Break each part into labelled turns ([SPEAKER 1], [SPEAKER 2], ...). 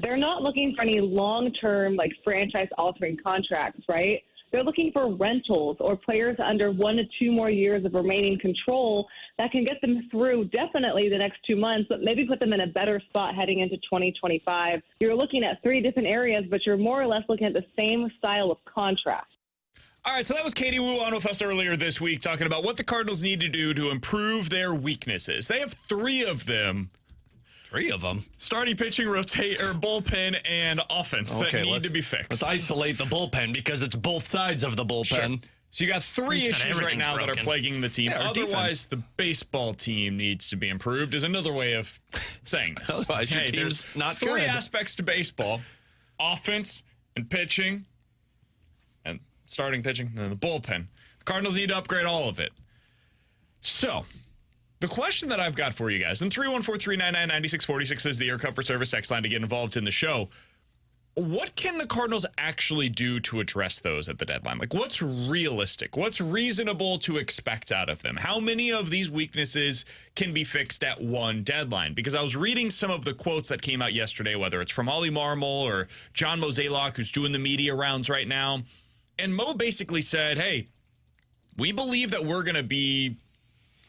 [SPEAKER 1] they're not looking for any long-term, like, franchise-altering contracts, right? They're looking for rentals or players under 1 to 2 more years of remaining control that can get them through definitely the next 2 months, but maybe put them in a better spot heading into 2025. You're looking at 3 different areas, but you're more or less looking at the same style of contract.
[SPEAKER 2] All right, so that was Katie Wu on with us earlier this week talking about what the Cardinals need to do to improve their weaknesses. They have 3 of them.
[SPEAKER 3] 3 of them?
[SPEAKER 2] Starting pitching, bullpen, and offense that need to be fixed.
[SPEAKER 3] Let's isolate the bullpen because it's both sides of the bullpen.
[SPEAKER 2] Sure. So you got 3 issues right now that are plaguing the team.
[SPEAKER 3] Yeah,
[SPEAKER 2] otherwise, the baseball team needs to be improved is another way of saying this.
[SPEAKER 3] Otherwise, your team's
[SPEAKER 2] there's
[SPEAKER 3] not
[SPEAKER 2] 3
[SPEAKER 3] good.
[SPEAKER 2] aspects to baseball: offense and pitching, and starting pitching, and then the bullpen. The Cardinals need to upgrade all of it. So the question that I've got for you guys, and 314-399-9646 is the Air Comfort Service text line to get involved in the show. What can the Cardinals actually do to address those at the deadline? Like, what's realistic? What's reasonable to expect out of them? How many of these weaknesses can be fixed at one deadline? Because I was reading some of the quotes that came out yesterday, whether it's from Ollie Marmol or John Mozeliak, who's doing the media rounds right now. And Mo basically said, hey, we believe that we're going to be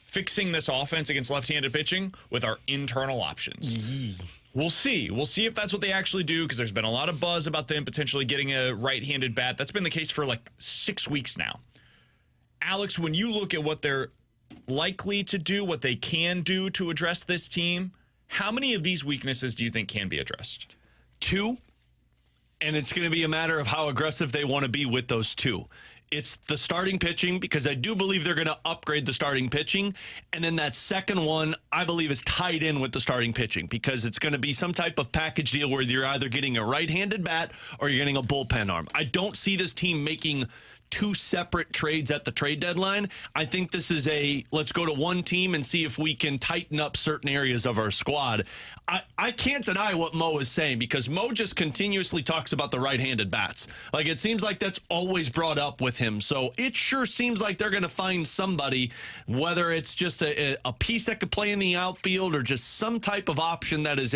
[SPEAKER 2] fixing this offense against left-handed pitching with our internal options. We'll see. We'll see if that's what they actually do, because there's been a lot of buzz about them potentially getting a right-handed bat. That's been the case for like 6 weeks now. Alex, when you look at what they're likely to do, what they can do to address this team, how many of these weaknesses do you think can be addressed?
[SPEAKER 3] 2, and it's going to be a matter of how aggressive they want to be with those 2. It's the starting pitching, because I do believe they're going to upgrade the starting pitching. And then that second one, I believe, is tied in with the starting pitching, because it's going to be some type of package deal where you're either getting a right-handed bat or you're getting a bullpen arm. I don't see this team making 2 separate trades at the trade deadline. I think this is let's go to one team and see if we can tighten up certain areas of our squad. I can't deny what Mo is saying, because Mo just continuously talks about the right-handed bats. Like, it seems like that's always brought up with him. So it sure seems like they're going to find somebody, whether it's just a piece that could play in the outfield or just some type of option that is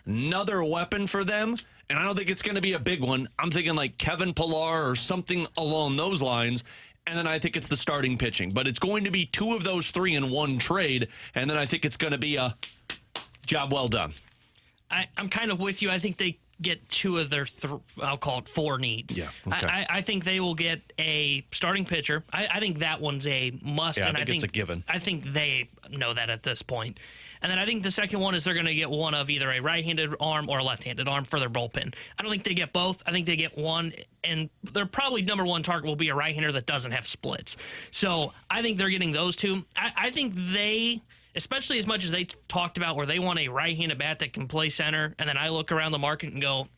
[SPEAKER 3] another weapon for them. And I don't think it's going to be a big one. I'm thinking like Kevin Pillar or something along those lines. And then I think it's the starting pitching. But it's going to be 2 of those 3 in one trade. And then I think it's going to be a job well done.
[SPEAKER 4] I'm kind of with you. I think they get 2 of their, I'll call it 4 needs.
[SPEAKER 3] Yeah. Okay.
[SPEAKER 4] I think they will get a starting pitcher. I think that one's a must.
[SPEAKER 3] Yeah,
[SPEAKER 4] and
[SPEAKER 3] I think it's a given.
[SPEAKER 4] I think they know that at this point. And then I think the second one is they're going to get one of either a right-handed arm or a left-handed arm for their bullpen. I don't think they get both. I think they get one, and their probably number 1 target will be a right-hander that doesn't have splits. So I think they're getting those 2. I think they, especially as much as they talked about where they want a right-handed bat that can play center, and then I look around the market and go,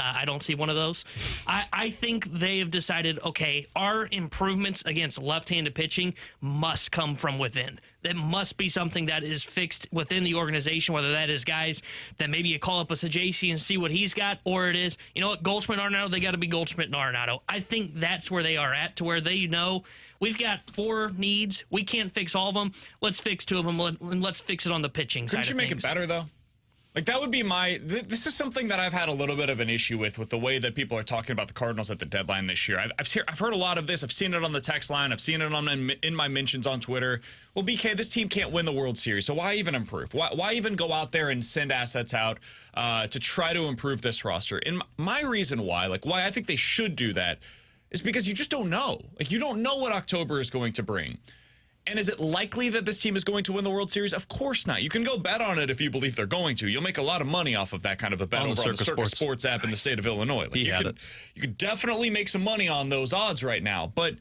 [SPEAKER 4] I don't see one of those. I think they have decided, okay, our improvements against left-handed pitching must come from within. That must be something that is fixed within the organization, whether that is guys that maybe you call up a Sajaci and see what he's got, or it is, you know what, Goldschmidt, Arenado, they got to be Goldschmidt and Arenado. I think that's where they are at, to where they know we've got 4 needs. We can't fix all of them. Let's fix 2 of them, and let's fix it on the pitching side of things.
[SPEAKER 2] Couldn't you make it better, though? Like, that would be this is something that I've had a little bit of an issue with the way that people are talking about the Cardinals at the deadline this year. I've heard a lot of this. I've seen it on the text line. I've seen it in my mentions on Twitter. Well, BK, this team can't win the World Series, so why even improve? Why even go out there and send assets out to try to improve this roster? And my reason why I think they should do that is because you just don't know. Like, you don't know what October is going to bring. And is it likely that this team is going to win the World Series? Of course not. You can go bet on it if you believe they're going to. You'll make a lot of money off of that kind of a bet over on the Circus Sports app in the state of Illinois. Like, you could definitely make some money on those odds right now, but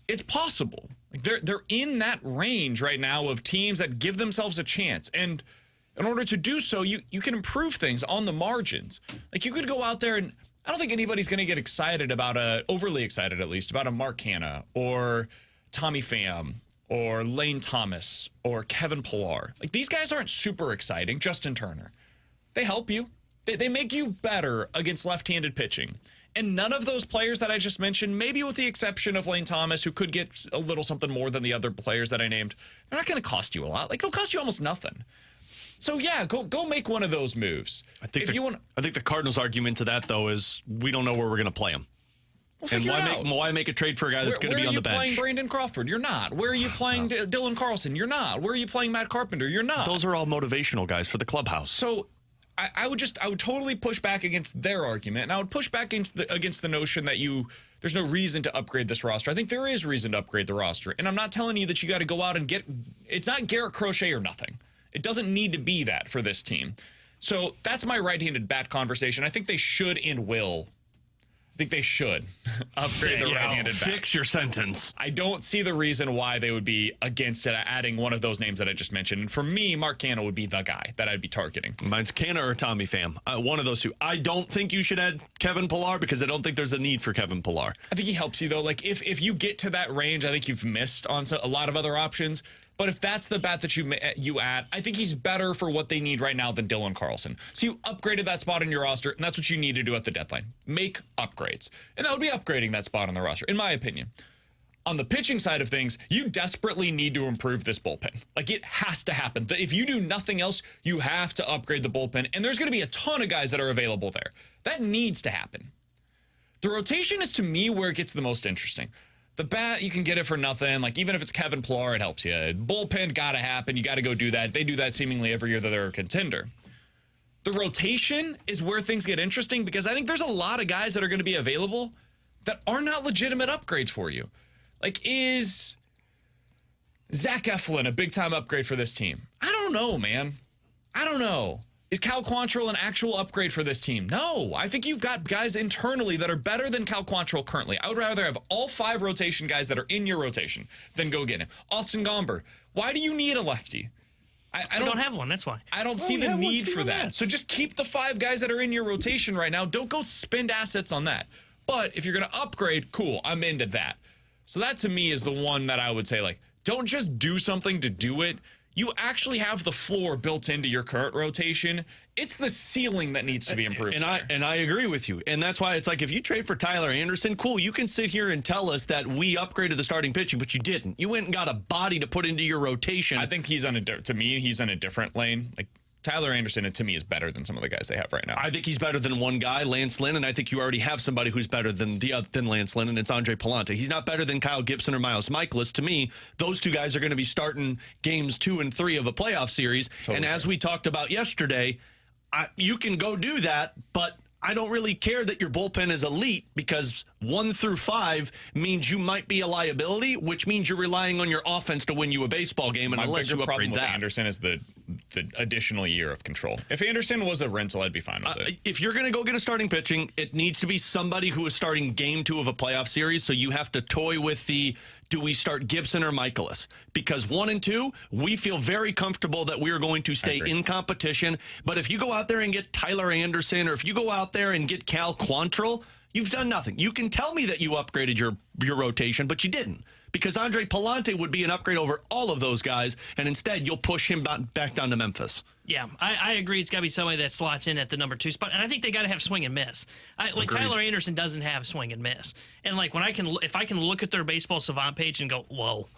[SPEAKER 2] it's possible. Like, they're in that range right now of teams that give themselves a chance. And in order to do so, you can improve things on the margins. Like, you could go out there and I don't think anybody's going to get excited about overly excited at least, about a Mark Hanna or Tommy Pham or Lane Thomas or Kevin Pillar. Like, these guys aren't super exciting. Justin Turner. They help you. They make you better against left-handed pitching. And none of those players that I just mentioned, maybe with the exception of Lane Thomas, who could get a little something more than the other players that I named, they're not going to cost you a lot. Like, it'll cost you almost nothing. So yeah, go make one of those moves.
[SPEAKER 3] I think the Cardinals' argument to that though is we don't know where we're going to play him. And why make a trade for a guy that's going to be on the bench?
[SPEAKER 2] Where are you playing Brandon Crawford? You're not. Where are you playing Dylan Carlson? You're not. Where are you playing Matt Carpenter? You're not.
[SPEAKER 3] Those are all motivational guys for the clubhouse.
[SPEAKER 2] So I would totally push back against their argument, and I would push back against the notion that there's no reason to upgrade this roster. I think there is reason to upgrade the roster, and I'm not telling you that you got to go out and get. It's not Garrett Crochet or nothing. It doesn't need to be that for this team. So that's my right-handed bat conversation. I think they should and will. I think they should upgrade the right-handed bat.
[SPEAKER 3] Fix your sentence.
[SPEAKER 2] I don't see the reason why they would be against it, adding one of those names that I just mentioned. And for me, Mark Canha would be the guy that I'd be targeting.
[SPEAKER 3] Mine's Canha or Tommy Pham. One of those two. I don't think you should add Kevin Pillar because I don't think there's a need for Kevin Pillar.
[SPEAKER 2] I think he helps you, though. Like, if you get to that range, I think you've missed on a lot of other options. But if that's the bat that you add, I think he's better for what they need right now than Dylan Carlson. So you upgraded that spot in your roster, and that's what you need to do at the deadline. Make upgrades. And that would be upgrading that spot on the roster, in my opinion. On the pitching side of things, you desperately need to improve this bullpen. Like, it has to happen. If you do nothing else, you have to upgrade the bullpen, and there's going to be a ton of guys that are available there. That needs to happen. The rotation is, to me, where it gets the most interesting. The bat, you can get it for nothing. Like, even if it's Kevin Pillar, it helps you. Bullpen got to happen. You got to go do that. They do that seemingly every year that they're a contender. The rotation is where things get interesting because I think there's a lot of guys that are going to be available that are not legitimate upgrades for you. Like, is Zach Eflin a big-time upgrade for this team? I don't know, man. I don't know. Is Cal Quantrill an actual upgrade for this team? No. I think you've got guys internally that are better than Cal Quantrill currently. I would rather have all 5 rotation guys that are in your rotation than go get him. Austin Gomber, why do you need a lefty?
[SPEAKER 4] I don't have one. That's why.
[SPEAKER 2] I don't see the need for that. So just keep the 5 guys that are in your rotation right now. Don't go spend assets on that. But if you're going to upgrade, cool, I'm into that. So that to me is the one that I would say, like, don't just do something to do it. You actually have the floor built into your current rotation. It's the ceiling that needs to be improved.
[SPEAKER 3] And I agree with you. And that's why it's like if you trade for Tyler Anderson, cool, you can sit here and tell us that we upgraded the starting pitching, but you didn't. You went and got a body to put into your rotation.
[SPEAKER 2] I think he's on he's in a different lane. Like, Tyler Anderson, to me, is better than some of the guys they have right now.
[SPEAKER 3] I think he's better than one guy, Lance Lynn, and I think you already have somebody who's better than Lance Lynn, and it's Andre Palante. He's not better than Kyle Gibson or Miles Michaelis. To me, those two guys are going to be starting games 2 and 3 of a playoff series. Totally. And as we talked about yesterday, you can go do that, but I don't really care that your bullpen is elite because 1 through 5 means you might be a liability, which means you're relying on your offense to win you a baseball game. And unless you upgrade that,
[SPEAKER 2] Anderson is the additional year of control. If Anderson was a rental, I'd be fine with it.
[SPEAKER 3] If you're going to go get a starting pitching, it needs to be somebody who is starting game 2 of a playoff series. So you have to toy with do we start Gibson or Michaelis? Because 1 and 2, we feel very comfortable that we are going to stay in competition. But if you go out there and get Tyler Anderson, or if you go out there and get Cal Quantrill, you've done nothing. You can tell me that you upgraded your rotation, but you didn't. Because Andre Palante would be an upgrade over all of those guys, and instead you'll push him back down to Memphis.
[SPEAKER 4] Yeah, I agree. It's got to be somebody that slots in at the number 2 spot, and I think they got to have swing and miss. Tyler Anderson doesn't have swing and miss, and like if I can look at their baseball savant page and go, whoa,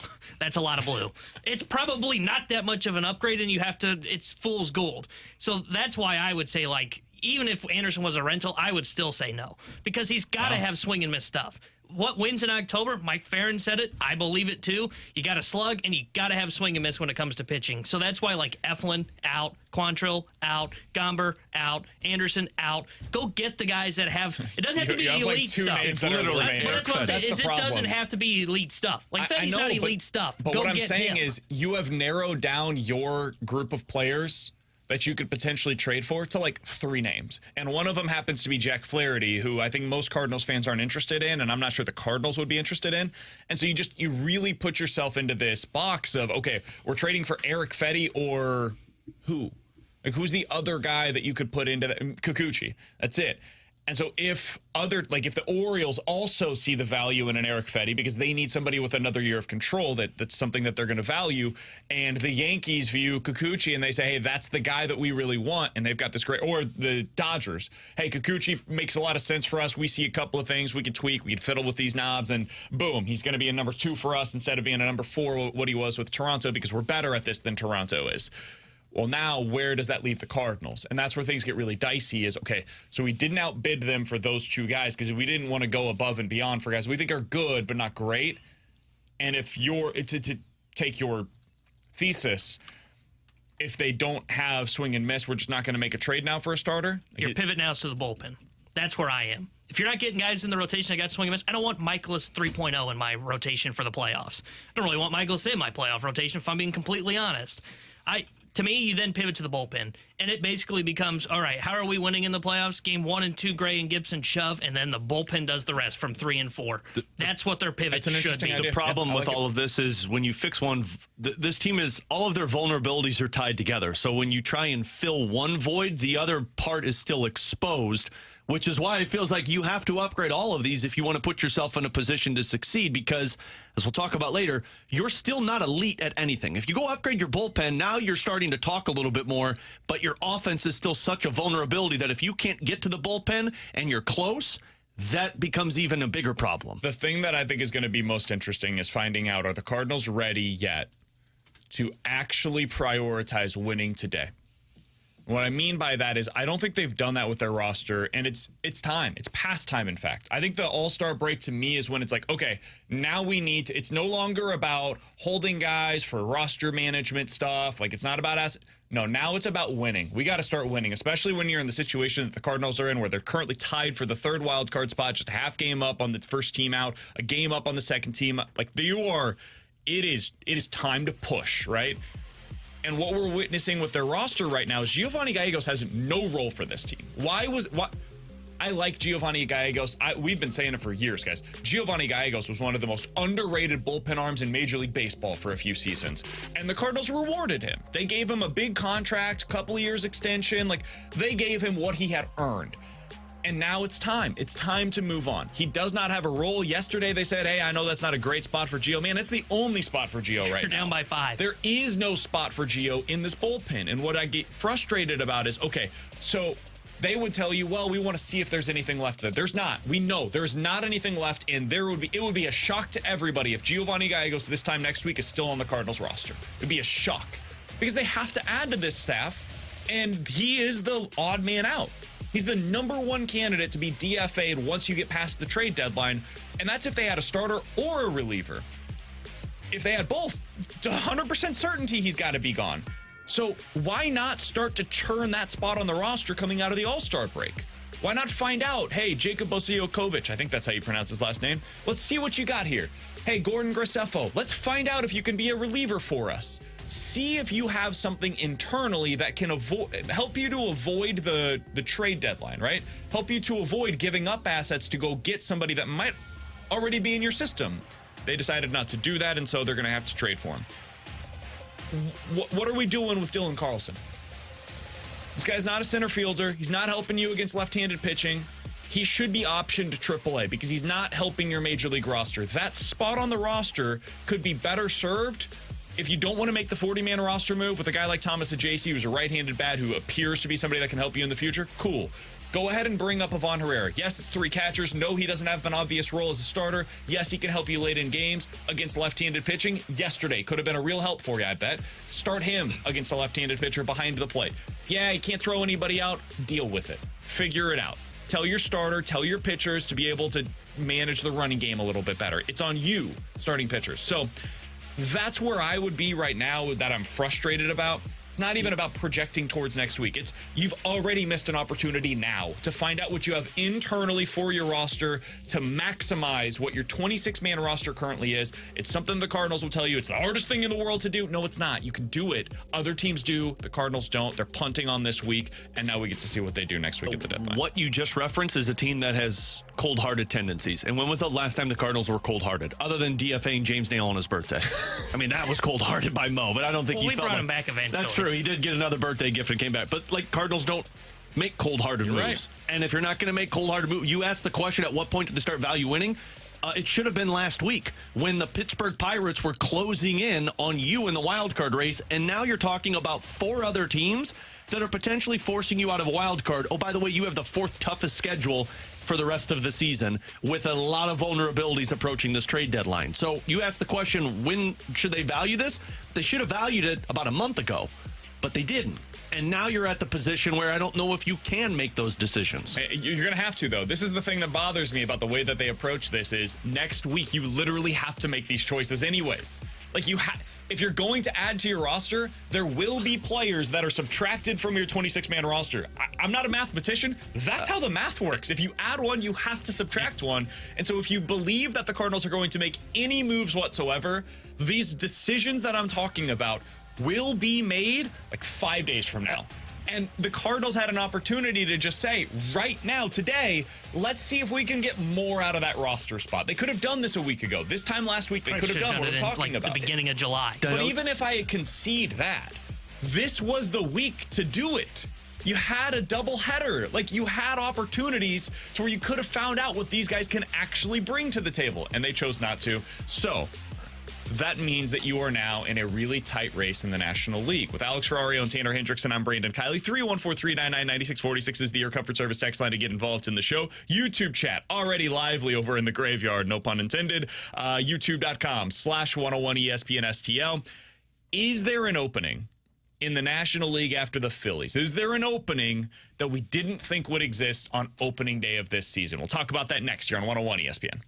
[SPEAKER 4] that's a lot of blue. It's probably not that much of an upgrade, and it's fool's gold. So that's why I would say, like, even if Anderson was a rental, I would still say no because he's got to have swing and miss stuff. What wins in October? Mike Farron said it. I believe it too. You got to slug and you got to have swing and miss when it comes to pitching. So that's why, like, Eflin out, Quantrill out, Gomber out, Anderson out. Go get the guys that have. It doesn't have to be elite stuff.
[SPEAKER 2] That's what I'm saying.
[SPEAKER 4] It doesn't have to be elite stuff. Like, Fetty's not elite stuff.
[SPEAKER 2] But what I'm saying is, you have narrowed down your group of players that you could potentially trade for to like 3 names. And one of them happens to be Jack Flaherty, who I think most Cardinals fans aren't interested in, and I'm not sure the Cardinals would be interested in. And so you really put yourself into this box of, okay, we're trading for Eric Fetty or who? Like, who's the other guy that you could put into that? Kikuchi. That's it. And so if the Orioles also see the value in an Eric Fetty because they need somebody with another year of control, that's something that they're going to value, and the Yankees view Kikuchi and they say, hey, that's the guy that we really want, and they've got this great, or the Dodgers, hey, Kikuchi makes a lot of sense for us. We see a couple of things we could tweak, we could fiddle with these knobs, and boom, he's going to be a number 2 for us instead of being a number 4, what he was with Toronto, because we're better at this than Toronto is. Well, now where does that leave the Cardinals? And that's where things get really dicey is, okay, so we didn't outbid them for those two guys because we didn't want to go above and beyond for guys we think are good but not great. And if you're, to take your thesis, if they don't have swing and miss, we're just not going to make a trade now for a starter?
[SPEAKER 4] Your pivot now is to the bullpen. That's where I am. If you're not getting guys in the rotation, I got swing and miss. I don't want Michaelis 3.0 in my rotation for the playoffs. I don't really want Michaelis in my playoff rotation, if I'm being completely honest. To me, you then pivot to the bullpen, and it basically becomes, all right, how are we winning in the playoffs? Game 1 and 2, Gray and Gibson shove, and then the bullpen does the rest from 3 and 4. That's what their pivot should be.
[SPEAKER 3] The problem with all of this is when you fix one, this team is, all of their vulnerabilities are tied together. So when you try and fill one void, the other part is still exposed, which is why it feels like you have to upgrade all of these if you want to put yourself in a position to succeed because, as we'll talk about later, you're still not elite at anything. If you go upgrade your bullpen, now you're starting to talk a little bit more, but your offense is still such a vulnerability that if you can't get to the bullpen and you're close, that becomes even a bigger problem.
[SPEAKER 2] The thing that I think is going to be most interesting is finding out, are the Cardinals ready yet to actually prioritize winning today? What I mean by that is I don't think they've done that with their roster, and it's time. It's past time, in fact. I think the All-Star break to me is when it's like, okay, now we need to – it's no longer about holding guys for roster management stuff. Like, it's not about us. No, now it's about winning. We got to start winning, especially when you're in the situation that the Cardinals are in where they're currently tied for the third wild card spot, just a half game up on the first team out, a game up on the second team. Like, it is time to push, right? And what we're witnessing with their roster right now is Giovanni Gallegos has no role for this team. Why? I like Giovanni Gallegos. We've been saying it for years, guys. Giovanni Gallegos was one of the most underrated bullpen arms in Major League Baseball for a few seasons. And the Cardinals rewarded him. They gave him a big contract, couple of years extension. Like, they gave him what he had earned. And now it's time. It's time to move on. He does not have a role. Yesterday they said, hey, I know that's not a great spot for Gio. Man, it's the only spot for Gio right now.
[SPEAKER 4] You're down by 5.
[SPEAKER 2] There is no spot for Gio in this bullpen. And what I get frustrated about is, okay, so they would tell you, well, we want to see if there's anything left there. There's not. We know there's not anything left, and it would be a shock to everybody if Giovanni Gallegos this time next week is still on the Cardinals roster. It would be a shock because they have to add to this staff, and he is the odd man out. He's the number one candidate to be DFA'd once you get past the trade deadline, and that's if they had a starter or a reliever. If they had both, to 100% certainty he's got to be gone. So why not start to churn that spot on the roster coming out of the All-Star break? Why not find out, hey, Jacob Osiokovic, I think that's how you pronounce his last name. Let's see what you got here. Hey, Gordon Graceffo, let's find out if you can be a reliever for us. See if you have something internally that can help you to avoid the trade deadline, right? Help you to avoid giving up assets to go get somebody that might already be in your system. They decided not to do that, and so they're going to have to trade for him. What are we doing with Dylan Carlson? This guy's not a center fielder. He's not helping you against left-handed pitching. He should be optioned to AAA because he's not helping your Major League roster. That spot on the roster could be better served if you don't want to make the 40-man roster move with a guy like Thomas Ajayci, who's a right-handed bat who appears to be somebody that can help you in the future. Cool. Go ahead and bring up Ivan Herrera. Yes, it's 3 catchers. No, he doesn't have an obvious role as a starter. Yes, he can help you late in games against left-handed pitching. Yesterday could have been a real help for you, I bet. Start him against a left-handed pitcher behind the plate. Yeah, he can't throw anybody out. Deal with it. Figure it out. Tell your starter, tell your pitchers to be able to manage the running game a little bit better. It's on you, starting pitchers. So that's where I would be right now that I'm frustrated about. It's not even about projecting towards next week. It's you've already missed an opportunity now to find out what you have internally for your roster to maximize what your 26-man roster currently is. It's something the Cardinals will tell you it's the hardest thing in the world to do. No, it's not. You can do it. Other teams do. The Cardinals don't. They're punting on this week, and now we get to see what they do next week at the deadline.
[SPEAKER 3] What you just referenced is a team that has cold-hearted tendencies. And when was the last time the Cardinals were cold-hearted? Other than DFAing James Nail on his birthday. I mean, that was cold-hearted by Mo, but I don't think
[SPEAKER 4] we
[SPEAKER 3] felt
[SPEAKER 4] brought him back eventually.
[SPEAKER 3] That's true. He did get another birthday gift and came back. But, like, Cardinals don't make cold-hearted moves.
[SPEAKER 2] Right.
[SPEAKER 3] And if you're not going to make cold-hearted moves, you asked the question, at what point did they start value winning? It should have been last week when the Pittsburgh Pirates were closing in on you in the wild card race, and now you're talking about 4 other teams that are potentially forcing you out of a wild card. Oh, by the way, you have the 4th toughest schedule for the rest of the season with a lot of vulnerabilities approaching this trade deadline. So you asked the question, when should they value this? They should have valued it about a month ago. but they didn't. And now you're at the position where I don't know if you can make those decisions.
[SPEAKER 2] You're going to have to, though. This is the thing that bothers me about the way that they approach this is next week you literally have to make these choices anyways. Like if you're going to add to your roster, there will be players that are subtracted from your 26-man roster. I'm not a mathematician. That's how the math works. If you add one, you have to subtract one. And so if you believe that the Cardinals are going to make any moves whatsoever, these decisions that I'm talking about will be made like 5 days from now. And the Cardinals had an opportunity to just say, right now, today, let's see if we can get more out of that roster spot. They could have done this a week ago. This time last week, they could have done what we're talking about.
[SPEAKER 4] The beginning of July.
[SPEAKER 2] But even if I concede that, this was the week to do it. You had a doubleheader. Like, you had opportunities to where you could have found out what these guys can actually bring to the table, and they chose not to. So that means that you are now in a really tight race in the National League. With Alex Ferrario and Tanner Hendrickson, I'm Brandon Kiley. 314-399-9646 is the Your Comfort Service text line to get involved in the show. YouTube chat already lively over in the graveyard, no pun intended. YouTube.com/101ESPN STL. Is there an opening in the National League after the Phillies? Is there an opening that we didn't think would exist on opening day of this season? We'll talk about that next year on 101 ESPN.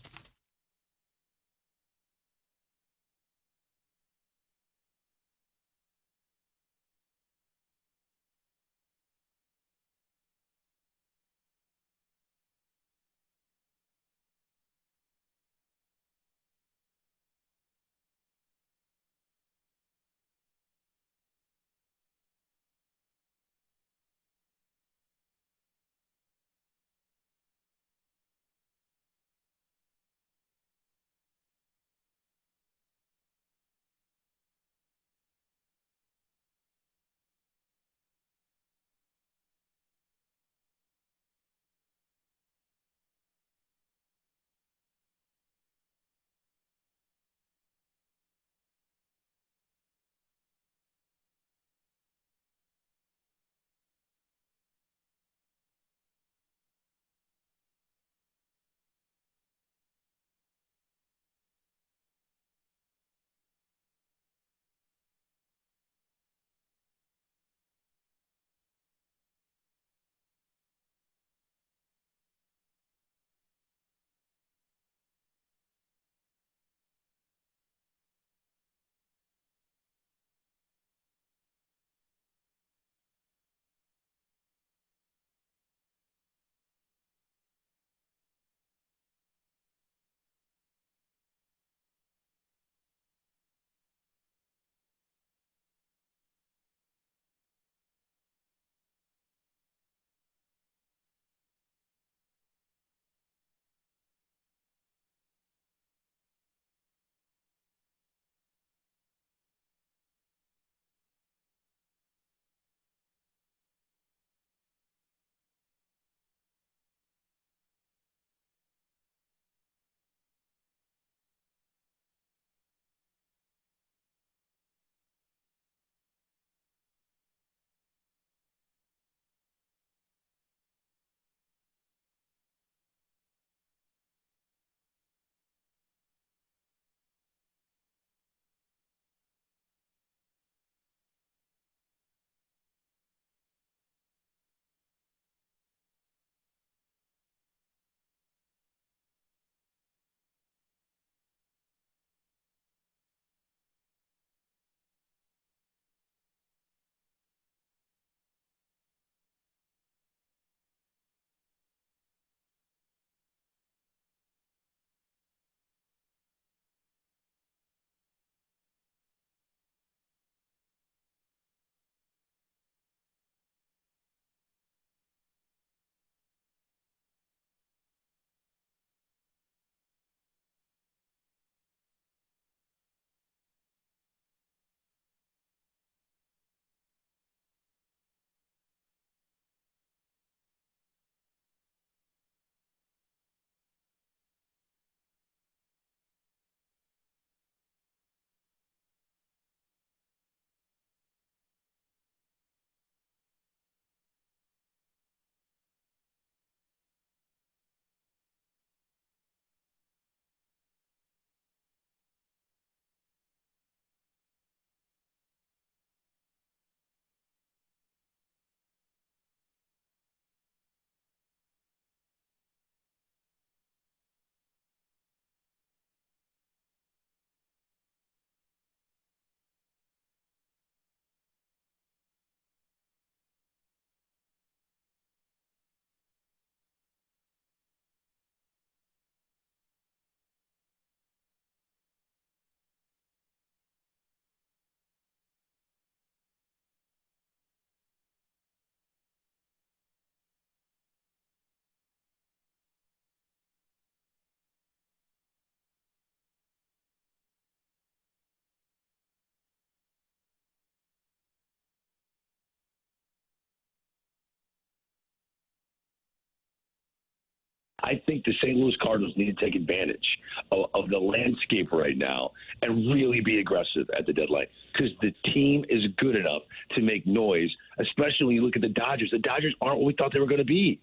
[SPEAKER 5] I think the St. Louis Cardinals need to take advantage of the landscape right now and really be aggressive at the deadline because the team is good enough to make noise, especially when you look at the Dodgers. The Dodgers aren't what we thought they were going to be.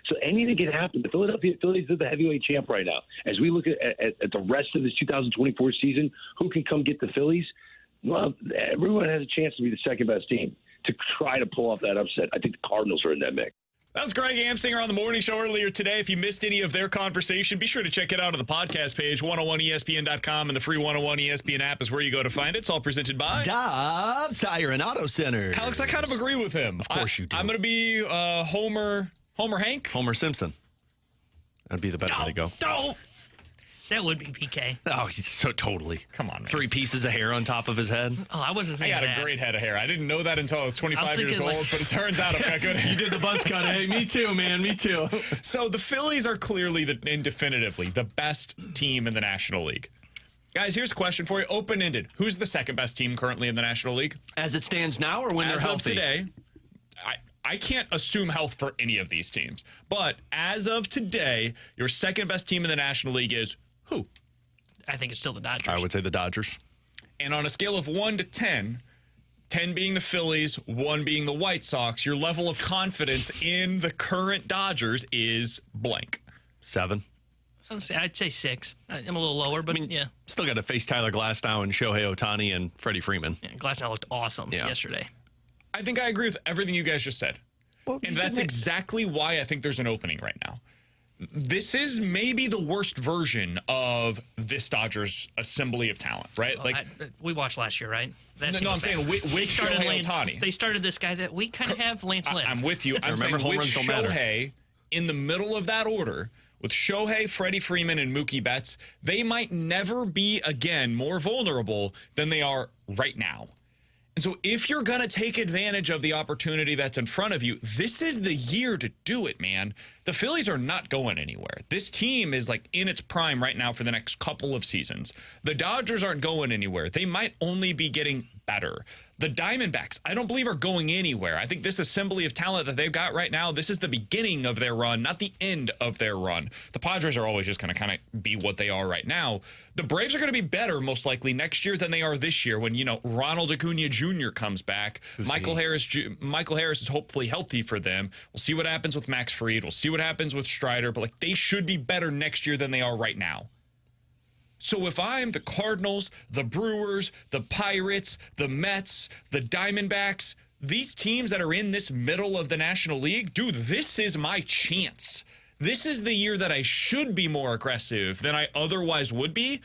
[SPEAKER 5] So anything can happen. The Philadelphia Phillies are the heavyweight champ right now. As we look at the rest of this 2024 season, who can come get the Phillies? Well, everyone has a chance to be the second-best team to try to pull off that upset. I think the Cardinals are in that mix.
[SPEAKER 2] That was Greg Amsinger on the morning show earlier today. If you missed any of their conversation, be sure to check it out on the podcast page, 101ESPN.com, and the free 101 ESPN app is where you go to find it. It's all presented by
[SPEAKER 3] Dobbs Tire and Auto Center.
[SPEAKER 2] Alex, I kind of agree with him.
[SPEAKER 3] Of course you do.
[SPEAKER 2] I'm going to be Homer Hank?
[SPEAKER 3] Homer Simpson. That'd be the better way to go.
[SPEAKER 4] Don't. That would be PK.
[SPEAKER 3] Oh, he's so totally.
[SPEAKER 2] Come on, man.
[SPEAKER 3] 3 pieces of hair on top of his head.
[SPEAKER 4] Oh, I wasn't
[SPEAKER 2] I
[SPEAKER 4] thinking
[SPEAKER 2] got
[SPEAKER 4] of that.
[SPEAKER 2] a great head of hair. I didn't know that until I was 25 years
[SPEAKER 4] thinking,
[SPEAKER 2] old, but it turns out I've got good hair.
[SPEAKER 3] You did the buzz cut. Hey, me too, man. Me too.
[SPEAKER 2] So the Phillies are clearly and definitively the best team in the National League. Guys, here's a question for you, open-ended. Who's the second best team currently in the National League?
[SPEAKER 3] As it stands now or when they're
[SPEAKER 2] As
[SPEAKER 3] healthy?
[SPEAKER 2] of today, I can't assume health for any of these teams. But as of today, your second best team in the National League is who?
[SPEAKER 4] I think it's still the Dodgers.
[SPEAKER 3] I would say the Dodgers.
[SPEAKER 2] And on a scale of 1 to 10, 10 being the Phillies, 1 being the White Sox, your level of confidence in the current Dodgers is blank.
[SPEAKER 3] 7.
[SPEAKER 4] I'd say 6. I'm a little lower, but yeah.
[SPEAKER 3] Still got to face Tyler Glasnow and Shohei Ohtani and Freddie Freeman.
[SPEAKER 4] Yeah, Glasnow looked awesome yesterday.
[SPEAKER 2] I think I agree with everything you guys just said.
[SPEAKER 3] Well,
[SPEAKER 2] and that's exactly why I think there's an opening right now. This is maybe the worst version of this Dodgers assembly of talent, right?
[SPEAKER 4] Well, we watched last year, right?
[SPEAKER 2] No, I'm saying with Shohei Ohtani.
[SPEAKER 4] They started this guy that we kind of have, Lance Lynn.
[SPEAKER 2] I'm with you. I'm saying with Shohei in the middle of that order, with Shohei, Freddie Freeman, and Mookie Betts, they might never be, again, more vulnerable than they are right now. And so if you're going to take advantage of the opportunity that's in front of you, this is the year to do it, man. The Phillies are not going anywhere. This team is like in its prime right now for the next couple of seasons. The Dodgers aren't going anywhere. They might only be getting better. The Diamondbacks, I don't believe are going anywhere. I think this assembly of talent that they've got right now, this is the beginning of their run, not the end of their run. The Padres are always just going to kind of be what they are right now. The Braves are going to be better most likely next year than they are this year when, Ronald Acuna Jr. comes back. Michael Harris is hopefully healthy for them. We'll see what happens with Max Fried. We'll see what happens with Strider, but they should be better next year than they are right now. So if I'm the Cardinals, the Brewers, the Pirates, the Mets, the Diamondbacks, these teams that are in this middle of the National League, dude, this is my chance. This is the year that I should be more aggressive than I otherwise would be.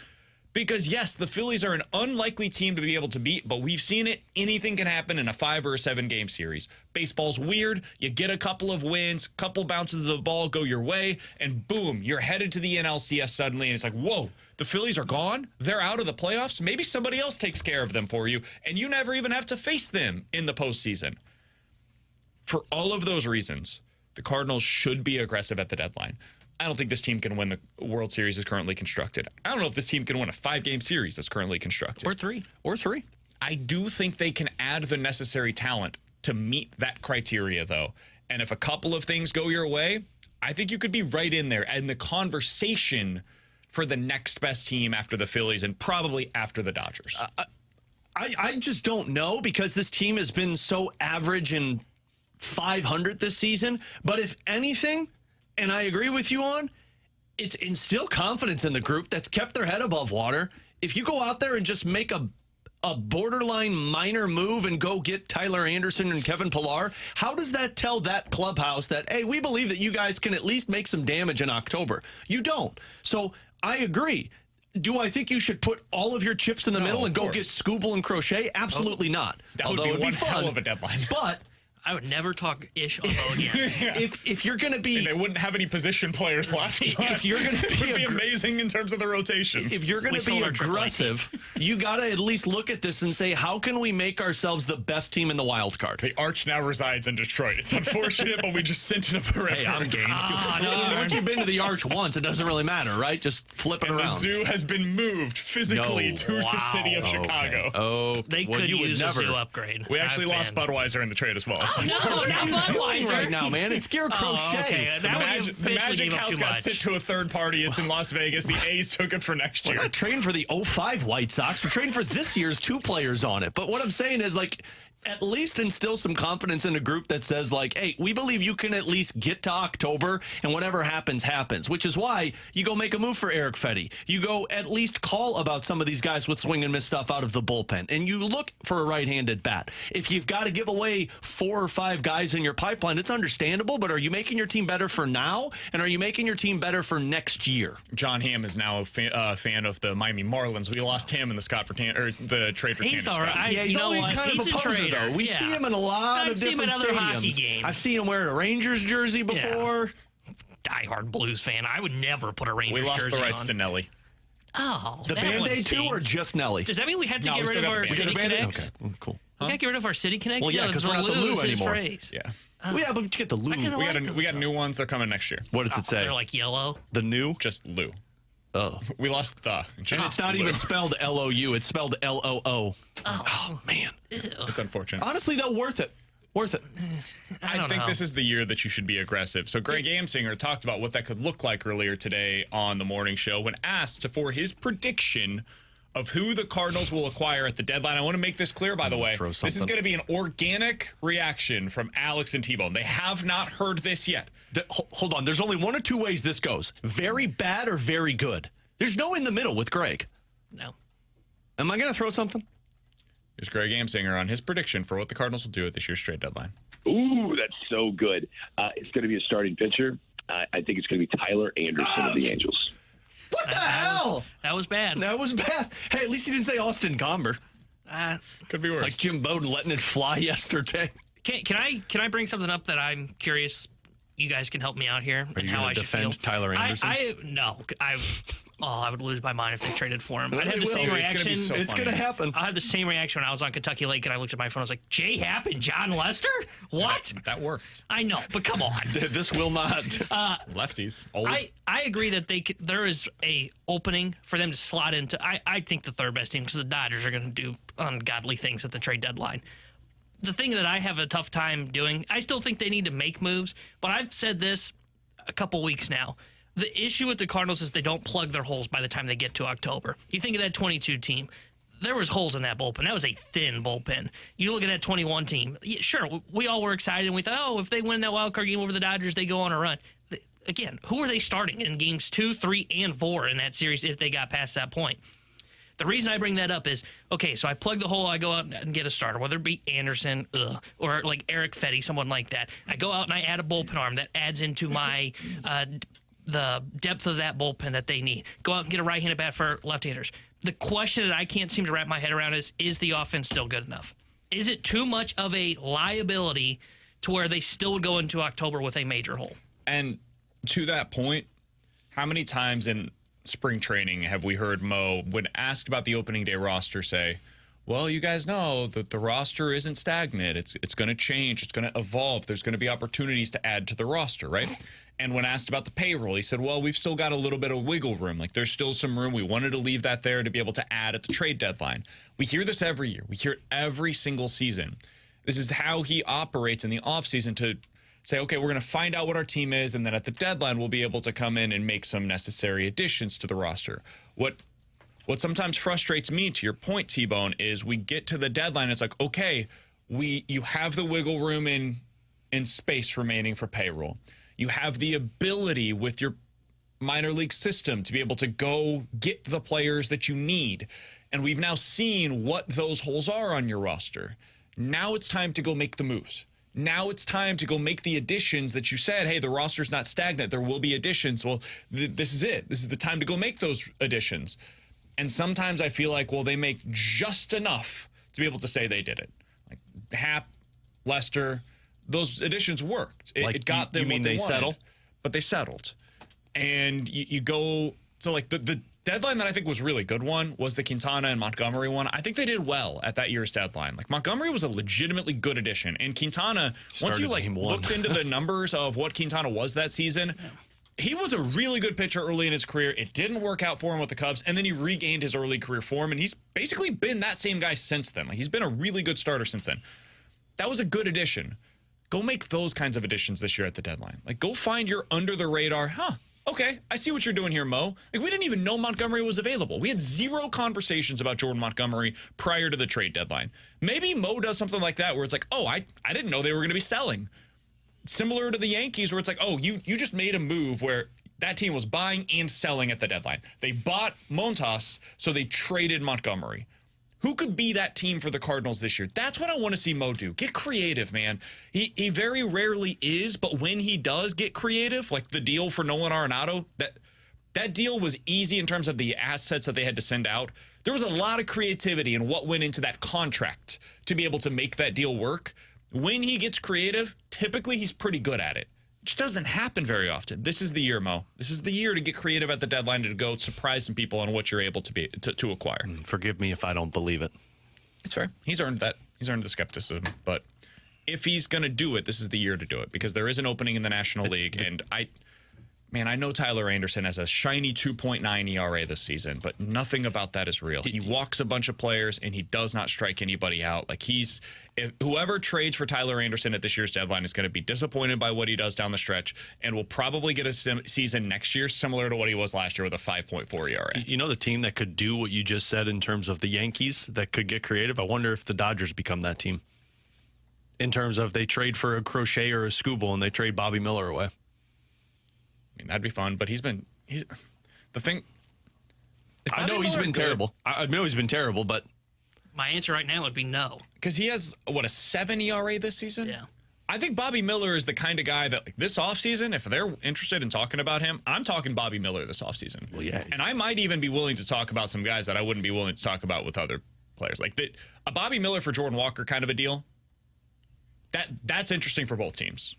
[SPEAKER 2] Because, yes, the Phillies are an unlikely team to be able to beat, but we've seen it. Anything can happen in a 5 or a 7-game series. Baseball's weird. You get a couple of wins, couple bounces of the ball go your way, and boom, you're headed to the NLCS suddenly, and it's like, whoa, the Phillies are gone? They're out of the playoffs? Maybe somebody else takes care of them for you, and you never even have to face them in the postseason. For all of those reasons, the Cardinals should be aggressive at the deadline. I don't think this team can win the World Series as currently constructed. I don't know if this team can win a 5-game series that's currently constructed.
[SPEAKER 4] Or 3.
[SPEAKER 2] I do think they can add the necessary talent to meet that criteria, though. And if a couple of things go your way, I think you could be right in there and the conversation for the next best team after the Phillies and probably after the Dodgers.
[SPEAKER 3] I just don't know because this team has been so average and 500 this season. But if anything, and I agree with you on, it's instill confidence in the group that's kept their head above water. If you go out there and just make a borderline minor move and go get Tyler Anderson and Kevin Pillar, how does that tell that clubhouse that, hey, we believe that you guys can at least make some damage in October? You don't. So I agree. Do I think you should put all of your chips in the middle and go get Scooble and Crochet? Absolutely not.
[SPEAKER 2] That would be one hell of a deadline.
[SPEAKER 3] But
[SPEAKER 4] I would never talk ish on Bo again.
[SPEAKER 3] If you're going to be...
[SPEAKER 2] And they wouldn't have any position players left.
[SPEAKER 3] If you're going to be...
[SPEAKER 2] It would be amazing in terms of the rotation.
[SPEAKER 3] If you're going to be aggressive, you got to at least look at this and say, how can we make ourselves the best team in the wild card?
[SPEAKER 2] The Arch now resides in Detroit. It's unfortunate, but we just sent it up a
[SPEAKER 3] Hey, I'm game. Once you've been to the Arch once, it doesn't really matter, right? Just flip it around.
[SPEAKER 2] The zoo has been moved physically to the city of Chicago.
[SPEAKER 3] Oh,
[SPEAKER 4] they could use a zoo upgrade.
[SPEAKER 2] We actually lost Budweiser in the trade as well.
[SPEAKER 3] What are you doing
[SPEAKER 4] Budweiser.
[SPEAKER 3] right now, man? It's Gear Crochet.
[SPEAKER 4] Okay. Now
[SPEAKER 2] The Magic House got sent to a third party. It's in Las Vegas. The A's took it for next year.
[SPEAKER 3] We're not trading for the 05 White Sox. We're trading for this year's 2 players on it. But what I'm saying is, like, at least instill some confidence in a group that says, like, hey, we believe you can at least get to October and whatever happens, happens, which is why you go make a move for Eric Fetty. You go at least call about some of these guys with swing and miss stuff out of the bullpen, and you look for a right-handed bat. If you've got to give away 4 or 5 guys in your pipeline, it's understandable, but are you making your team better for now, and are you making your team better for next year?
[SPEAKER 2] John Hamm is now a fan of the Miami Marlins. We lost him in the the trade for Tanner
[SPEAKER 4] He's all
[SPEAKER 2] Scott.
[SPEAKER 4] right.
[SPEAKER 3] Yeah, he's always kind of a poser, though. We see him in a lot of different stadiums. I've seen him wearing a Rangers jersey before.
[SPEAKER 4] Diehard Blues fan. I would never put a Rangers jersey on.
[SPEAKER 2] We lost the rights to Nelly.
[SPEAKER 4] Oh,
[SPEAKER 3] the Band-Aid too, or just Nelly?
[SPEAKER 4] Does that mean we have to get rid of our City Connects?
[SPEAKER 3] Okay, cool.
[SPEAKER 4] We got to get rid of our City Connects?
[SPEAKER 3] Well, yeah, because we're not the Lou anymore.
[SPEAKER 4] Phrase.
[SPEAKER 2] Yeah.
[SPEAKER 3] Well, yeah, but you get the Lou.
[SPEAKER 2] We got new ones. They're coming next year.
[SPEAKER 3] What does it say?
[SPEAKER 4] They're like yellow.
[SPEAKER 3] The new?
[SPEAKER 2] Just Lou.
[SPEAKER 3] Oh.
[SPEAKER 2] We lost the.
[SPEAKER 3] And it's not even spelled L-O-U. It's spelled L-O-O. Oh, man.
[SPEAKER 2] It's unfortunate.
[SPEAKER 3] Honestly, though, worth it. Worth it.
[SPEAKER 2] I think this is the year that you should be aggressive. So Greg Amsinger talked about what that could look like earlier today on the morning show when asked for his prediction of who the Cardinals will acquire at the deadline. I want to make this clear, by the way. This is going to be an organic reaction from Alex and T-Bone. They have not heard this yet.
[SPEAKER 3] Hold on. There's only 1 or 2 ways this goes. Very bad or very good. There's no in the middle with Greg.
[SPEAKER 4] No.
[SPEAKER 3] Am I going to throw something?
[SPEAKER 2] Here's Greg Amsinger on his prediction for what the Cardinals will do at this year's trade deadline.
[SPEAKER 5] Ooh, that's so good. It's going to be a starting pitcher. I think it's going to be Tyler Anderson of the Angels.
[SPEAKER 3] What the hell?
[SPEAKER 4] That was bad.
[SPEAKER 3] That was bad. Hey, at least he didn't say Austin Gomber.
[SPEAKER 2] Could be worse.
[SPEAKER 3] Like Jim Bowden letting it fly yesterday.
[SPEAKER 4] Can I bring something up that I'm curious? You guys can help me out here.
[SPEAKER 3] Are you going to defend Tyler Anderson? I would lose my mind if they traded for him. I'd have the same reaction.
[SPEAKER 2] It's
[SPEAKER 3] going to happen.
[SPEAKER 4] I had the same reaction when I was on Kentucky Lake and I looked at my phone. I was like, Jay Happ and John Lester? What?
[SPEAKER 2] That worked.
[SPEAKER 4] I know, but come on.
[SPEAKER 3] This will not.
[SPEAKER 2] Lefties. Old.
[SPEAKER 4] I agree that there is a opening for them to slot into. I think the third best team because the Dodgers are going to do ungodly things at the trade deadline. The thing that I have a tough time doing, I still think they need to make moves, but I've said this a couple weeks now. The issue with the Cardinals is they don't plug their holes by the time they get to October. You think of that 22 team. There was holes in that bullpen. That was a thin bullpen. You look at that 21 team. Yeah, sure, we all were excited, and we thought, oh, if they win that wild card game over the Dodgers, they go on a run. Again, who are they starting in games 2, 3, and 4 in that series if they got past that point? The reason I bring that up is, okay, so I plug the hole, I go out and get a starter, whether it be Anderson or like Eric Fetty, someone like that. I go out and I add a bullpen arm that adds into my the depth of that bullpen that they need. Go out and get a right-handed bat for left-handers. The question that I can't seem to wrap my head around is the offense still good enough? Is it too much of a liability to where they still would go into October with a major hole?
[SPEAKER 2] And to that point, how many times in spring training have we heard Mo, when asked about the opening day roster, say, well, you guys know that the roster isn't stagnant. It's going to change. It's going to evolve. There's going to be opportunities to add to the roster, right? And when asked about the payroll, he said, well, we've still got a little bit of wiggle room. Like, there's still some room. We wanted to leave that there to be able to add at the trade deadline. We hear this every year. We hear it every single season. This is how he operates in the offseason to say, okay, we're going to find out what our team is, and then at the deadline, we'll be able to come in and make some necessary additions to the roster. What sometimes frustrates me, to your point, T-Bone, is we get to the deadline, it's like, okay, you have the wiggle room in space remaining for payroll. You have the ability with your minor league system to be able to go get the players that you need. And we've now seen what those holes are on your roster. Now it's time to go make the moves. Now it's time to go make the additions that you said, hey, the roster's not stagnant. There will be additions. Well, this is it. This is the time to go make those additions. And sometimes I feel like, well, they make just enough to be able to say they did it. Like Happ, Lester, those additions worked. It got them what they wanted, settle? But they settled. And you go, so like the deadline that I think was really good one was the Quintana and Montgomery one. I think they did well at that year's deadline. Like Montgomery was a legitimately good addition. And Quintana, once you looked into the numbers of what Quintana was that season, he was a really good pitcher early in his career. It didn't work out for him with the Cubs, and then he regained his early career form, and he's basically been that same guy since then. Like, he's been a really good starter since then. That was a good addition. Go make those kinds of additions this year at the deadline. Like, go find your under the radar, okay, I see what you're doing here, Mo. Like, we didn't even know Montgomery was available. We had zero conversations about Jordan Montgomery prior to the trade deadline. Maybe Mo does something like that where it's like, oh, I didn't know they were going to be selling. Similar to the Yankees where it's like, oh, you just made a move where that team was buying and selling at the deadline. They bought Montas, so they traded Montgomery. Who could be that team for the Cardinals this year? That's what I want to see Mo do. Get creative, man. He very rarely is, but when he does get creative, like the deal for Nolan Arenado, that deal was easy in terms of the assets that they had to send out. There was a lot of creativity in what went into that contract to be able to make that deal work. When he gets creative, typically he's pretty good at it. Which doesn't happen very often. This is the year, Mo. This is the year to get creative at the deadline and to go surprise some people on what you're able to acquire.
[SPEAKER 3] Forgive me if I don't believe it.
[SPEAKER 2] It's fair. He's earned that. He's earned the skepticism. But if he's going to do it, this is the year to do it because there is an opening in the National League. And I know Tyler Anderson has a shiny 2.9 ERA this season, but nothing about that is real. He walks a bunch of players and he does not strike anybody out. Like if whoever trades for Tyler Anderson at this year's deadline is going to be disappointed by what he does down the stretch and will probably get a season next year similar to what he was last year with a 5.4 ERA.
[SPEAKER 3] You know the team that could do what you just said in terms of the Yankees that could get creative? I wonder if the Dodgers become that team. In terms of they trade for a Crochet or a Skubal and they trade Bobby Miller away.
[SPEAKER 2] I mean, that'd be fun, but I
[SPEAKER 3] know he's been terrible. I know he's been terrible, but
[SPEAKER 4] My answer right now would be no.
[SPEAKER 2] because he has a 7 ERA this season.
[SPEAKER 4] Yeah.
[SPEAKER 2] I think Bobby Miller is the kind of guy that this offseason, if they're interested in talking about him, I'm talking Bobby Miller this offseason.
[SPEAKER 3] Well, yeah.
[SPEAKER 2] And I might even be willing to talk about some guys that I wouldn't be willing to talk about with other players. Like a Bobby Miller for Jordan Walker kind of a deal. That's interesting for both teams.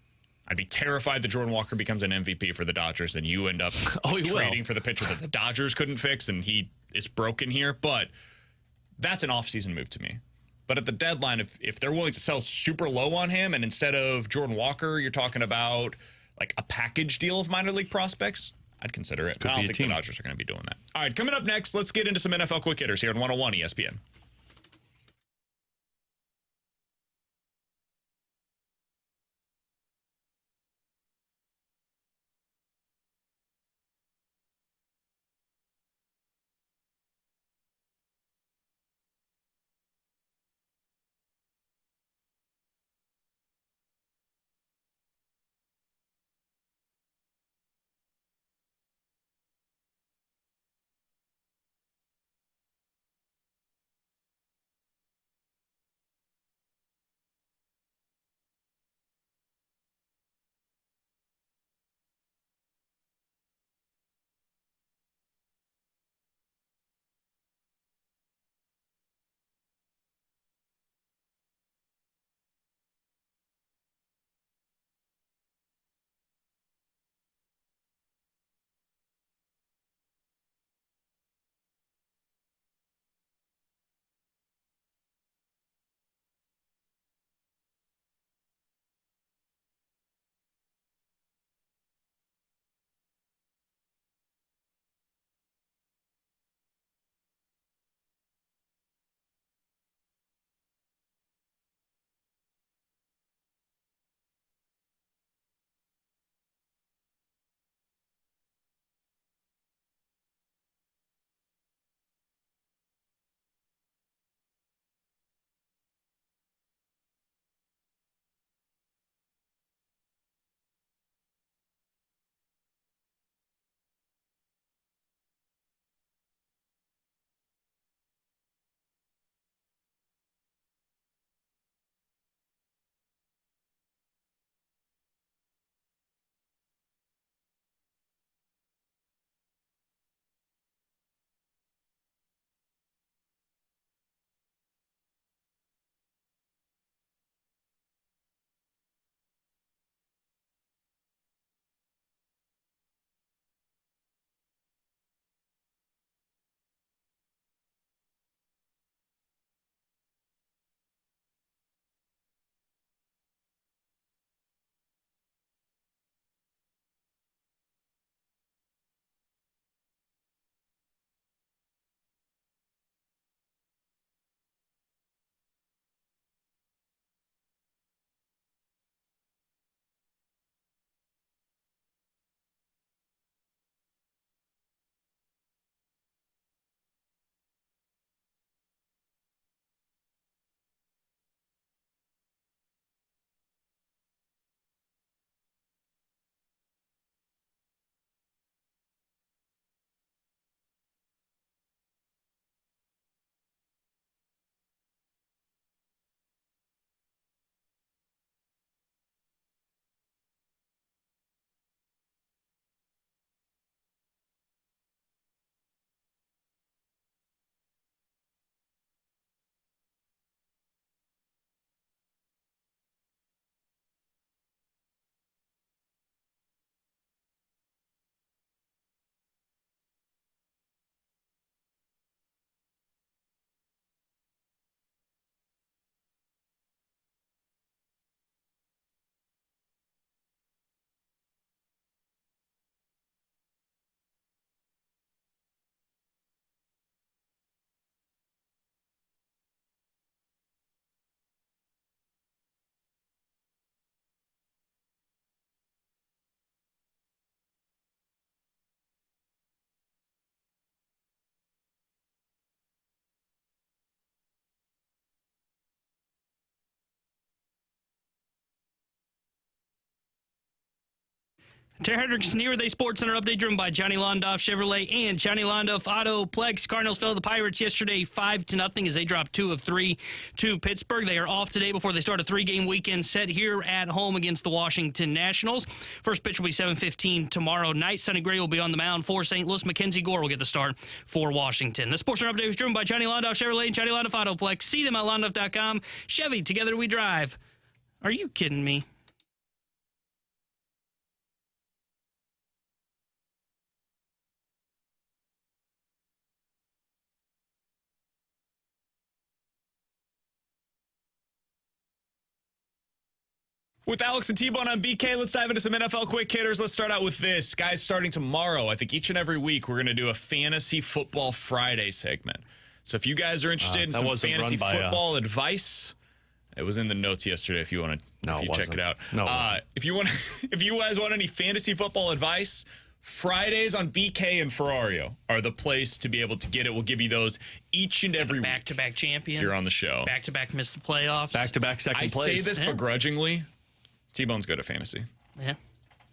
[SPEAKER 2] I'd be terrified that Jordan Walker becomes an MVP for the Dodgers and you end up trading for the pitcher that the Dodgers couldn't fix and he is broken here. But that's an offseason move to me. But at the deadline, if they're willing to sell super low on him and instead of Jordan Walker, you're talking about like a package deal of minor league prospects, I'd consider it. I don't think the Dodgers are going to be doing that. All right, coming up next, let's get into some NFL quick hitters here on 101 ESPN.
[SPEAKER 4] Terry Hendrickson here with a Sports Center update driven by Johnny Londoff Chevrolet and Johnny Londoff Autoplex. Cardinals fell to the Pirates yesterday 5-0 as they dropped 2 of 3 to Pittsburgh. They are off today before they start a 3-game weekend set here at home against the Washington Nationals. First pitch will be 7:15 tomorrow night. Sonny Gray will be on the mound for St. Louis. Mackenzie Gore will get the start for Washington. The Sports Center update was driven by Johnny Londoff Chevrolet and Johnny Londoff Autoplex. See them at londoff.com. Chevy, together we drive. Are you kidding me?
[SPEAKER 2] With Alex and T-Bone on BK, let's dive into some NFL quick hitters. Let's start out with this. Guys, starting tomorrow, I think each and every week, we're going to do a Fantasy Football Friday segment. So if you guys are interested in some fantasy football advice, it was in the notes yesterday if you want to check it out.
[SPEAKER 3] No, it wasn't.
[SPEAKER 2] If you guys want any fantasy football advice, Fridays on BK and Ferrario are the place to be able to get it. We'll give you those each and every week.
[SPEAKER 4] Back-to-back champion.
[SPEAKER 2] Here on the show.
[SPEAKER 4] Back-to-back missed the playoffs.
[SPEAKER 3] Back-to-back second place.
[SPEAKER 2] I say this begrudgingly. T-Bone's good at fantasy.
[SPEAKER 4] Yeah.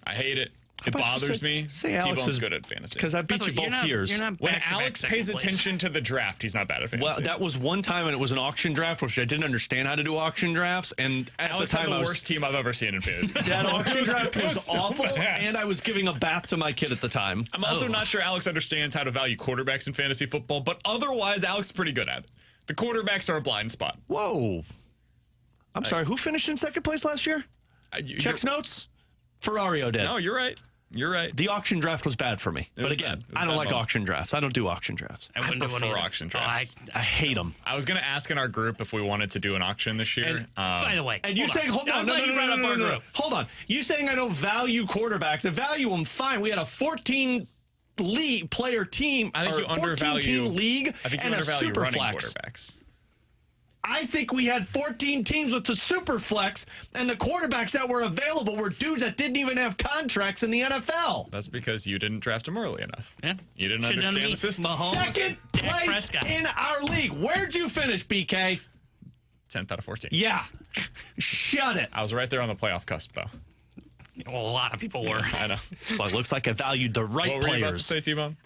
[SPEAKER 2] I hate it. It bothers me. T-Bone's good at fantasy.
[SPEAKER 3] Because I beat you both years.
[SPEAKER 2] When Alex pays attention to the draft, he's not bad at fantasy.
[SPEAKER 3] Well, that was one time, and it was an auction draft, which I didn't understand how to do auction drafts. And at
[SPEAKER 2] Alex
[SPEAKER 3] the time,
[SPEAKER 2] had the worst team I've ever seen in fantasy.
[SPEAKER 3] That auction draft was
[SPEAKER 2] so
[SPEAKER 3] awful,
[SPEAKER 2] bad.
[SPEAKER 3] and I was giving a bath to my kid at the time.
[SPEAKER 2] I'm also not sure Alex understands how to value quarterbacks in fantasy football, but otherwise, Alex is pretty good at it. The quarterbacks are a blind spot.
[SPEAKER 3] Whoa. I'm sorry, who finished in second place last year? Checks notes? Ferrario did.
[SPEAKER 2] No, you're right. You're right.
[SPEAKER 3] The auction draft was bad for me. But again, I don't like auction drafts. I don't do auction drafts.
[SPEAKER 4] I
[SPEAKER 2] prefer auction drafts.
[SPEAKER 3] I hate them.
[SPEAKER 2] I was going to ask in our group if we wanted to do an auction this year.
[SPEAKER 4] By the way,
[SPEAKER 3] and you saying, hold on, no. Hold on. You saying I don't value quarterbacks. I value them fine. We had a 14 league player team.
[SPEAKER 2] I think you undervalue
[SPEAKER 3] league
[SPEAKER 2] I think you
[SPEAKER 3] and
[SPEAKER 2] undervalue
[SPEAKER 3] a super
[SPEAKER 2] running
[SPEAKER 3] flex.
[SPEAKER 2] quarterbacks.
[SPEAKER 3] I think we had 14 teams with the super flex, and the quarterbacks that were available were dudes that didn't even have contracts in the NFL.
[SPEAKER 2] That's because you didn't draft them early enough.
[SPEAKER 4] Yeah.
[SPEAKER 2] You didn't understand the system.
[SPEAKER 3] Second place in our league. Where'd you finish, BK?
[SPEAKER 2] 10th out of 14.
[SPEAKER 3] Yeah. Shut it.
[SPEAKER 2] I was right there on the playoff cusp, though.
[SPEAKER 4] Well, a lot of people were.
[SPEAKER 2] I know.
[SPEAKER 3] So it looks like I valued the right
[SPEAKER 2] What were
[SPEAKER 3] players.
[SPEAKER 2] you about to say, T-Bone?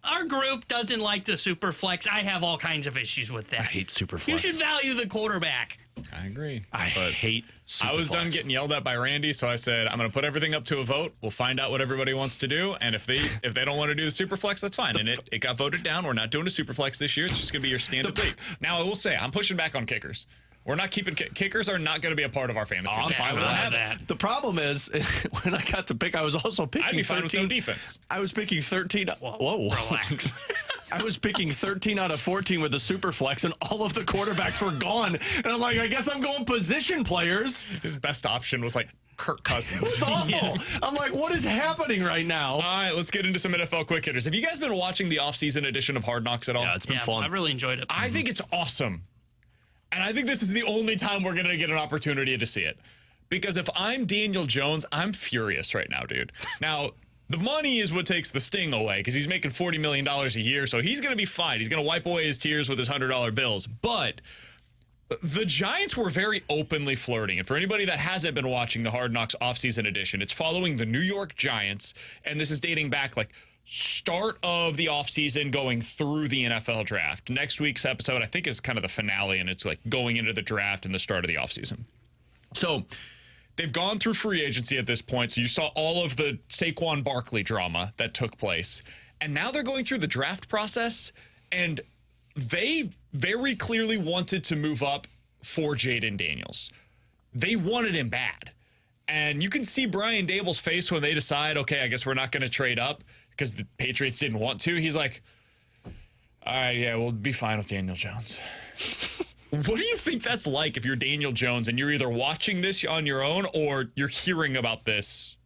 [SPEAKER 4] Our group doesn't like the super flex. I have all kinds of issues with that.
[SPEAKER 3] I hate super flex.
[SPEAKER 4] You should value the quarterback.
[SPEAKER 2] I agree.
[SPEAKER 3] I hate super
[SPEAKER 2] I was done
[SPEAKER 3] flex.
[SPEAKER 2] getting yelled at by Randy, so I said, I'm going to put everything up to a vote. We'll find out what everybody wants to do, and if they don't want to do the super flex, that's fine. And it got voted down. We're not doing a super flex this year. It's just going to be your standard league. Now, I will say, I'm pushing back on kickers. We're not keeping kickers are not going to be a part of our fantasy.
[SPEAKER 3] I'm fine with
[SPEAKER 4] that.
[SPEAKER 3] The problem is, when I got to pick, I was also picking
[SPEAKER 2] I'd be fine
[SPEAKER 3] 13.
[SPEAKER 2] with no defense.
[SPEAKER 3] I was picking 13. Whoa.
[SPEAKER 4] Relax.
[SPEAKER 3] I was picking 13 out of 14 with the super flex, and all of the quarterbacks were gone. And I'm like, I guess I'm going position players.
[SPEAKER 2] His best option was like Kirk Cousins.
[SPEAKER 3] It was awful. I'm like, what is happening right now?
[SPEAKER 2] All right, let's get into some NFL quick hitters. Have you guys been watching the offseason edition of Hard Knocks at all?
[SPEAKER 3] Yeah, it's been fun.
[SPEAKER 4] I've really enjoyed it.
[SPEAKER 2] I think it's awesome. And I think this is the only time we're going to get an opportunity to see it. Because if I'm Daniel Jones, I'm furious right now, dude. Now, the money is what takes the sting away because he's making $40 million a year, so he's going to be fine. He's going to wipe away his tears with his $100 bills. But the Giants were very openly flirting. And for anybody that hasn't been watching the Hard Knocks offseason edition, it's following the New York Giants. And this is dating back like start of the offseason going through the NFL draft. Next week's episode, I think, is kind of the finale, and it's like going into the draft and the start of the offseason. So they've gone through free agency at this point. So you saw all of the Saquon Barkley drama that took place. And now they're going through the draft process, and they very clearly wanted to move up for Jaden Daniels. They wanted him bad. And you can see Brian Dable's face when they decide, okay, I guess we're not going to trade up because the Patriots didn't want to. He's like, all right, yeah, we'll be fine with Daniel Jones. What do you think that's like if you're Daniel Jones and you're either watching this on your own or you're hearing about this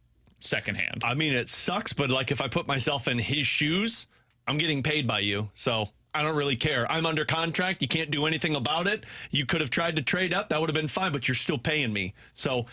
[SPEAKER 2] secondhand?
[SPEAKER 3] I mean, it sucks, but like if I put myself in his shoes, I'm getting paid by you. So I don't really care. I'm under contract. You can't do anything about it. You could have tried to trade up. That would have been fine, but you're still paying me. So,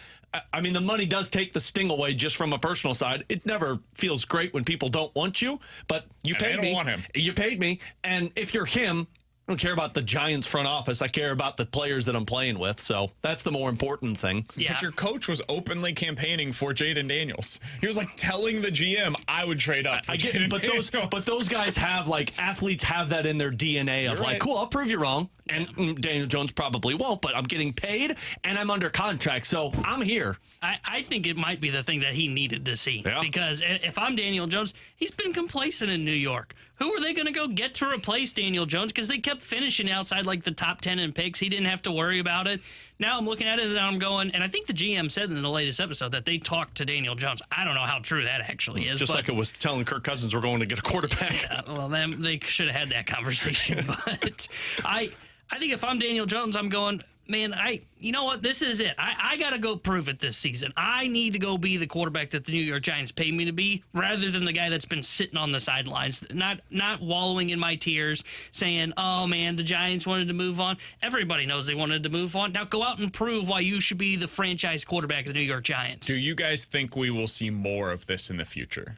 [SPEAKER 3] I mean, the money does take the sting away just from a personal side. It never feels great when people don't want you, but you paid me.
[SPEAKER 2] They don't want him.
[SPEAKER 3] You paid me. And if you're him, I don't care about the Giants front office. I care about the players that I'm playing with. So that's the more important thing.
[SPEAKER 4] Yeah.
[SPEAKER 2] But your coach was openly campaigning for Jaden Daniels. He was like telling the GM, I would trade up for Jaden Daniels.
[SPEAKER 3] But those guys have, like, athletes have that in their DNA of,
[SPEAKER 2] You're
[SPEAKER 3] like,
[SPEAKER 2] right.
[SPEAKER 3] cool, I'll prove you wrong. And Daniel Jones probably won't, but I'm getting paid and I'm under contract. So I'm here.
[SPEAKER 4] I think it might be the thing that he needed to see.
[SPEAKER 3] Yeah.
[SPEAKER 4] Because if I'm Daniel Jones, he's been complacent in New York. Who are they going to go get to replace Daniel Jones? Because they kept finishing outside like the top 10 in picks. He didn't have to worry about it. Now I'm looking at it and I'm going, and I think the GM said in the latest episode that they talked to Daniel Jones. I don't know how true that actually is.
[SPEAKER 3] Just
[SPEAKER 4] but,
[SPEAKER 3] like it was telling Kirk Cousins we're going to get a quarterback.
[SPEAKER 4] well, they should have had that conversation. But I think if I'm Daniel Jones, I'm going, man, you know what? This is it. I got to go prove it this season. I need to go be the quarterback that the New York Giants paid me to be, rather than the guy that's been sitting on the sidelines, not wallowing in my tears, saying, oh, man, the Giants wanted to move on. Everybody knows they wanted to move on. Now go out and prove why you should be the franchise quarterback of the New York Giants.
[SPEAKER 2] Do you guys think we will see more of this in the future?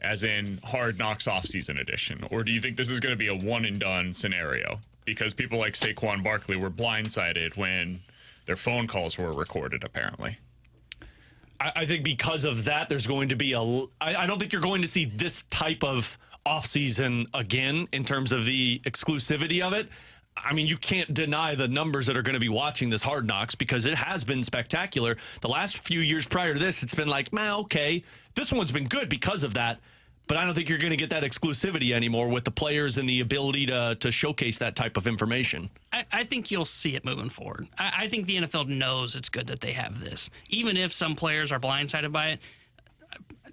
[SPEAKER 2] As in Hard Knocks offseason edition? Or do you think this is going to be a one-and-done scenario? Because people like Saquon Barkley were blindsided when their phone calls were recorded, apparently.
[SPEAKER 3] I think because of that, there's going to be I don't think you're going to see this type of offseason again in terms of the exclusivity of it. I mean, you can't deny the numbers that are going to be watching this Hard Knocks because it has been spectacular. The last few years prior to this, it's been like, man, okay, this one's been good because of that. But I don't think you're going to get that exclusivity anymore with the players and the ability to showcase that type of information.
[SPEAKER 4] I think you'll see it moving forward. I think the NFL knows it's good that they have this. Even if some players are blindsided by it,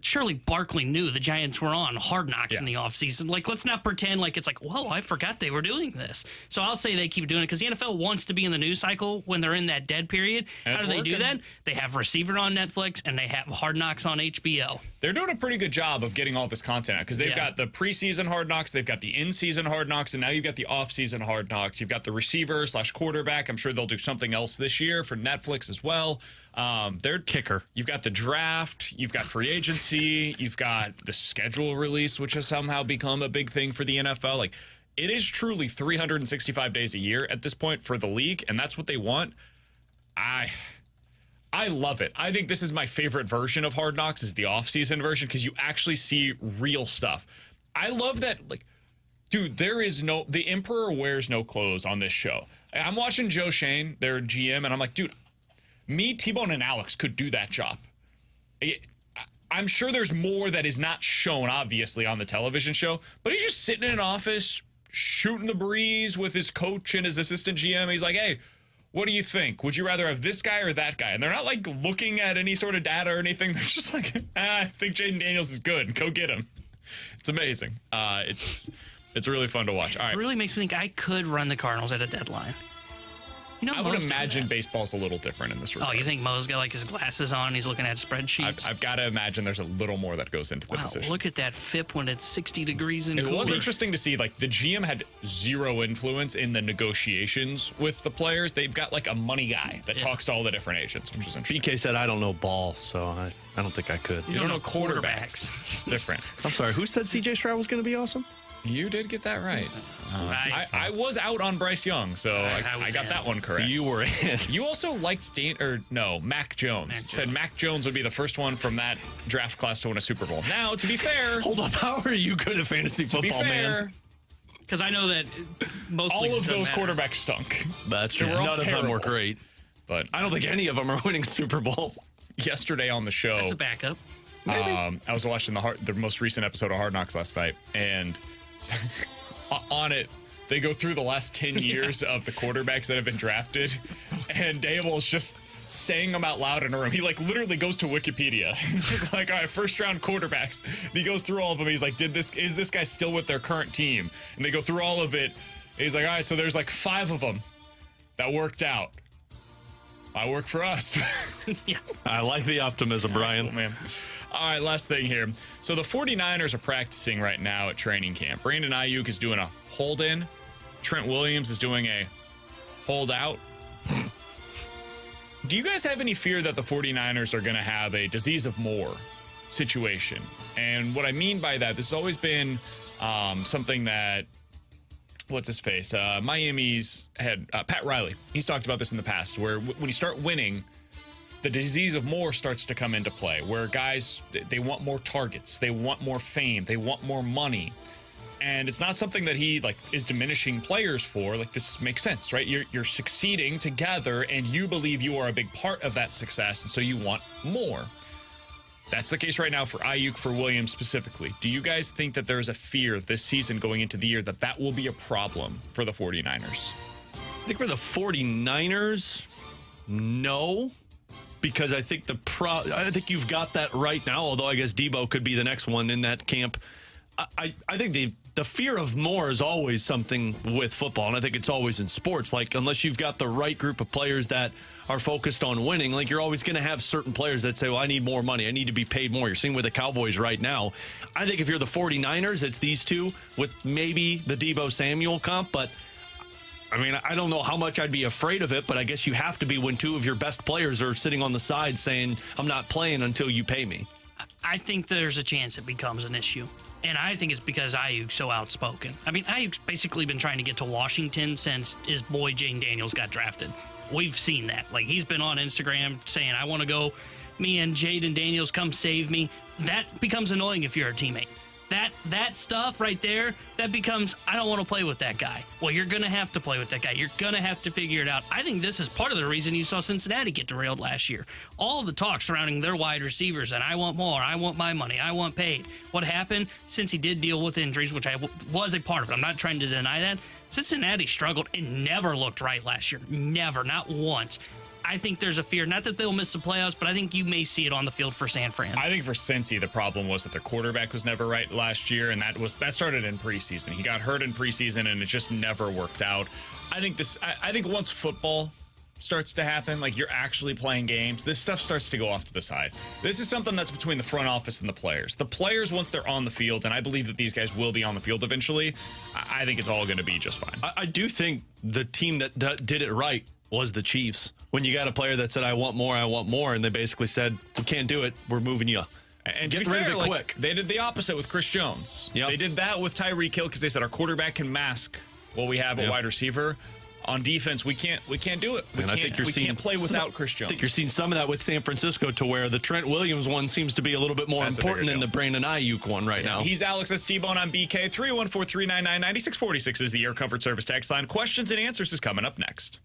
[SPEAKER 4] surely Barkley knew the Giants were on Hard Knocks in the offseason. Like, let's not pretend like it's like, whoa, I forgot they were doing this. So I'll say they keep doing it because the NFL wants to be in the news cycle when they're in that dead period.
[SPEAKER 2] And
[SPEAKER 4] how do they do that? They have Receiver on Netflix and they have Hard Knocks on HBO.
[SPEAKER 2] They're doing a pretty good job of getting all this content out because they've got the preseason Hard Knocks, they've got the in-season Hard Knocks, and now you've got the off-season Hard Knocks. You've got the receiver/quarterback. I'm sure they'll do something else this year for Netflix as well. They're
[SPEAKER 3] Kicker.
[SPEAKER 2] You've got the draft, you've got free agency, you've got the schedule release, which has somehow become a big thing for the NFL. Like, it is truly 365 days a year at this point for the league, and that's what they want. I love it. I think this is my favorite version of Hard Knocks is the off-season version because you actually see real stuff. I love that, like, dude, the Emperor wears no clothes on this show. I'm watching Joe Shane, their GM, and I'm like, dude, me, T-Bone, and Alex could do that job. I'm sure there's more that is not shown, obviously, on the television show, but he's just sitting in an office, shooting the breeze with his coach and his assistant GM. He's like, hey, what do you think? Would you rather have this guy or that guy? And they're not, like, looking at any sort of data or anything. They're just like, I think Jaden Daniels is good. Go get him. It's amazing. It's really fun to watch. All right.
[SPEAKER 4] It really makes me think I could run the Cardinals at a deadline. You know,
[SPEAKER 2] I would
[SPEAKER 4] Mo's doing
[SPEAKER 2] imagine
[SPEAKER 4] that.
[SPEAKER 2] baseball's a little different in this regard.
[SPEAKER 4] Oh, you think Mo's got like his glasses on? He's looking at spreadsheets.
[SPEAKER 2] I've got to imagine there's a little more that goes into the
[SPEAKER 4] Wow,
[SPEAKER 2] decision.
[SPEAKER 4] look at that FIP when it's 60 degrees and
[SPEAKER 2] It was
[SPEAKER 4] cooler.
[SPEAKER 2] interesting to see, like, the GM had zero influence in the negotiations with the players. They've got, like, a money guy that talks to all the different agents, which is interesting.
[SPEAKER 3] BK said, I don't know ball, so I don't think I could.
[SPEAKER 2] You don't know quarterbacks. It's different.
[SPEAKER 3] I'm sorry, who said CJ Stroud was going to be awesome?
[SPEAKER 2] You did get that right.
[SPEAKER 4] Nice.
[SPEAKER 2] I was out on Bryce Young, so I got that one correct.
[SPEAKER 3] You were in.
[SPEAKER 2] You also liked Mac Jones. Said Mac Jones would be the first one from that draft class to win a Super Bowl. Now, to be fair,
[SPEAKER 3] Hold up, how are you good at fantasy
[SPEAKER 2] to be
[SPEAKER 3] football,
[SPEAKER 2] fair,
[SPEAKER 3] man?
[SPEAKER 4] Because I know that most
[SPEAKER 2] all
[SPEAKER 4] leagues
[SPEAKER 2] of
[SPEAKER 4] don't
[SPEAKER 2] those
[SPEAKER 4] matter.
[SPEAKER 2] quarterbacks stunk.
[SPEAKER 3] That's true.
[SPEAKER 2] They were all
[SPEAKER 3] None of them
[SPEAKER 2] terrible.
[SPEAKER 3] were great.
[SPEAKER 2] But
[SPEAKER 3] I don't think any of them are winning Super Bowl.
[SPEAKER 2] yesterday on the show,
[SPEAKER 4] That's a backup.
[SPEAKER 2] I was watching the most recent episode of Hard Knocks last night, and on it, they go through the last 10 years of the quarterbacks that have been drafted, and Dayball's just saying them out loud in a room. He, like, literally goes to Wikipedia. He's like, all right, first-round quarterbacks. And he goes through all of them. He's like, is this guy still with their current team? And they go through all of it. He's like, all right, so there's, like, 5 of them that worked out. I work for us.
[SPEAKER 4] Yeah.
[SPEAKER 3] I like the optimism, Brian.
[SPEAKER 2] Cool, man. All right, last thing here. So the 49ers are practicing right now at training camp. Brandon Ayuk is doing a hold-in. Trent Williams is doing a hold-out. Do you guys have any fear that the 49ers are going to have a disease of more situation? And what I mean by that, this has always been something that what's his face? Miami's head, Pat Riley. He's talked about this in the past, where when you start winning, the disease of more starts to come into play, where guys, they want more targets, they want more fame, they want more money. And it's not something that he is diminishing players for. This makes sense, right? You're succeeding together, and you believe you are a big part of that success, and so you want more. That's the case right now for Ayuk, for Williams specifically. Do you guys think that there's a fear this season going into the year that will be a problem for the 49ers?
[SPEAKER 3] I think for the 49ers, no. Because I think I think you've got that right now, although I guess Debo could be the next one in that camp. I think the fear of more is always something with football, and I think it's always in sports. Unless you've got the right group of players that are focused on winning, you're always going to have certain players that say, well, I need more money. I need to be paid more. You're seeing with the Cowboys right now. I think if you're the 49ers, it's these two with maybe the Debo Samuel comp, but I don't know how much I'd be afraid of it, but I guess you have to be when two of your best players are sitting on the side saying, I'm not playing until you pay me.
[SPEAKER 4] I think there's a chance it becomes an issue. And I think it's because Ayuk's so outspoken. Ayuk's basically been trying to get to Washington since his boy Jane Daniels got drafted. We've seen that. He's been on Instagram saying, I want to go, me and Jaden Daniels, come save me. That becomes annoying if you're a teammate. That stuff right there, that becomes, I don't want to play with that guy. Well, you're going to have to play with that guy. You're going to have to figure it out. I think this is part of the reason you saw Cincinnati get derailed last year. All the talk surrounding their wide receivers, and I want more, I want my money, I want paid. What happened, since he did deal with injuries, which I was a part of it, I'm not trying to deny that, Cincinnati struggled and never looked right last year. Never, not once. I think there's a fear, not that they'll miss the playoffs, but I think you may see it on the field for San Fran.
[SPEAKER 2] I think for Cincy, the problem was that their quarterback was never right last year, and that started in preseason. He got hurt in preseason, and it just never worked out. I think once football starts to happen, you're actually playing games, this stuff starts to go off to the side. This is something that's between the front office and the players. The players, once they're on the field, and I believe that these guys will be on the field eventually, I think it's all going to be just fine.
[SPEAKER 3] I do think the team that did it right was the Chiefs. When you got a player that said, I want more, and they basically said, we can't do it, we're moving you.
[SPEAKER 2] And
[SPEAKER 3] get rid of it quick.
[SPEAKER 2] They did the opposite with Chris Jones. Yep. They did that with Tyreek Hill because they said our quarterback can mask what we have at wide receiver. On defense, we can't do it. We can't play without Chris Jones.
[SPEAKER 3] I think you're seeing some of that with San Francisco, to where the Trent Williams one seems to be a little bit more important than the Brandon Ayuk one right now.
[SPEAKER 2] He's Alex, that's T-Bone on BK. 314-399-9646 is the Air Comfort Service text line. Questions and answers is coming up next.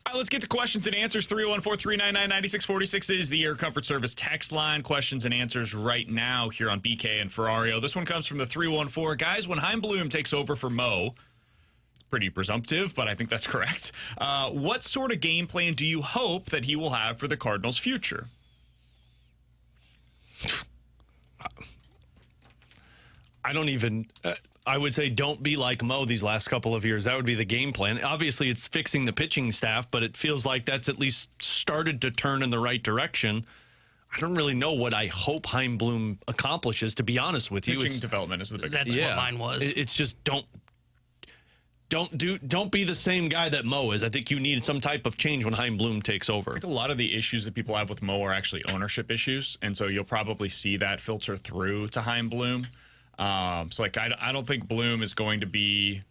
[SPEAKER 2] All right, let's get to questions and answers. 314-399-9646 is the Air Comfort Service text line. Questions and answers right now here on BK and Ferrario. This one comes from the 314. Guys, when Chaim Bloom takes over for Mo, pretty presumptive, but I think that's correct. What sort of game plan do you hope that he will have for the Cardinals' future?
[SPEAKER 3] I don't even... I would say don't be like Mo these last couple of years. That would be the game plan. Obviously, it's fixing the pitching staff, but it feels like that's at least started to turn in the right direction. I don't really know what I hope Chaim Bloom accomplishes, to be honest with you.
[SPEAKER 2] Pitching development is the biggest.
[SPEAKER 4] That's what mine was.
[SPEAKER 3] It's just don't be the same guy that Mo is. I think you need some type of change when Chaim Bloom takes over.
[SPEAKER 2] I think a lot of the issues that people have with Mo are actually ownership issues, and so you'll probably see that filter through to Chaim Bloom. I don't think Bloom is going to be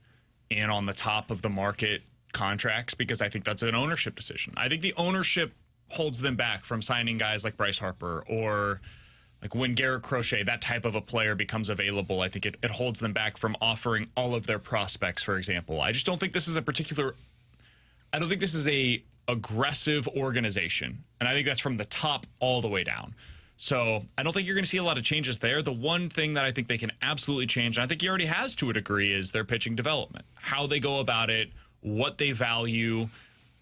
[SPEAKER 2] in on the top of the market contracts because I think that's an ownership decision. I think the ownership holds them back from signing guys like Bryce Harper or like when Garrett Crochet, that type of a player becomes available. I think it holds them back from offering all of their prospects, for example. I just don't think this is I don't think this is a aggressive organization. And I think that's from the top all the way down. So I don't think you're going to see a lot of changes there. The one thing that I think they can absolutely change, and I think he already has to a degree, is their pitching development. How they go about it, what they value,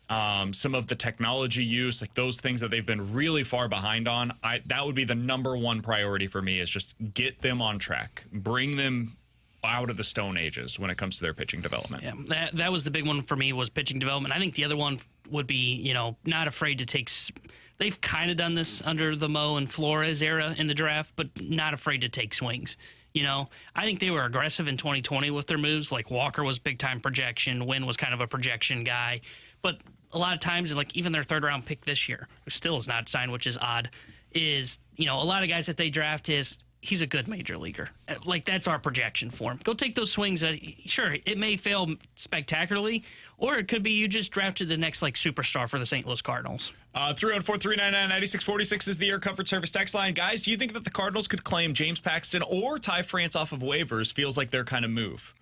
[SPEAKER 2] some of the technology use, like those things that they've been really far behind on. That would be the number one priority for me, is just get them on track. Bring them out of the Stone Ages when it comes to their pitching development.
[SPEAKER 4] Yeah, that was the big one for me, was pitching development. I think the other one would be, not afraid to take... They've kind of done this under the Mo and Flores era in the draft, but not afraid to take swings. I think they were aggressive in 2020 with their moves. Like Walker was big-time projection. Wynn was kind of a projection guy. But a lot of times, like even their third-round pick this year, who still is not signed, which is odd, is, a lot of guys that they draft he's a good major leaguer. Like, that's our projection for him. Go take those swings. Sure, it may fail spectacularly, or it could be you just drafted the next, superstar for the St. Louis Cardinals.
[SPEAKER 2] 314-399-9646 is the Air Comfort Service text line. Guys, do you think that the Cardinals could claim James Paxton or Ty France off of waivers? Feels like their kind of move.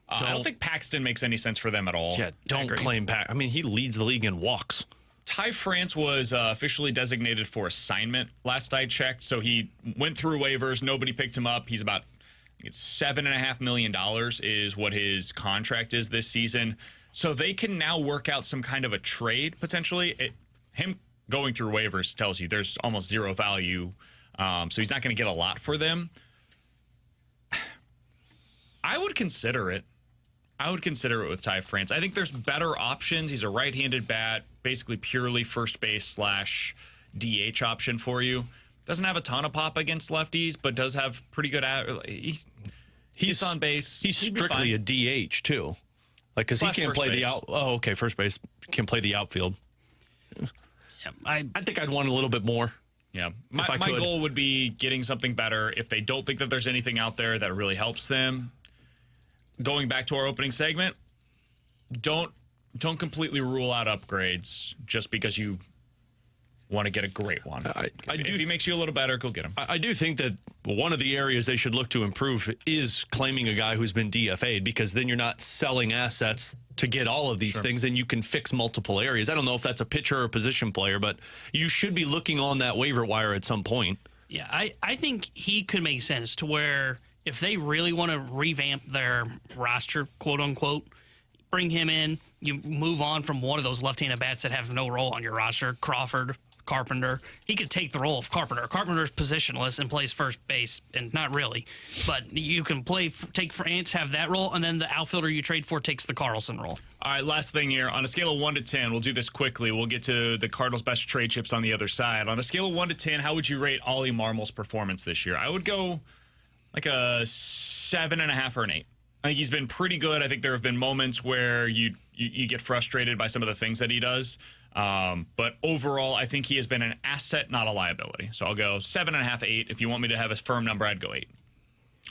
[SPEAKER 2] I don't think Paxton makes any sense for them at all.
[SPEAKER 3] Yeah, don't claim Paxton. I mean, he leads the league in walks.
[SPEAKER 2] Ty France was officially designated for assignment last I checked, so he went through waivers. Nobody picked him up. He's about $7.5 million is what his contract is this season. So they can now work out some kind of a trade potentially. Him going through waivers tells you there's almost zero value, so he's not going to get a lot for them. I would consider it. With Ty France. I think there's better options. He's a right-handed bat, basically purely first base / DH option for you. Doesn't have a ton of pop against lefties, but does have pretty good. He's on base.
[SPEAKER 3] He's strictly a DH too, because he can't play the first base can play the outfield.
[SPEAKER 4] Yeah, I
[SPEAKER 3] think I'd want a little bit more.
[SPEAKER 2] Yeah, my goal would be getting something better. If they don't think that there's anything out there that really helps them. Going back to our opening segment, don't completely rule out upgrades just because you want to get a great one. If he makes you a little better, go get him.
[SPEAKER 3] I do think that one of the areas they should look to improve is claiming a guy who's been DFA'd, because then you're not selling assets to get all of these things, and you can fix multiple areas. I don't know if that's a pitcher or a position player, but you should be looking on that waiver wire at some point.
[SPEAKER 4] Yeah, I think he could make sense to where if they really want to revamp their roster, quote unquote, bring him in, you move on from one of those left-handed bats that have no role on your roster, Crawford, Carpenter. He could take the role of Carpenter. Carpenter's positionless and plays first base, and not really, but you can take France, have that role, and then the outfielder you trade for takes the Carlson role.
[SPEAKER 2] All right, last thing here. On a scale of 1 to 10, we'll do this quickly. We'll get to the Cardinals' best trade chips on the other side. On a scale of 1 to 10, how would you rate Ollie Marmol's performance this year? I would go like a 7.5 or an 8. I think he's been pretty good. I think there have been moments where you get frustrated by some of the things that he does. But overall, I think he has been an asset, not a liability. So I'll go 7.5, 8. If you want me to have a firm number, I'd go 8.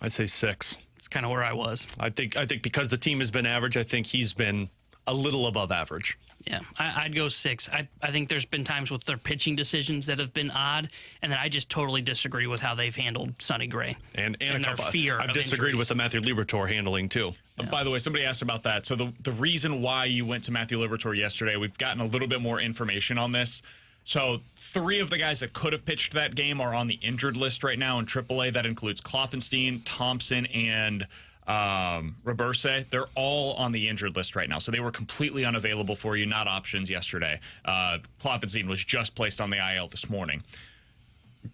[SPEAKER 3] I'd say 6.
[SPEAKER 4] It's kind of where I was.
[SPEAKER 3] I think because the team has been average, I think he's been a little above average.
[SPEAKER 4] Yeah, I'd go 6. I think there's been times with their pitching decisions that have been odd, and then I just totally disagree with how they've handled Sonny Gray
[SPEAKER 3] And a
[SPEAKER 4] their
[SPEAKER 3] couple,
[SPEAKER 4] fear
[SPEAKER 3] I've
[SPEAKER 4] of
[SPEAKER 3] disagreed
[SPEAKER 4] injuries.
[SPEAKER 3] with the Matthew Liberatore handling, too.
[SPEAKER 2] By the way, somebody asked about that. So the reason why you went to Matthew Liberatore yesterday, we've gotten a little bit more information on this. So 3 of the guys that could have pitched that game are on the injured list right now in AAA. That includes Kloffenstein, Thompson, and Roberse. They're all on the injured list right now. So they were completely unavailable for you, not options yesterday. Kloffenstein was just placed on the IL this morning.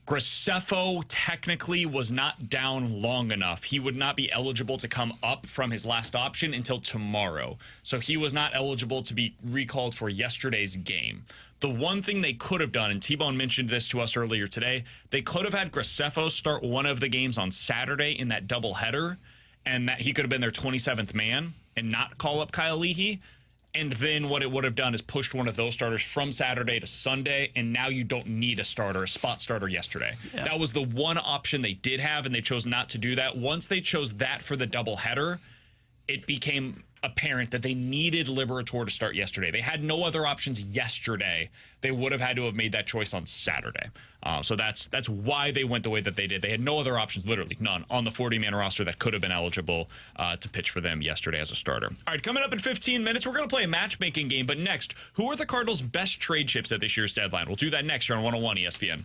[SPEAKER 2] Graceffo technically was not down long enough. He would not be eligible to come up from his last option until tomorrow. So he was not eligible to be recalled for yesterday's game. The one thing they could have done, and T-Bone mentioned this to us earlier today, they could have had Graceffo start one of the games on Saturday in that doubleheader, and that he could have been their 27th man and not call up Kyle Leahy. And then what it would have done is pushed one of those starters from Saturday to Sunday, and now you don't need a starter, a spot starter yesterday. Yeah. That was the one option they did have, and they chose not to do that. Once they chose that for the doubleheader, it became apparent that they needed Liberatore to start yesterday. They had no other options yesterday. They would have had to have made that choice on Saturday. So that's why they went the way that they did. They had no other options, literally none, on the 40-man roster that could have been eligible to pitch for them yesterday as a starter. All right, coming up in 15 minutes, we're going to play a matchmaking game. But next, who are the Cardinals' best trade chips at this year's deadline? We'll do that next here on 101 ESPN.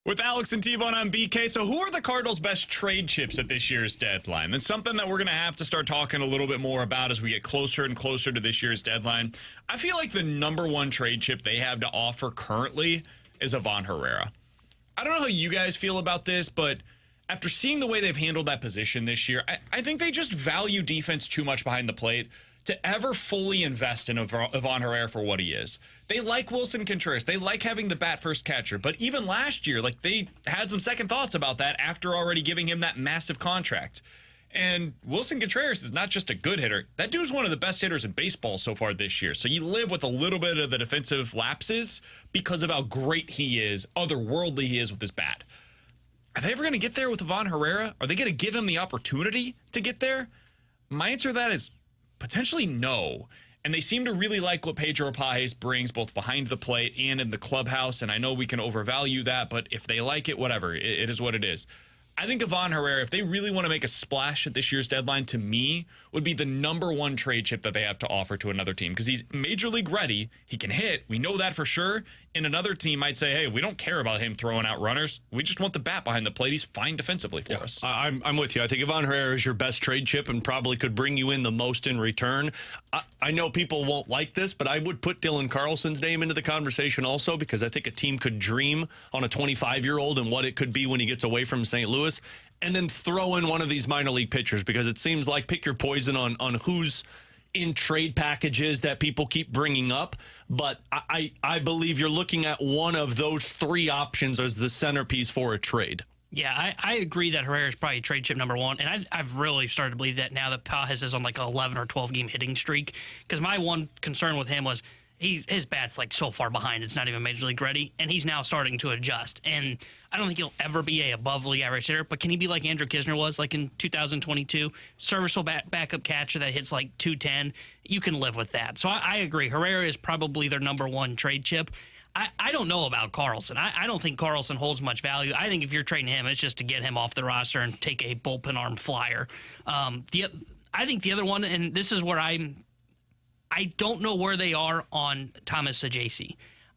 [SPEAKER 2] With Alex and T-Bone on BK, so who are the Cardinals' best trade chips at this year's deadline? That's something that we're going to have to start talking a little bit more about as we get closer and closer to this year's deadline. I feel like the number one trade chip they have to offer currently is Ivan Herrera. I don't know how you guys feel about this, but after seeing the way they've handled that position this year, I think they just value defense too much behind the plate to ever fully invest in Ivan Herrera for what he is. They like Wilson Contreras. They like having the bat-first catcher. But even last year, like, they had some second thoughts about that after already giving him that massive contract. And Wilson Contreras is not just a good hitter. That dude's one of the best hitters in baseball so far this year. So you live with a little bit of the defensive lapses because of how great he is, otherworldly he is with his bat. Are they ever going to get there with Ivan Herrera? Are they going to give him the opportunity to get there? My answer to that is potentially no. And they seem to really like what Pedro Pages brings both behind the plate and in the clubhouse. And I know we can overvalue that, but if they like it, whatever. It is what it is. I think Ivan Herrera, if they really want to make a splash at this year's deadline, to me, would be the number one trade chip that they have to offer to another team because he's major league ready. He can hit. We know that for sure. And another team might say, hey, we don't care about him throwing out runners. We just want the bat behind the plate. He's fine defensively for us.
[SPEAKER 3] I'm with you. I think Ivan Herrera is your best trade chip and probably could bring you in the most in return. I know people won't like this, but I would put Dylan Carlson's name into the conversation also because I think a team could dream on a 25-year-old and what it could be when he gets away from St. Louis, and then throw in one of these minor league pitchers because it seems like pick your poison on who's in trade packages that people keep bringing up. But I believe you're looking at one of those three options as the centerpiece for a trade.
[SPEAKER 4] Yeah, I agree that Herrera is probably trade chip number one, and I've really started to believe that now that Pages is on like an 11 or 12 game hitting streak. Because my one concern with him was his bat's like so far behind, it's not even major league ready, and he's now starting to adjust. And I don't think he'll ever be a above league average hitter, but can he be like Andrew Kisner was like in 2022? Serviceable backup catcher that hits like 210. You can live with that. So I agree. Herrera is probably their number one trade chip. I don't know about Carlson. I don't think Carlson holds much value. I think if you're trading him, it's just to get him off the roster and take a bullpen arm flyer. I think the other one, and this is where I don't know where they are on Thomas Saggese.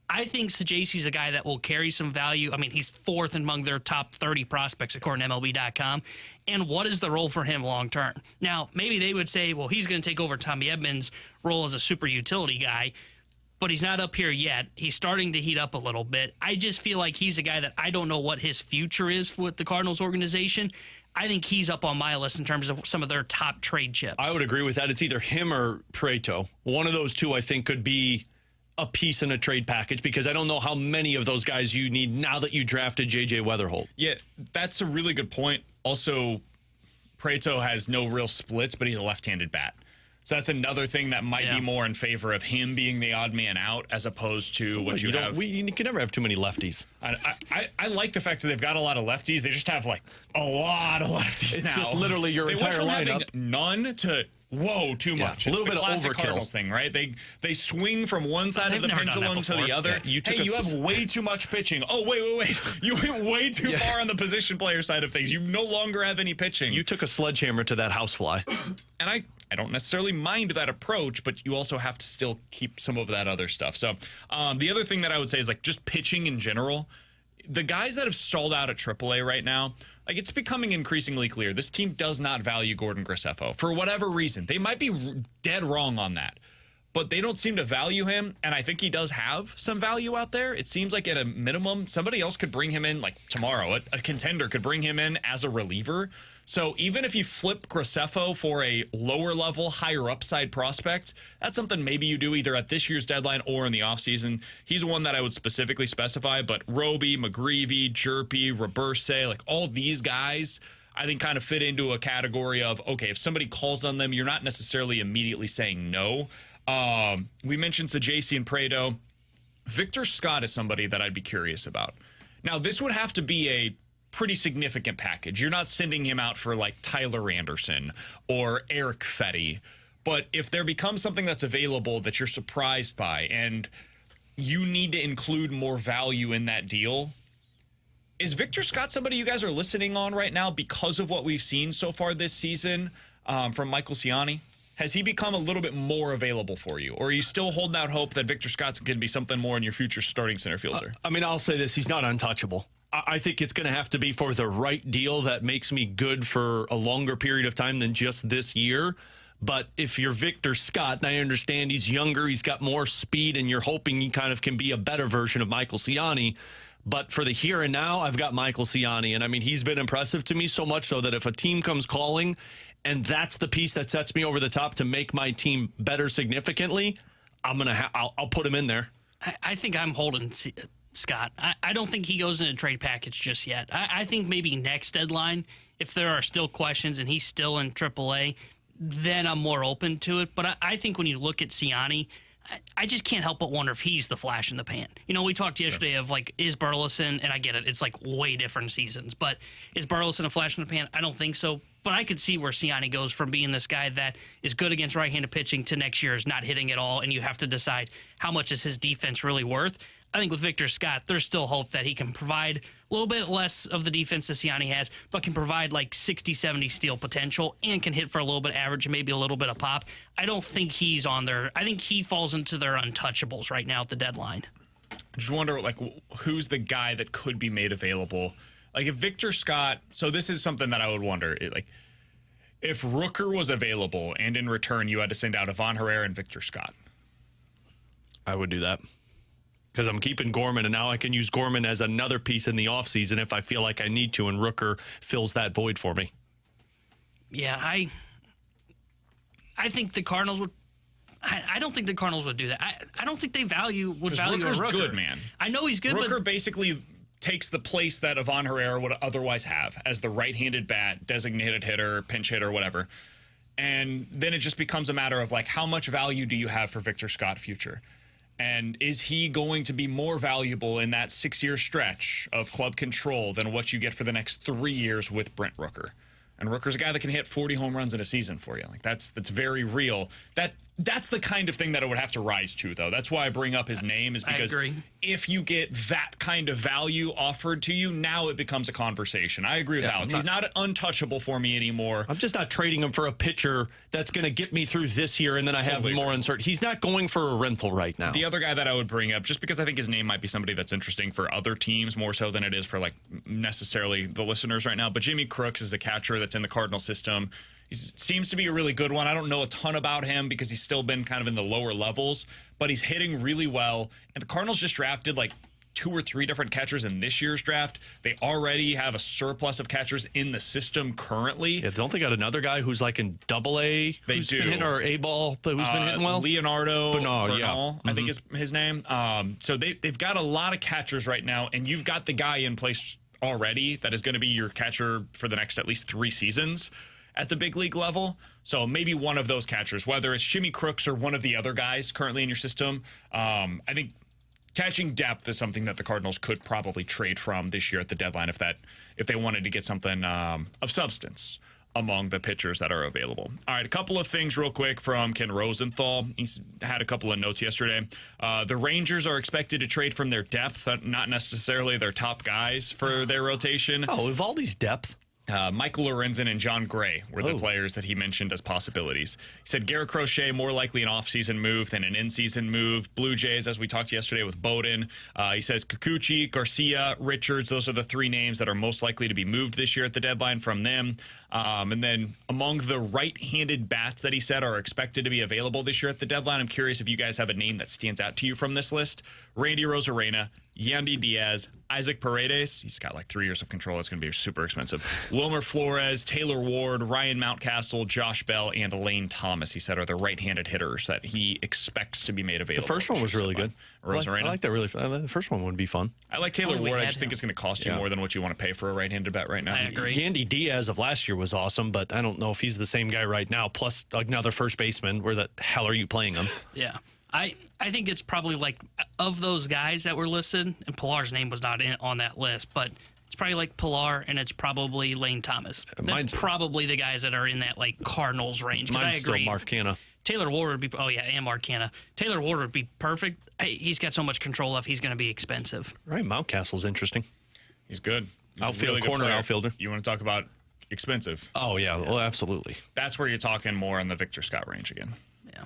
[SPEAKER 4] I think Saggesi's a guy that will carry some value. I mean, he's fourth among their top 30 prospects according to MLB.com. And what is the role for him long term? Now, maybe they would say, well, he's going to take over Tommy Edman's role as a super utility guy, but he's not up here yet. He's starting to heat up a little bit. I just feel like he's a guy that I don't know what his future is with the Cardinals organization. I think he's up on my list in terms of some of their top trade chips.
[SPEAKER 3] I would agree with that. It's either him or Prieto. One of those two, I think, could be a piece in a trade package because I don't know how many of those guys you need now that you drafted J.J. Weatherholt.
[SPEAKER 2] Yeah, that's a really good point. Also, Prieto has no real splits, but he's a left-handed bat. So that's another thing that might be more in favor of him being the odd man out as opposed to what you have.
[SPEAKER 3] You can never have too many lefties.
[SPEAKER 2] I like the fact that they've got a lot of lefties. They just have like a lot of lefties now.
[SPEAKER 3] It's just literally your entire
[SPEAKER 2] went from
[SPEAKER 3] lineup.
[SPEAKER 2] Having none to too much.
[SPEAKER 3] A little
[SPEAKER 2] it's
[SPEAKER 3] bit
[SPEAKER 2] the
[SPEAKER 3] of
[SPEAKER 2] classic
[SPEAKER 3] overkill.
[SPEAKER 2] Cardinals thing, right? They swing from one side of the pendulum to the other.
[SPEAKER 3] Yeah,
[SPEAKER 2] you have way too much pitching. Oh, wait. You went way too far on the position player side of things. You no longer have any pitching.
[SPEAKER 3] You took a sledgehammer to that housefly.
[SPEAKER 2] And I don't necessarily mind that approach, but you also have to still keep some of that other stuff. So the other thing that I would say is like just pitching in general. The guys that have stalled out at AAA right now, like it's becoming increasingly clear this team does not value Gordon Graceffo for whatever reason. They might be dead wrong on that, but they don't seem to value him, and I think he does have some value out there. It seems like at a minimum, somebody else could bring him in like tomorrow. A contender could bring him in as a reliever. So even if you flip Graceffo for a lower level, higher upside prospect, that's something maybe you do either at this year's deadline or in the offseason. He's one that I would specifically specify, but Roby, McGreevy, Jerpy, Roberse, like all these guys, I think kind of fit into a category of, okay, if somebody calls on them, you're not necessarily immediately saying no. We mentioned Saggese and Prieto. Victor Scott is somebody that I'd be curious about. Now, this would have to be a pretty significant package. You're not sending him out for like Tyler Anderson or Eric Fetty. But if there becomes something that's available that you're surprised by and you need to include more value in that deal, is Victor Scott somebody you guys are listening on right now because of what we've seen so far this season from Michael Ciani? Has he become a little bit more available for you? Or are you still holding out hope that Victor Scott's going to be something more in your future starting center fielder?
[SPEAKER 3] I mean, I'll say this. He's not untouchable. I think it's going to have to be for the right deal that makes me good for a longer period of time than just this year. But if you're Victor Scott, and I understand he's younger, he's got more speed, and you're hoping he kind of can be a better version of Michael Ciani. But for the here and now, I've got Michael Ciani. And I mean, he's been impressive to me so much so that if a team comes calling and that's the piece that sets me over the top to make my team better significantly, I'll put him in there.
[SPEAKER 4] I think I'm holding Scott. I don't think he goes in a trade package just yet. I think maybe next deadline, if there are still questions and he's still in AAA, then I'm more open to it. But I think when you look at Ciani, I just can't help but wonder if he's the flash in the pan. You know, we talked yesterday of, like, is Burleson, and I get it, it's like way different seasons, but is Burleson a flash in the pan? I don't think so. But I could see where Ciani goes from being this guy that is good against right-handed pitching to next year is not hitting at all, and you have to decide how much is his defense really worth. I think with Victor Scott, there's still hope that he can provide a little bit less of the defense that Ciani has, but can provide like 60, 70 steal potential and can hit for a little bit average and maybe a little bit of pop. I don't think he's on there. I think he falls into their untouchables right now at the deadline.
[SPEAKER 2] I just wonder, like, who's the guy that could be made available? Like, if Victor Scott, so this is something that I would wonder, like, if Rooker was available and in return you had to send out Ivan Herrera and Victor Scott.
[SPEAKER 3] I would do that. Because I'm keeping Gorman, and now I can use Gorman as another piece in the offseason if I feel like I need to, and Rooker fills that void for me.
[SPEAKER 4] Yeah, I think the Cardinals would. I don't think the Cardinals would do that. I don't think they would value
[SPEAKER 2] Rooker's
[SPEAKER 4] Rooker.
[SPEAKER 2] good, man.
[SPEAKER 4] I know he's good.
[SPEAKER 2] Rooker basically takes the place that Ivan Herrera would otherwise have as the right-handed bat, designated hitter, pinch hitter, whatever. And then it just becomes a matter of, like, how much value do you have for Victor Scott future? And is he going to be more valuable in that 6-year stretch of club control than what you get for the next 3 years with Brent Rooker? And Rooker's a guy that can hit 40 home runs in a season for you. Like, that's very real. That's the kind of thing that it would have to rise to, though. That's why I bring up his name, is because if you get that kind of value offered to you, now it becomes a conversation. I agree with Alex. He's not untouchable for me anymore.
[SPEAKER 3] I'm just not trading him for a pitcher that's going to get me through this year, and then I have more uncertainty. He's not going for a rental right now.
[SPEAKER 2] The other guy that I would bring up, just because I think his name might be somebody that's interesting for other teams more so than it is for, like, necessarily the listeners right now, but Jimmy Crooks is a catcher that's in the Cardinal system. He seems to be a really good one. I don't know a ton about him because he's still been kind of in the lower levels, but he's hitting really well. And the Cardinals just drafted like 2 or 3 different catchers in this year's draft. They already have a surplus of catchers in the system currently.
[SPEAKER 3] Yeah, don't they got another guy who's like in AA?
[SPEAKER 2] They
[SPEAKER 3] who's
[SPEAKER 2] do.
[SPEAKER 3] Been hitting, or A-ball who's been hitting well?
[SPEAKER 2] Leonardo Bernal,
[SPEAKER 3] yeah.
[SPEAKER 2] I think is his name. So they've got a lot of catchers right now, and you've got the guy in place already that is going to be your catcher for the next at least 3 seasons at the big league level. So maybe one of those catchers, whether it's Jimmy Crooks or one of the other guys currently in your system. I think catching depth is something that the Cardinals could probably trade from this year at the deadline if they wanted to get something of substance among the pitchers that are available. All right, a couple of things real quick from Ken Rosenthal. He's had a couple of notes yesterday. The Rangers are expected to trade from their depth, not necessarily their top guys for their rotation.
[SPEAKER 3] Oh, Evaldi's depth.
[SPEAKER 2] Michael Lorenzen and John Gray were the players that he mentioned as possibilities. He said Garrett Crochet, more likely an off-season move than an in-season move. Blue Jays, as we talked yesterday with Bowden. He says Kikuchi, Garcia, Richards, those are the 3 names that are most likely to be moved this year at the deadline from them. And then among the right-handed bats that he said are expected to be available this year at the deadline, I'm curious if you guys have a name that stands out to you from this list. Randy Rosarena, Yandy Diaz, Isaac Paredes. He's got like 3 years of control. It's going to be super expensive. Wilmer Flores, Taylor Ward, Ryan Mountcastle, Josh Bell, and Lane Thomas, he said, are the right-handed hitters that he expects to be made available.
[SPEAKER 3] The first one was really good.
[SPEAKER 2] I
[SPEAKER 3] like that really. The first one would be fun.
[SPEAKER 2] I like Taylor Ward. I just think it's going to cost you more than what you want to pay for a right-handed bat right now.
[SPEAKER 4] I agree.
[SPEAKER 3] Yandy Diaz of last year was awesome, but I don't know if he's the same guy right now. Plus another first baseman. Where the hell are you playing him?
[SPEAKER 4] Yeah. I think it's probably like, of those guys that were listed, and Pilar's name was not on that list, but it's probably like Pilar, and it's probably Lane Thomas. That's probably the guys that are in that like Cardinals range.
[SPEAKER 3] Mine's
[SPEAKER 4] I agree.
[SPEAKER 3] still Mark Canha.
[SPEAKER 4] Taylor Ward would be, and Mark Canha. Taylor Ward would be perfect. He's got so much control of, he's going to be expensive.
[SPEAKER 3] Right, Mountcastle's interesting.
[SPEAKER 2] He's good. He's
[SPEAKER 3] really corner
[SPEAKER 2] player.
[SPEAKER 3] outfielder.
[SPEAKER 2] You want to talk about expensive?
[SPEAKER 3] Oh, yeah. Well, absolutely.
[SPEAKER 2] That's where you're talking more in the Victor Scott range again.
[SPEAKER 4] Yeah.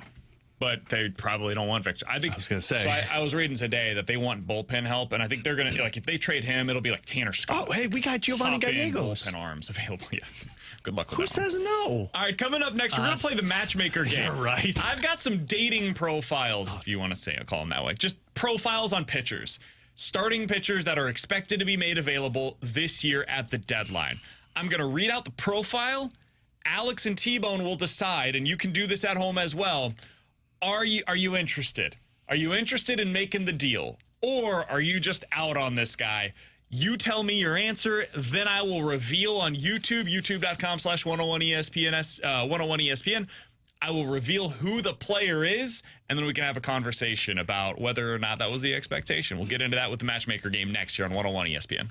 [SPEAKER 2] but they probably don't want Victor. I
[SPEAKER 3] was gonna say.
[SPEAKER 2] So I was reading today that they want bullpen help, and I think they're gonna if they trade him, it'll be like Tanner Scott.
[SPEAKER 3] Oh, hey, we got Giovanni
[SPEAKER 2] Top-end
[SPEAKER 3] Gallegos.
[SPEAKER 2] bullpen arms available. Yeah. Good luck with
[SPEAKER 3] Who
[SPEAKER 2] that one.
[SPEAKER 3] says no?
[SPEAKER 2] All right, coming up next, we're going to play the Matchmaker game.
[SPEAKER 3] Yeah, right.
[SPEAKER 2] I've got some dating profiles, if you want to say, I'll call them that way. Just profiles on pitchers. Starting pitchers that are expected to be made available this year at the deadline. I'm going to read out the profile. Alex and T-Bone will decide, and you can do this at home as well. Are you interested? Are you interested in making the deal? Or are you just out on this guy? You tell me your answer, then I will reveal on YouTube, youtube.com/101ESPN, 101ESPN. I will reveal who the player is, and then we can have a conversation about whether or not that was the expectation. We'll get into that with the Matchmaker game next year on 101 ESPN.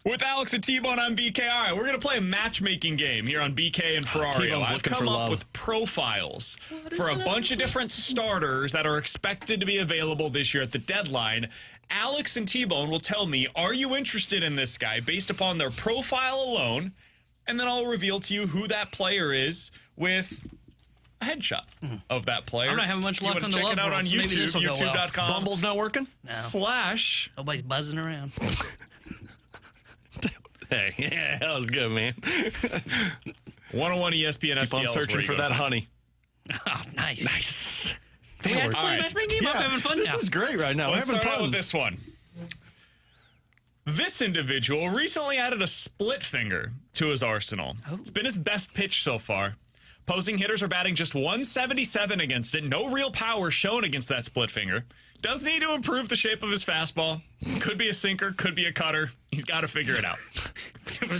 [SPEAKER 2] With Alex and T-Bone on BK. All right, we're going to play a matchmaking game here on BK and Ferrario.
[SPEAKER 3] T-Bone's
[SPEAKER 2] I've
[SPEAKER 3] looking
[SPEAKER 2] come
[SPEAKER 3] for
[SPEAKER 2] up
[SPEAKER 3] love.
[SPEAKER 2] with profiles for a bunch of different starters that are expected to be available this year at the deadline. Alex and T-Bone will tell me, are you interested in this guy based upon their profile alone? And then I'll reveal to you who that player is with a headshot of that player.
[SPEAKER 4] I'm not having much luck on the
[SPEAKER 2] check
[SPEAKER 4] love
[SPEAKER 2] it out
[SPEAKER 4] world,
[SPEAKER 2] on
[SPEAKER 4] so maybe
[SPEAKER 2] YouTube,
[SPEAKER 4] this'll go well.
[SPEAKER 2] youtube.com.
[SPEAKER 3] Bumble's not working?
[SPEAKER 2] /
[SPEAKER 4] Nobody's buzzing around.
[SPEAKER 3] Hey, yeah, that was good, man.
[SPEAKER 2] 101 ESPN
[SPEAKER 3] Keep on searching for that honey.
[SPEAKER 4] Oh, nice.
[SPEAKER 3] Nice.
[SPEAKER 4] We have to
[SPEAKER 2] All
[SPEAKER 4] play
[SPEAKER 2] right.
[SPEAKER 4] a matchmaking game. I'm having fun
[SPEAKER 3] this
[SPEAKER 4] now.
[SPEAKER 3] is great right now.
[SPEAKER 2] Let's
[SPEAKER 3] We're having
[SPEAKER 2] start out with
[SPEAKER 3] puns.
[SPEAKER 2] this one. This individual recently added a split finger to his arsenal. It's been his best pitch so far. Opposing hitters are batting just 177 against it. No real power shown against that split finger. Does need to improve the shape of his fastball. Could be a sinker, could be a cutter. He's got to figure it out.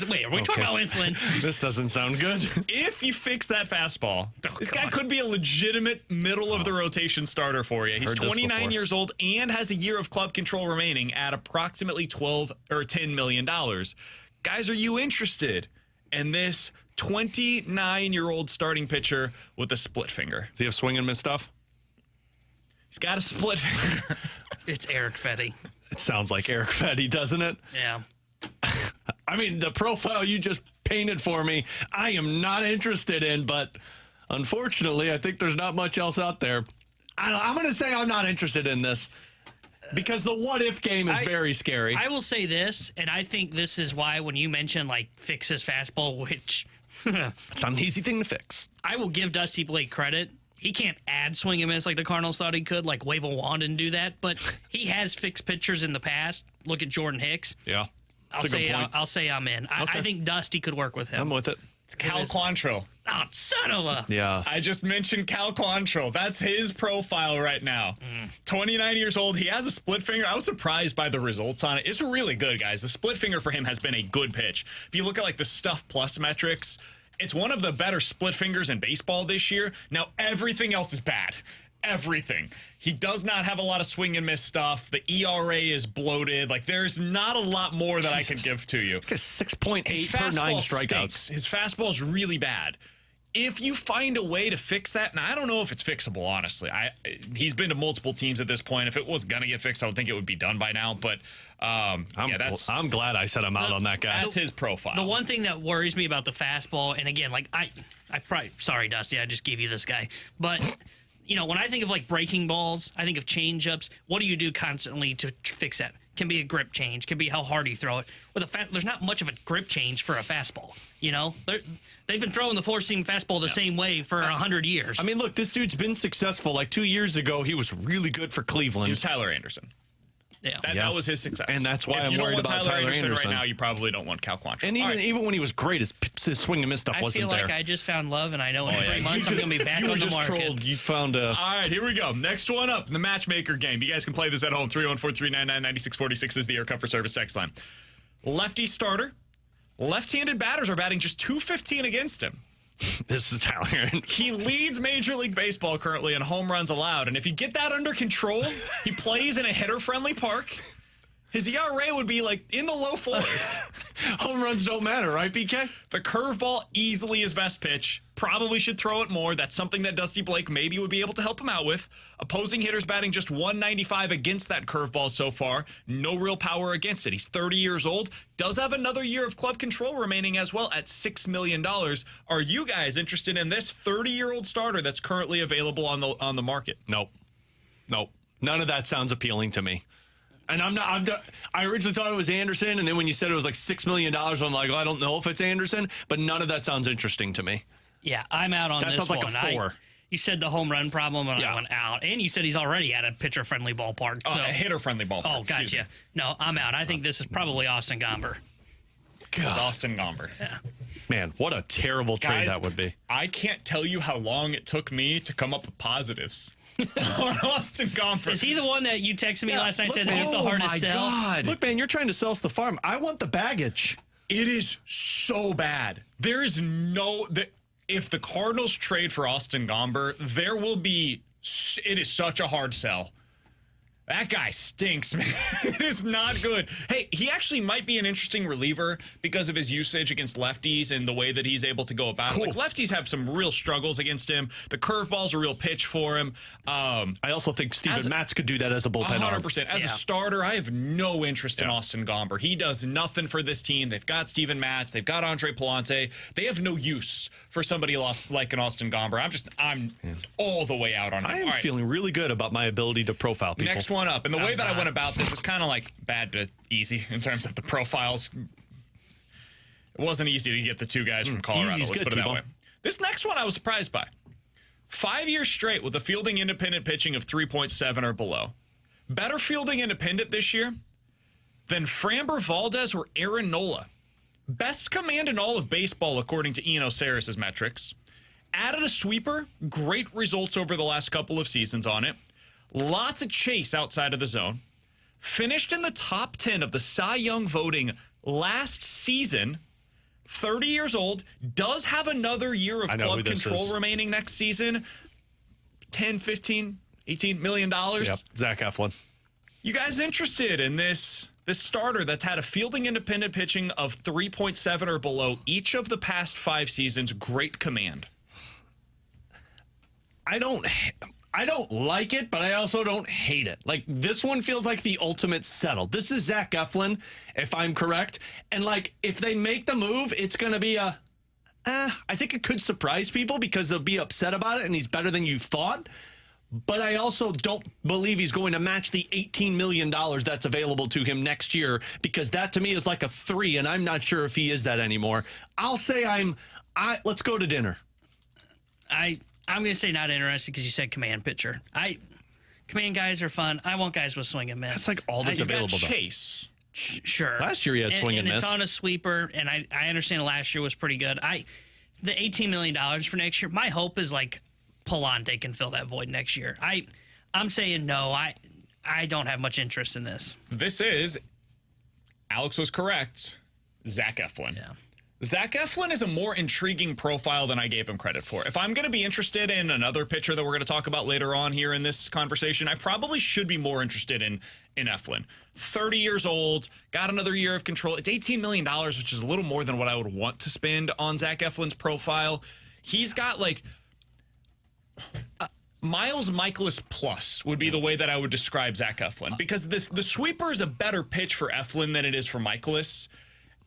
[SPEAKER 4] Wait, are we talking about insulin?
[SPEAKER 3] This doesn't sound good.
[SPEAKER 2] If you fix that fastball, this guy
[SPEAKER 4] God.
[SPEAKER 2] could be a legitimate middle of the rotation starter for you. He's
[SPEAKER 3] Heard this
[SPEAKER 2] 29
[SPEAKER 3] before.
[SPEAKER 2] years old and has a year of club control remaining at approximately $12 or $10 million. Guys, are you interested in this 29-year-old starting pitcher with a split finger?
[SPEAKER 3] Does he have swing and miss stuff?
[SPEAKER 2] He's got a split finger.
[SPEAKER 4] It's Eric Fetty.
[SPEAKER 3] It sounds like Eric Fetty, doesn't it?
[SPEAKER 4] Yeah.
[SPEAKER 3] I mean, the profile you just painted for me, I am not interested in, but unfortunately, I think there's not much else out there. I'm going to say I'm not interested in this because the what-if game is very scary.
[SPEAKER 4] I will say this, and I think this is why when you mentioned, like, fix his fastball, which
[SPEAKER 3] It's not an easy thing to fix.
[SPEAKER 4] I will give Dusty Blake credit. He can't add swing and miss like the Cardinals thought he could, like wave a wand and do that, but he has fixed pitchers in the past. Look at Jordan Hicks.
[SPEAKER 3] Yeah.
[SPEAKER 4] I'll
[SPEAKER 3] That's a good
[SPEAKER 4] say
[SPEAKER 3] point.
[SPEAKER 4] I'll say I'm in. I think Dusty could work with him.
[SPEAKER 3] I'm with it.
[SPEAKER 2] It's Cal Quantrill.
[SPEAKER 4] Oh, son of a.
[SPEAKER 3] Yeah.
[SPEAKER 2] I just mentioned Cal Quantrill. That's his profile right now. 29 years old. He has a split finger. I was surprised by the results on it. It's really good, guys. The split finger for him has been a good pitch. If you look at like the Stuff Plus metrics, it's one of the better split fingers in baseball this year. Now, everything else is bad. Everything. He does not have a lot of swing and miss stuff. The ERA is bloated. Like, there's not a lot more that I can give to you.
[SPEAKER 3] It's 6.8
[SPEAKER 2] His
[SPEAKER 3] per 9
[SPEAKER 2] fastball
[SPEAKER 3] strikeouts.
[SPEAKER 2] stinks. His fastball is really bad. If you find a way to fix that, and I don't know if it's fixable, honestly. He's been to multiple teams at this point. If it was going to get fixed, I would think it would be done by now. But
[SPEAKER 3] I'm glad I said I'm out on that guy.
[SPEAKER 2] that's his profile.
[SPEAKER 4] The one thing that worries me about the fastball, and again, like I probably, sorry, Dusty, I just gave you this guy. But, you know, when I think of like breaking balls, I think of change-ups. What do you do constantly to fix that? Can be a grip change, can be how hard you throw it. With there's not much of a grip change for a fastball. You know, they've been throwing the four-seam fastball the same way for 100 years.
[SPEAKER 3] I mean, look, this dude's been successful. Like 2 years ago, he was really good for Cleveland.
[SPEAKER 2] He was Tyler Anderson.
[SPEAKER 4] Yeah.
[SPEAKER 2] That was his success.
[SPEAKER 3] And that's why
[SPEAKER 2] if
[SPEAKER 3] I'm
[SPEAKER 2] you don't
[SPEAKER 3] worried
[SPEAKER 2] want
[SPEAKER 3] about
[SPEAKER 2] Tyler
[SPEAKER 3] Tyler Anderson.
[SPEAKER 2] right now, you probably don't want Cal Quantrill.
[SPEAKER 3] And even when he was great, his swing and miss stuff
[SPEAKER 4] I
[SPEAKER 3] wasn't
[SPEAKER 4] feel
[SPEAKER 3] there.
[SPEAKER 4] like I just found love, and I know in
[SPEAKER 2] yeah.
[SPEAKER 4] 3 months I'm going to be back
[SPEAKER 3] you
[SPEAKER 4] on
[SPEAKER 3] were
[SPEAKER 4] the
[SPEAKER 3] just
[SPEAKER 4] market.
[SPEAKER 3] trolled. You found a...
[SPEAKER 2] All right, here we go. Next one up, the Matchmaker game. You guys can play this at home. 314-399-9646 is the Air Comfort Service text line. Lefty starter. Left-handed batters are batting just .215 against him.
[SPEAKER 3] This is Tyler Anderson.
[SPEAKER 2] He leads Major League Baseball currently in home runs allowed. And if you get that under control, he plays in a hitter-friendly park. His ERA would be like in the low fours.
[SPEAKER 3] Home runs don't matter, right, BK?
[SPEAKER 2] The curveball easily his best pitch. Probably should throw it more. That's something that Dusty Blake maybe would be able to help him out with. Opposing hitters batting just 195 against that curveball so far. No real power against it. He's 30 years old. Does have another year of club control remaining as well at $6 million. Are you guys interested in this 30-year-old starter that's currently available on the market?
[SPEAKER 3] Nope. None of that sounds appealing to me. And I originally thought it was Anderson, and then when you said it was like $6 million, I'm like, well, I don't know if it's Anderson, but none of that sounds interesting to me.
[SPEAKER 4] Yeah, I'm out on
[SPEAKER 3] That
[SPEAKER 4] this
[SPEAKER 3] sounds like
[SPEAKER 4] one.
[SPEAKER 3] a 4.
[SPEAKER 4] You said the home run problem, and
[SPEAKER 3] Yeah.
[SPEAKER 4] I went out. And you said he's already at a pitcher-friendly ballpark. So.
[SPEAKER 2] A hitter-friendly ballpark.
[SPEAKER 4] Oh,
[SPEAKER 2] Excuse me.
[SPEAKER 4] gotcha. No, I'm out. I think this is probably Austin Gomber.
[SPEAKER 2] It was Austin Gomber.
[SPEAKER 3] Man, what a terrible trade
[SPEAKER 2] Guys,
[SPEAKER 3] that would be.
[SPEAKER 2] I can't tell you how long it took me to come up with positives on Austin Gomber.
[SPEAKER 4] Is he the one that you texted me last night and said that he's the hardest sell?
[SPEAKER 2] God.
[SPEAKER 3] Look, man, you're trying to sell us the farm. I want the baggage.
[SPEAKER 2] It is so bad. There is no... If the Cardinals trade for Austin Gomber, there will be... It is such a hard sell. That guy stinks, man. It is not good. Hey, he actually might be an interesting reliever because of his usage against lefties and the way that he's able to go about it. Like, lefties have some real struggles against him. The curveball's a real pitch for him.
[SPEAKER 3] I also think Steven Matz could do that as a bullpen arm.
[SPEAKER 2] 100%. As a starter, I have no interest in Austin Gomber. He does nothing for this team. They've got Steven Matz. They've got Andre Palante. They have no use for somebody like an Austin Gomber. I'm all the way out on him.
[SPEAKER 3] I am feeling really good about my ability to profile people.
[SPEAKER 2] Next one up. And the way that I went about this is kind of like bad to easy in terms of the profiles. It wasn't easy to get the two guys from Colorado.
[SPEAKER 3] Easy's
[SPEAKER 2] Let's
[SPEAKER 3] good,
[SPEAKER 2] put it that
[SPEAKER 3] T-Bone.
[SPEAKER 2] way. This next one I was surprised by. 5 years straight with a fielding independent pitching of 3.7 or below. Better fielding independent this year than Framber Valdez or Aaron Nola. Best command in all of baseball according to Ian Osiris's metrics. Added a sweeper. Great results over the last couple of seasons on it. Lots of chase outside of the zone. Finished in the top 10 of the Cy Young voting last season. 30 years old. Does have another year of club control remaining next season. 10, 15, $18 million.
[SPEAKER 3] Yep, Zach Eflin.
[SPEAKER 2] You guys interested in this starter that's had a fielding independent pitching of 3.7 or below each of the past 5 seasons? Great command.
[SPEAKER 3] I don't like it, but I also don't hate it. Like, this one feels like the ultimate settle. This is Zach Eflin, if I'm correct. And, like, if they make the move, it's going to be I think it could surprise people because they'll be upset about it and he's better than you thought. But I also don't believe he's going to match the $18 million that's available to him next year because that, to me, is like a 3, and I'm not sure if he is that anymore. I'll say let's go to dinner.
[SPEAKER 4] I'm going to say not interested because you said command pitcher. Command guys are fun. I want guys with swing and miss.
[SPEAKER 3] That's like all that's available.
[SPEAKER 2] Chase.
[SPEAKER 4] Sure.
[SPEAKER 3] Last year he had swing and miss.
[SPEAKER 4] It's on a sweeper, and I understand last year was pretty good. The $18 million for next year, my hope is like Palante can fill that void next year. I'm saying no. I don't have much interest in this.
[SPEAKER 2] This is, Alex was correct, Zach Eflin.
[SPEAKER 4] Yeah.
[SPEAKER 2] Zach Eflin is a more intriguing profile than I gave him credit for. If I'm going to be interested in another pitcher that we're going to talk about later on here in this conversation, I probably should be more interested in Eflin. 30 years old, got another year of control. It's $18 million, which is a little more than what I would want to spend on Zach Eflin's profile. He's got like Miles Michaelis plus would be the way that I would describe Zach Eflin, because the sweeper is a better pitch for Eflin than it is for Michaelis,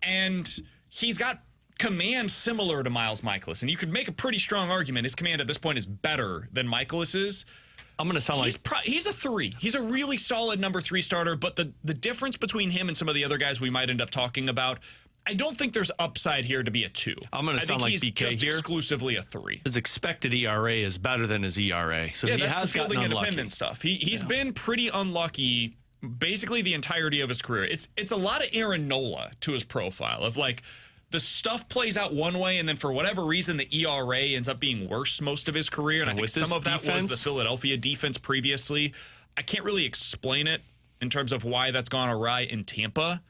[SPEAKER 2] and he's got command similar to Miles Michaelis, and you could make a pretty strong argument his command at this point is better than Michaelis's.
[SPEAKER 3] I'm going to sound
[SPEAKER 2] he's a 3. He's a really solid number 3 starter, but the difference between him and some of the other guys we might end up talking about, I don't think there's upside here to be a 2.
[SPEAKER 3] I'm going to sound like BK
[SPEAKER 2] just
[SPEAKER 3] here.
[SPEAKER 2] Exclusively a 3.
[SPEAKER 3] His expected ERA is better than his ERA, so he has gotten unlucky.
[SPEAKER 2] Independent stuff. He's been pretty unlucky basically the entirety of his career. It's a lot of Aaron Nola to his profile of like the stuff plays out one way, and then for whatever reason, the ERA ends up being worse most of his career. And I think some of that was the Philadelphia defense previously. I can't really explain it in terms of why that's gone awry in Tampa.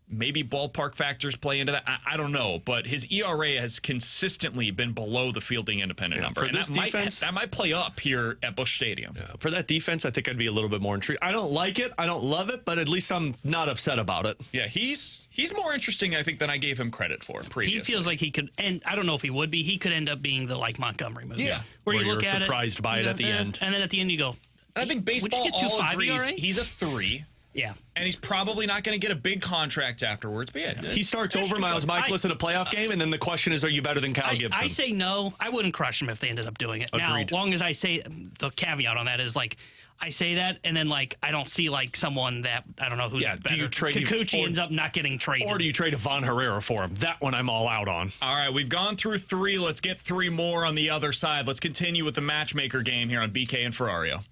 [SPEAKER 2] Maybe ballpark factors play into that. I don't know, but his ERA has consistently been below the fielding independent number.
[SPEAKER 3] For this defense,
[SPEAKER 2] that might play up here at Busch Stadium.
[SPEAKER 3] Yeah, for that defense, I think I'd be a little bit more intrigued. I don't like it. I don't love it, but at least I'm not upset about it.
[SPEAKER 2] Yeah, he's more interesting, I think, than I gave him credit for previously.
[SPEAKER 4] He feels like he could, and I don't know if he would be. He could end up being the like Montgomery movie.
[SPEAKER 2] Yeah,
[SPEAKER 4] where you
[SPEAKER 3] you're
[SPEAKER 4] look at
[SPEAKER 3] surprised by it at the end,
[SPEAKER 4] and then at the end you go.
[SPEAKER 2] And I think baseball all agrees
[SPEAKER 4] ERA?
[SPEAKER 2] he's a 3.
[SPEAKER 4] Yeah.
[SPEAKER 2] And he's probably not going to get a big contract afterwards. But yeah,
[SPEAKER 3] he starts over Miles Michaelis in a playoff game, and then the question is, are you better than Kyle Gibson?
[SPEAKER 4] I say no. I wouldn't crush him if they ended up doing it.
[SPEAKER 3] Agreed.
[SPEAKER 4] Now, as long as I say, the caveat on that is like, I say that, and then like I don't see like someone that I don't know who's better.
[SPEAKER 3] Do you trade
[SPEAKER 4] Kikuchi ends up not getting traded,
[SPEAKER 3] or do you trade a Von Herrera for him? That one I'm all out on.
[SPEAKER 2] All right, we've gone through 3. Let's get 3 more on the other side. Let's continue with the matchmaker game here on BK and Ferrario.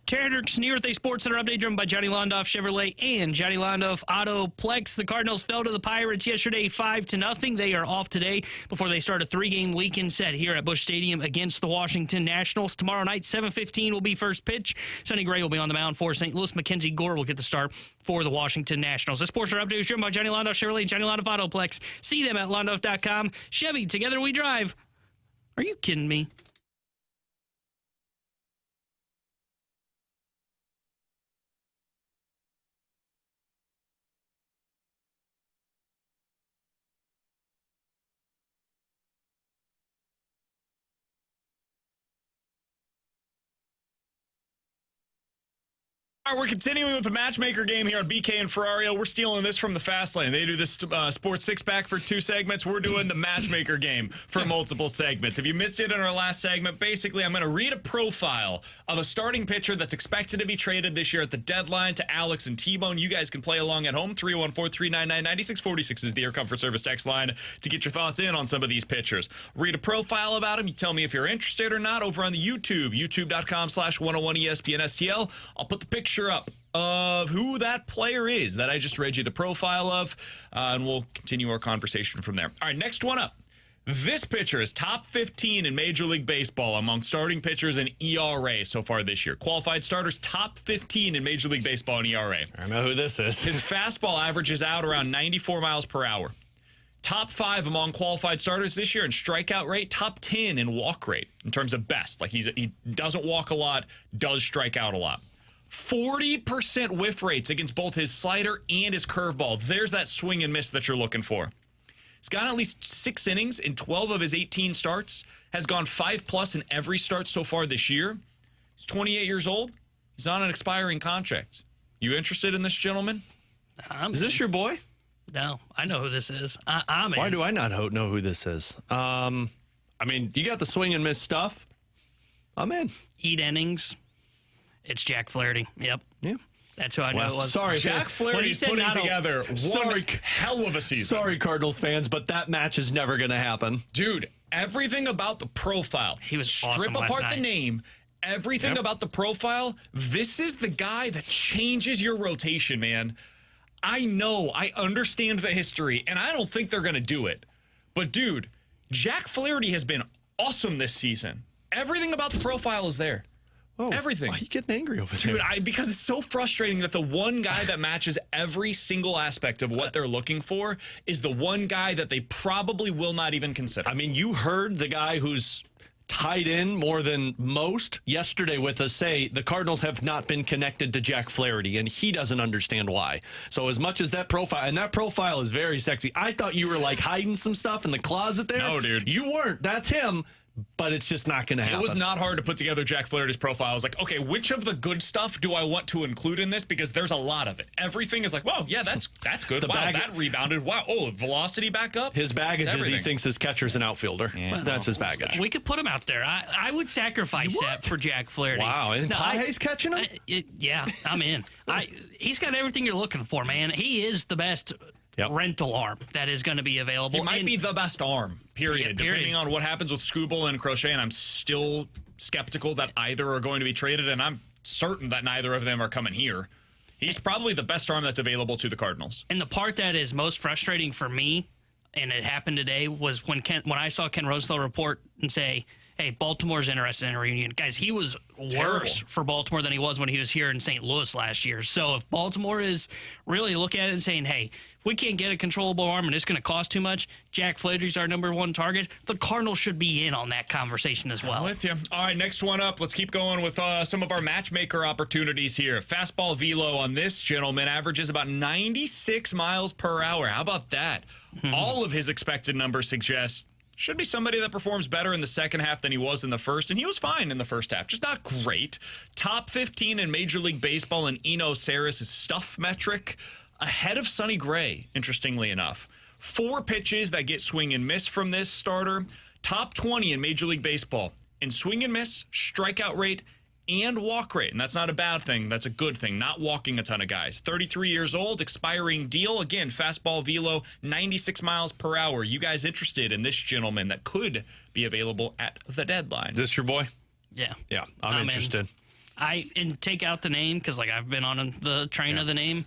[SPEAKER 4] Terry Hendricks New York Sports Center update driven by Johnny Londoff Chevrolet and Johnny Londoff Autoplex. The Cardinals fell to the Pirates yesterday 5-0. They are off today before they start a 3-game weekend set here at Busch Stadium against the Washington Nationals. Tomorrow night, 7:15 will be first pitch. Sonny Gray will be on the mound for St. Louis. Mackenzie Gore will get the start for the Washington Nationals. This Sports Center update is driven by Johnny Londoff Chevrolet and Johnny Londoff Autoplex. See them at londoff.com. Chevy, together we drive. Are you kidding me?
[SPEAKER 2] All right, we're continuing with the Matchmaker game here on BK and Ferrario. We're stealing this from the Fast Lane. They do this sports six-pack for 2 segments. We're doing the Matchmaker game for multiple segments. If you missed it in our last segment, basically I'm going to read a profile of a starting pitcher that's expected to be traded this year at the deadline to Alex and T-Bone. You guys can play along at home. 314-399-9646 is the Air Comfort Service text line to get your thoughts in on some of these pitchers. Read a profile about them. You tell me if you're interested or not over on the YouTube, youtube.com/101ESPN I'll put the picture up of who that player is that I just read you the profile of, and we'll continue our conversation from there. All right, next one up. This pitcher is top 15 in Major League Baseball among starting pitchers in ERA so far this year. Qualified starters, top 15 in Major League Baseball in ERA.
[SPEAKER 3] I know who this is.
[SPEAKER 2] His fastball averages out around 94 miles per hour. Top 5 among qualified starters this year in strikeout rate. Top 10 in walk rate in terms of best. Like he doesn't walk a lot, does strike out a lot. 40% whiff rates against both his slider and his curveball. There's that swing and miss that you're looking for. He's gone at least 6 innings in 12 of his 18 starts. Has gone 5+ in every start so far this year. He's 28 years old. He's on an expiring contract. You interested in this gentleman?
[SPEAKER 3] Is this your boy?
[SPEAKER 4] No, I know who this is. I'm in.
[SPEAKER 3] Why do I not know who this is? I mean, you got the swing and miss stuff. I'm in.
[SPEAKER 4] Eat innings. It's Jack Flaherty. Yep.
[SPEAKER 3] Yeah.
[SPEAKER 4] That's who I knew it was.
[SPEAKER 3] Sorry,
[SPEAKER 2] Jack Flaherty's putting together one hell of a season.
[SPEAKER 3] Sorry, Cardinals fans, but that match is never going to happen.
[SPEAKER 2] Dude, everything about the profile.
[SPEAKER 4] He was
[SPEAKER 2] Strip
[SPEAKER 4] awesome last
[SPEAKER 2] apart
[SPEAKER 4] night.
[SPEAKER 2] the name. Everything about the profile. This is the guy that changes your rotation, man. I know. I understand the history, and I don't think they're going to do it. But, dude, Jack Flaherty has been awesome this season. Everything about the profile is there.
[SPEAKER 3] Oh,
[SPEAKER 2] everything.
[SPEAKER 3] Why are you getting angry over
[SPEAKER 2] Dude,
[SPEAKER 3] there?
[SPEAKER 2] because it's so frustrating that the one guy that matches every single aspect of what they're looking for is the one guy that they probably will not even consider.
[SPEAKER 3] I mean, you heard the guy who's tied in more than most yesterday with us say the Cardinals have not been connected to Jack Flaherty, and he doesn't understand why. So as much as that profile, and that profile is very sexy. I thought you were like hiding some stuff in the closet there.
[SPEAKER 2] No, dude.
[SPEAKER 3] You weren't. That's him. But it's just not going to happen.
[SPEAKER 2] It was not hard to put together Jack Flaherty's profile. I was like, okay, which of the good stuff do I want to include in this? Because there's a lot of it. Everything is like, wow, yeah, that's good. Wow, that rebounded. Wow, velocity back up.
[SPEAKER 3] His baggage is he thinks his catcher's an outfielder. Yeah. That's his baggage.
[SPEAKER 4] We could put him out there. I would sacrifice that for Jack Flaherty.
[SPEAKER 3] Wow, and Pahay's catching him?
[SPEAKER 4] Yeah, I'm in. He's got everything you're looking for, man. He is the best rental arm that is going to be available.
[SPEAKER 2] He might be the best arm, period. Depending on what happens with Skubal and Crochet, and I'm still skeptical that either are going to be traded, and I'm certain that neither of them are coming here. He's probably the best arm that's available to the Cardinals.
[SPEAKER 4] And the part that is most frustrating for me, and it happened today, was when I saw Ken Rosenthal report and say, hey, Baltimore's interested in a reunion. Guys, he was worse for Baltimore than he was when he was here in St. Louis last year. So if Baltimore is really looking at it and saying, hey, if we can't get a controllable arm and it's going to cost too much, Jack Flaherty's our number 1 target, the Cardinals should be in on that conversation as well.
[SPEAKER 2] I'm with you. All right, next one up. Let's keep going with some of our matchmaker opportunities here. Fastball velo on this gentleman averages about 96 miles per hour. How about that? All of his expected numbers suggest should be somebody that performs better in the second half than he was in the first, and he was fine in the first half, just not great. Top 15 in Major League Baseball in Eno Saris' stuff metric, ahead of Sonny Gray, interestingly enough. 4 pitches that get swing and miss from this starter. Top 20 in Major League Baseball in swing and miss, strikeout rate, and walk rate. And that's not a bad thing. That's a good thing. Not walking a ton of guys. 33 years old, expiring deal. Again, fastball velo, 96 miles per hour. You guys interested in this gentleman that could be available at the deadline?
[SPEAKER 3] Is this your boy?
[SPEAKER 4] Yeah.
[SPEAKER 3] Yeah, I'm interested.
[SPEAKER 4] And take out the name because like I've been on the train of the name.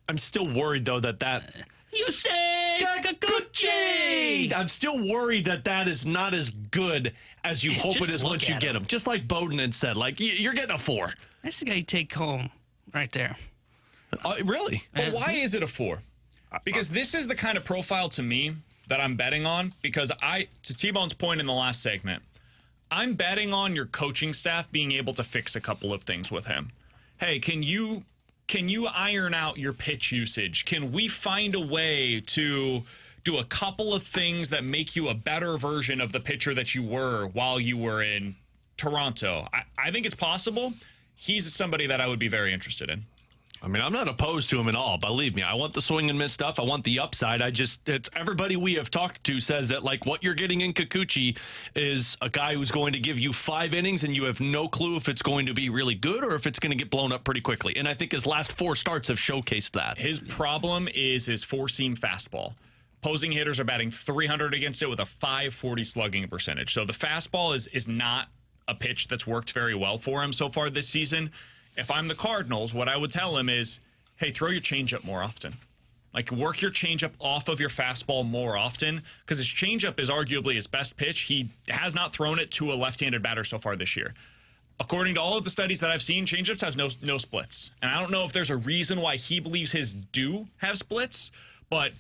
[SPEAKER 3] I'm still worried though that
[SPEAKER 4] you say Kikuchi.
[SPEAKER 3] I'm still worried that is not as good as you hope it is once you get him. Just like Bowden had said, like you're getting a 4.
[SPEAKER 4] That's the guy you take home right there.
[SPEAKER 3] Really?
[SPEAKER 2] But why is it a 4? Because this is the kind of profile to me that I'm betting on. Because to T-Bone's point in the last segment, I'm betting on your coaching staff being able to fix a couple of things with him. Hey, can you iron out your pitch usage? Can we find a way to do a couple of things that make you a better version of the pitcher that you were while you were in Toronto? I think it's possible. He's somebody that I would be very interested in.
[SPEAKER 3] I mean, I'm not opposed to him at all. Believe me, I want the swing and miss stuff. I want the upside. It's everybody we have talked to says that like what you're getting in Kikuchi is a guy who's going to give you 5 innings and you have no clue if it's going to be really good or if it's going to get blown up pretty quickly. And I think his last 4 starts have showcased that.
[SPEAKER 2] His problem is his 4-seam fastball. Opposing hitters are batting 300 against it with a 540 slugging percentage. So the fastball is not a pitch that's worked very well for him so far this season. If I'm the Cardinals, what I would tell him is, hey, throw your changeup more often. Like, work your changeup off of your fastball more often, because his changeup is arguably his best pitch. He has not thrown it to a left-handed batter so far this year. According to all of the studies that I've seen, changeups have no splits. And I don't know if there's a reason why he believes his do have splits, but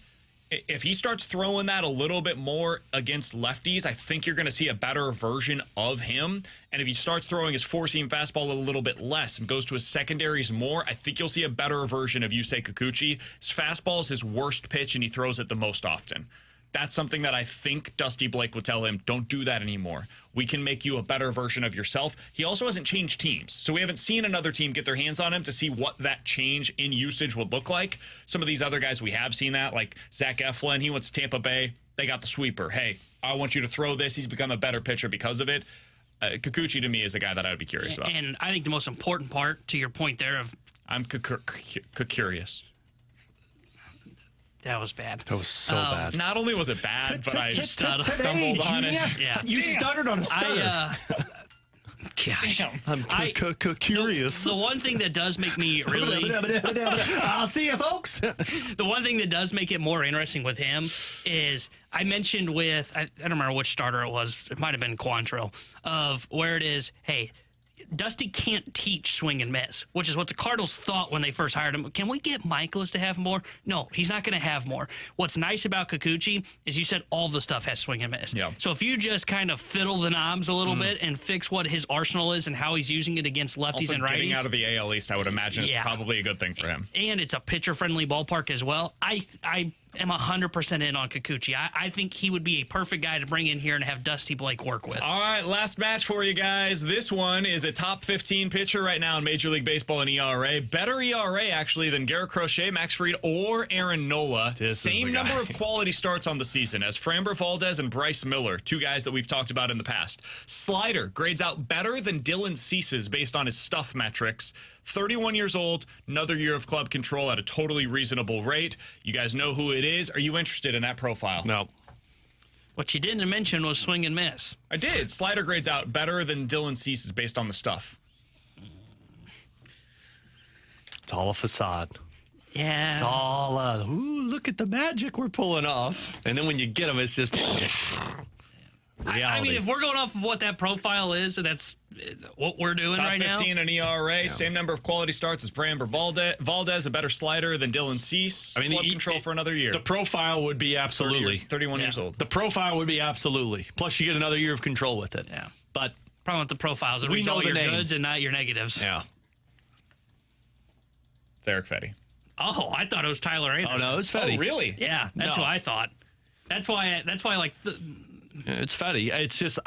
[SPEAKER 2] if he starts throwing that a little bit more against lefties, I think you're going to see a better version of him. And if he starts throwing his 4-seam fastball a little bit less and goes to his secondaries more, I think you'll see a better version of Yusei Kikuchi. His fastball is his worst pitch, and he throws it the most often. That's something that I think Dusty Blake would tell him, don't do that anymore. We can make you a better version of yourself. He also hasn't changed teams, so we haven't seen another team get their hands on him to see what that change in usage would look like. Some of these other guys, we have seen that, like Zach Eflin. He went to Tampa Bay. They got the sweeper. Hey, I want you to throw this. He's become a better pitcher because of it. Kikuchi, to me, is a guy that I would be curious about.
[SPEAKER 4] And I think the most important part, to your point there of...
[SPEAKER 2] I'm curious.
[SPEAKER 4] That was bad.
[SPEAKER 3] That was so bad.
[SPEAKER 2] Not only was it bad, but I stumbled on it.
[SPEAKER 4] Yeah.
[SPEAKER 3] You stuttered on a stutter.
[SPEAKER 4] Gosh.
[SPEAKER 2] Damn.
[SPEAKER 3] I'm curious.
[SPEAKER 4] The one thing that does make me really...
[SPEAKER 3] I'll see you, folks.
[SPEAKER 4] The one thing that does make it more interesting with him is I mentioned with, I don't remember which starter it was. It might have been Quantrill, of where it is, hey, Dusty can't teach swing and miss, which is what the Cardinals thought when they first hired him. Can we get Michaelis to have more? No, he's not going to have more. What's nice about Kikuchi is you said all the stuff has swing and miss.
[SPEAKER 2] Yeah.
[SPEAKER 4] So if you just kind of fiddle the knobs a little bit and fix what his arsenal is and how he's using it against lefties
[SPEAKER 2] Also,
[SPEAKER 4] and righties.
[SPEAKER 2] getting out of the AL East, I would imagine, is probably a good thing for him.
[SPEAKER 4] And it's a pitcher-friendly ballpark as well. I am 100% in on Kikuchi. I think he would be a perfect guy to bring in here and have Dusty Blake work with.
[SPEAKER 2] All right, last match for you guys. This one is a top 15 pitcher right now in Major League Baseball in ERA. Better ERA, actually, than Garrett Crochet, Max Fried, or Aaron Nola. Same number of quality starts on the season as Framber Valdez and Bryce Miller, 2 guys that we've talked about in the past. Slider grades out better than Dylan Cease's based on his stuff metrics. 31 years old, another year of club control at a totally reasonable rate. You guys know who it is. Are you interested in that profile?
[SPEAKER 3] No.
[SPEAKER 4] What you didn't mention was swing and miss.
[SPEAKER 2] I did. Slider grades out better than Dylan Cease's based on the stuff.
[SPEAKER 3] It's all a facade.
[SPEAKER 4] Yeah.
[SPEAKER 3] It's all, ooh, look at the magic we're pulling off. And then when you get them, it's just reality.
[SPEAKER 4] I mean, if we're going off of what that profile is, and that's what we're doing
[SPEAKER 2] Top
[SPEAKER 4] right now.
[SPEAKER 2] 15 in ERA, same number of quality starts as Framber Valdez, a better slider than Dylan Cease. I mean, club control for another year.
[SPEAKER 3] The profile would be absolutely.
[SPEAKER 2] 31 years old.
[SPEAKER 3] The profile would be absolutely. Plus, you get another year of control with it.
[SPEAKER 4] Yeah.
[SPEAKER 3] But
[SPEAKER 4] problem with the profiles, it
[SPEAKER 3] we
[SPEAKER 4] reads
[SPEAKER 3] know
[SPEAKER 4] all
[SPEAKER 3] the
[SPEAKER 4] your
[SPEAKER 3] name.
[SPEAKER 4] goods and not your negatives.
[SPEAKER 3] Yeah.
[SPEAKER 2] It's Eric Fetty.
[SPEAKER 4] Oh, I thought it was Tyler Anderson.
[SPEAKER 3] Oh, no, it's Fetty.
[SPEAKER 2] Oh, really?
[SPEAKER 4] Yeah, that's
[SPEAKER 3] No.
[SPEAKER 4] what I thought. That's why like
[SPEAKER 3] It's Fetty. It's just,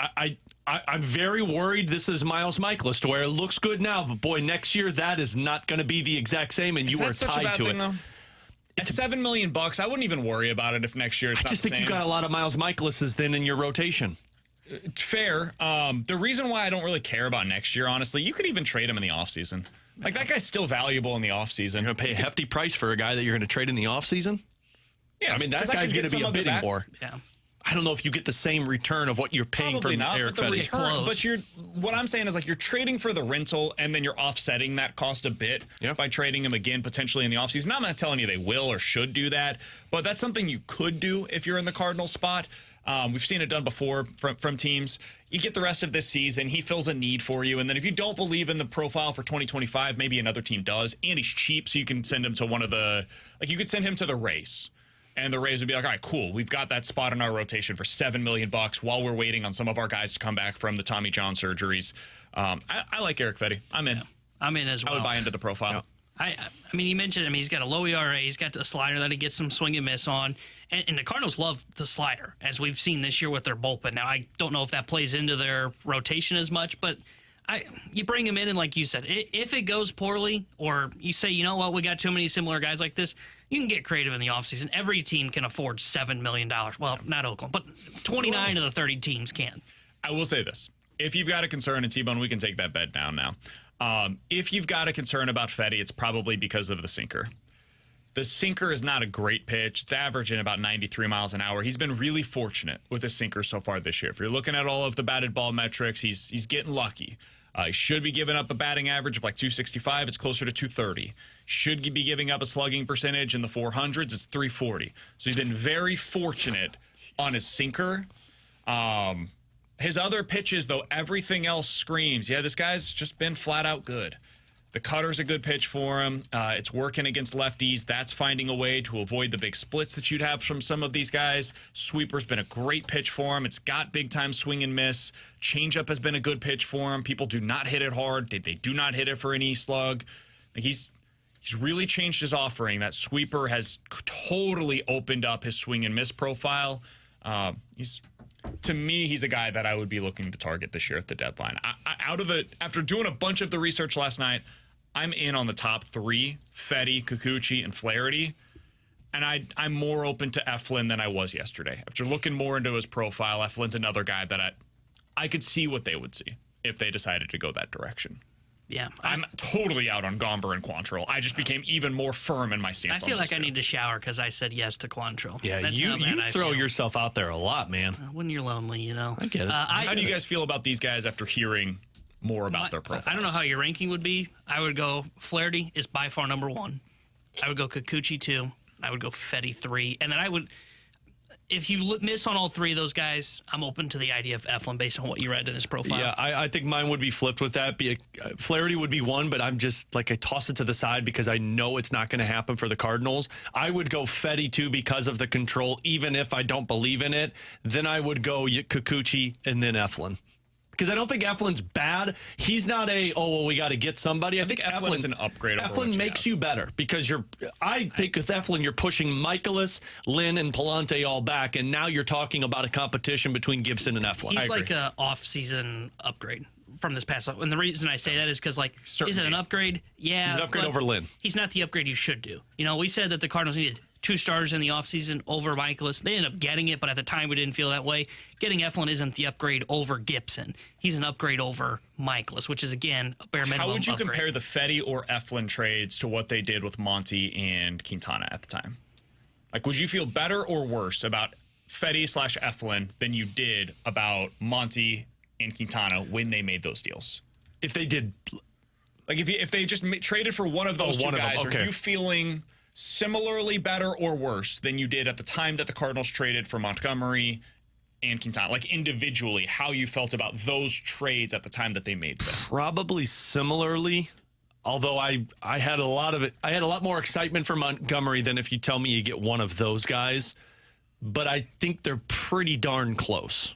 [SPEAKER 3] I'm very worried this is Miles Michaelis to where it looks good now, but boy, next year that is not going to be the exact same, and you are
[SPEAKER 2] such a
[SPEAKER 3] tied
[SPEAKER 2] bad
[SPEAKER 3] to
[SPEAKER 2] thing,
[SPEAKER 3] it.
[SPEAKER 2] though? At $7 million, I wouldn't even worry about it if next year it's
[SPEAKER 3] I just think you got a lot of Miles Michaelises then in your rotation.
[SPEAKER 2] fair. The reason why I don't really care about next year, honestly, you could even trade him in the offseason. Like, that guy's still valuable in the offseason.
[SPEAKER 3] You're going to pay a hefty price for a guy that you're going to trade in the offseason?
[SPEAKER 2] Yeah,
[SPEAKER 3] I mean, that guy's going to be a bidding war.
[SPEAKER 4] yeah.
[SPEAKER 3] I don't know if you get the same return of what you're paying
[SPEAKER 2] Probably
[SPEAKER 3] for
[SPEAKER 2] not,
[SPEAKER 3] Eric
[SPEAKER 2] but the
[SPEAKER 3] Fetty.
[SPEAKER 2] return. But what I'm saying is like you're trading for the rental, and then you're offsetting that cost a bit by trading him again potentially in the offseason. I'm not telling you they will or should do that, but that's something you could do if you're in the Cardinals spot. We've seen it done before from teams. You get the rest of this season. He fills a need for you. And then if you don't believe in the profile for 2025, maybe another team does. And he's cheap, so you can send him to one of the – like you could send him to the Rays. And the Rays would be like, all right, cool. We've got that spot in our rotation for $7 million while we're waiting on some of our guys to come back from the Tommy John surgeries. I like Eric Fetty. I'm in.
[SPEAKER 4] Yeah, I'm in as well.
[SPEAKER 2] I would buy into the profile.
[SPEAKER 3] Yeah.
[SPEAKER 4] I mean, you mentioned, he's got a low ERA. He's got the slider that he gets some swing and miss on. And the Cardinals love the slider, as we've seen this year with their bullpen. Now, I don't know if that plays into their rotation as much, but you bring him in, and like you said, if it goes poorly, or you say, you know what, we got too many similar guys like this, you can get creative in the offseason. Every team can afford $7 million. Well, not Oakland, but 29 of the 30 teams can.
[SPEAKER 2] I will say this. If you've got a concern, and T-Bone, we can take that bet down now. If you've got a concern about Fetty, it's probably because of the sinker. The sinker is not a great pitch. It's averaging about 93 miles an hour. He's been really fortunate with his sinker so far this year. If you're looking at all of the batted ball metrics, he's getting lucky. He should be giving up a batting average of like 265. It's closer to 230. Should be giving up a slugging percentage in the 400s. It's 340. So he's been very fortunate on his sinker. His other pitches, though, everything else screams, yeah, this guy's just been flat out good. The cutter's a good pitch for him. It's working against lefties. That's finding a way to avoid the big splits that you'd have from some of these guys. Sweeper's been a great pitch for him. It's got big-time swing and miss. Changeup has been a good pitch for him. People do not hit it hard. They do not hit it for an E-slug. He's really changed his offering. That sweeper has totally opened up his swing and miss profile. To me, he's a guy that I would be looking to target this year at the deadline. After doing a bunch of the research last night, I'm in on the top three: Fetty, Kikuchi, and Flaherty. And I'm more open to Eflin than I was yesterday. After looking more into his profile, Eflin's another guy that I could see what they would see if they decided to go that direction.
[SPEAKER 4] Yeah.
[SPEAKER 2] I'm totally out on Gomber and Quantrill. I just became even more firm in my stance.
[SPEAKER 4] I feel like I need to shower because I said yes to Quantrill.
[SPEAKER 3] Yeah,
[SPEAKER 4] That's
[SPEAKER 3] you throw yourself out there a lot, man.
[SPEAKER 4] When you're lonely, you know.
[SPEAKER 3] I get it.
[SPEAKER 2] How do you guys feel about these guys after hearing more about their profiles?
[SPEAKER 4] I don't know how your ranking would be. I would go Flaherty is by far number 1. I would go Kikuchi 2. I would go Fetty 3. And then I would, if you miss on all three of those guys, I'm open to the idea of Eflin based on what you read in his profile.
[SPEAKER 3] Yeah, I think mine would be flipped with that. Flaherty would be 1, but I'm just like, I toss it to the side because I know it's not going to happen for the Cardinals. I would go Fetty 2 because of the control, even if I don't believe in it. Then I would go Kikuchi and then Eflin. Because I don't think Eflin's bad. He's not we got to get somebody. I think
[SPEAKER 2] Eflin is an upgrade.
[SPEAKER 3] Eflin makes you better because I think with Eflin, you're pushing Michaelis, Lynn, and Palante all back, and now you're talking about a competition between Gibson and Eflin.
[SPEAKER 4] He's like an off-season upgrade from this past. And the reason I say that is because, is it an upgrade? Yeah.
[SPEAKER 3] He's an upgrade over Lynn.
[SPEAKER 4] He's not the upgrade you should do. We said that the Cardinals needed 2 starters in the offseason over Michaelis. They ended up getting it, but at the time we didn't feel that way. Getting Eflin isn't the upgrade over Gibson. He's an upgrade over Michaelis, which is, again, a bare minimum
[SPEAKER 2] How would you
[SPEAKER 4] upgrade.
[SPEAKER 2] compare the Fetty or Eflin trades to what they did with Monty and Quintana at the time? Would you feel better or worse about Fetty/Eflin than you did about Monty and Quintana when they made those deals?
[SPEAKER 3] If they did...
[SPEAKER 2] if they just traded for one of those two guys,
[SPEAKER 3] okay.
[SPEAKER 2] Are you feeling similarly better or worse than you did at the time that the Cardinals traded for Montgomery and Quintana? Individually, how you felt about those trades at the time that they made them?
[SPEAKER 3] Probably similarly, although I had a lot of it. I had a lot more excitement for Montgomery than if you tell me you get one of those guys. But I think they're pretty darn close.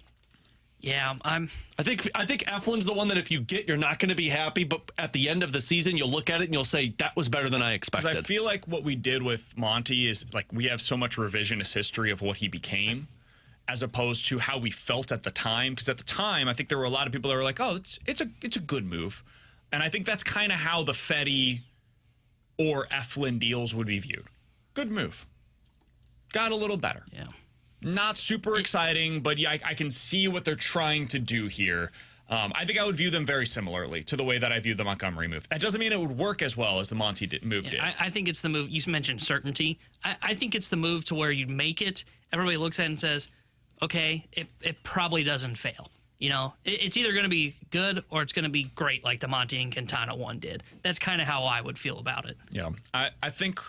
[SPEAKER 4] Yeah,
[SPEAKER 3] I think Eflin's the one that if you get, you're not going to be happy, but at the end of the season, you'll look at it and you'll say, that was better than I expected.
[SPEAKER 2] Because I feel like what we did with Monty is, we have so much revisionist history of what he became as opposed to how we felt at the time. Because at the time, I think there were a lot of people that were like, oh, it's a good move. And I think that's kind of how the Fetty or Eflin deals would be viewed. Good move. Got a little better.
[SPEAKER 4] Yeah.
[SPEAKER 2] Not super exciting, but yeah, I can see what they're trying to do here. I think I would view them very similarly to the way that I viewed the Montgomery move. That doesn't mean it would work as well as the Monty move did.
[SPEAKER 4] I think it's the move. You mentioned certainty. I think it's the move to where you make it, everybody looks at it and says, okay, it probably doesn't fail. It's either going to be good or it's going to be great, like the Monty and Quintana one did. That's kind of how I would feel about it.
[SPEAKER 2] Yeah, I think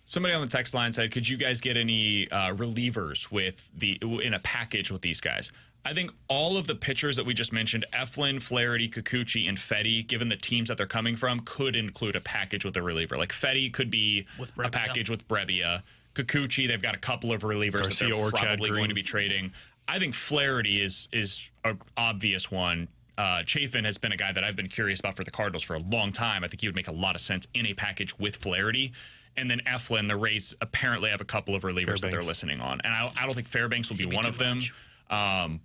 [SPEAKER 2] somebody on the text line said, could you guys get any relievers in a package with these guys? I think all of the pitchers that we just mentioned, Eflin, Flaherty, Kikuchi, and Fetty, given the teams that they're coming from, could include a package with a reliever. Like Fetty could be a package with Brebbia. Kikuchi, they've got a couple of relievers
[SPEAKER 3] Garcia
[SPEAKER 2] that they're
[SPEAKER 3] or
[SPEAKER 2] probably going to be trading. I think Flaherty is an obvious one. Chafin has been a guy that I've been curious about for the Cardinals for a long time. I think he would make a lot of sense in a package with Flaherty. And then Eflin, the Rays apparently have a couple of relievers that they're listening on. And I don't think Fairbanks will be one of them.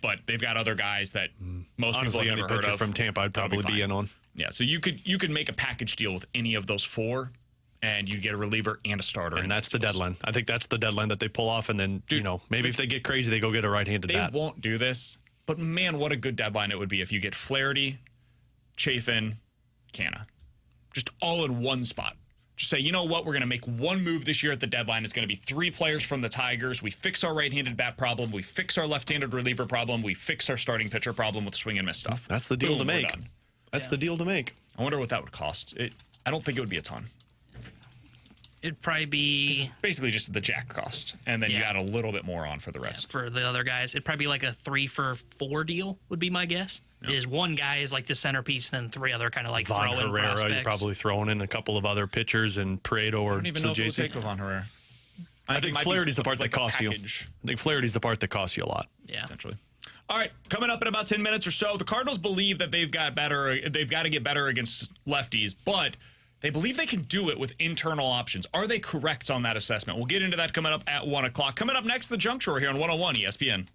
[SPEAKER 2] But they've got other guys that most people have never heard of.
[SPEAKER 3] From Tampa, I'd probably be in on.
[SPEAKER 2] Yeah, so you could make a package deal with any of those four, and you get a reliever and a starter.
[SPEAKER 3] And that's the deadline. I think that's the deadline that they pull off, and then, maybe if they get crazy, they go get a right-handed bat.
[SPEAKER 2] They won't do this, but man, what a good deadline it would be if you get Flaherty, Chafin, Canna. Just all in one spot. Just say, you know what, we're going to make one move this year at the deadline. It's going to be 3 players from the Tigers. We fix our right-handed bat problem. We fix our left-handed reliever problem. We fix our starting pitcher problem with swing and miss stuff.
[SPEAKER 3] That's the deal to make. That's the deal to make.
[SPEAKER 2] I wonder what that would cost. I don't think it would be a ton.
[SPEAKER 4] It'd probably be...
[SPEAKER 2] It's basically just the jack cost. And then you add a little bit more on for the rest.
[SPEAKER 4] For the other guys. It'd probably be like a 3-for-4 deal would be my guess. Yeah. Is one guy is like the centerpiece and then 3 other kind of like
[SPEAKER 3] Von
[SPEAKER 4] throw-in
[SPEAKER 3] Herrera,
[SPEAKER 4] prospects.
[SPEAKER 3] you're probably throwing in a couple of other pitchers and Pareto or
[SPEAKER 2] I don't even know if it would
[SPEAKER 3] JC.
[SPEAKER 2] take Von Herrera.
[SPEAKER 3] I think Flaherty's the part that costs you. I think Flaherty's the part that costs you a lot.
[SPEAKER 4] Yeah.
[SPEAKER 2] Essentially. All right, coming up in about 10 minutes or so, the Cardinals believe that they've got to get better against lefties, but they believe they can do it with internal options. Are they correct on that assessment? We'll get into that coming up at 1 o'clock. Coming up next, the Junk Drawer here on 101 ESPN.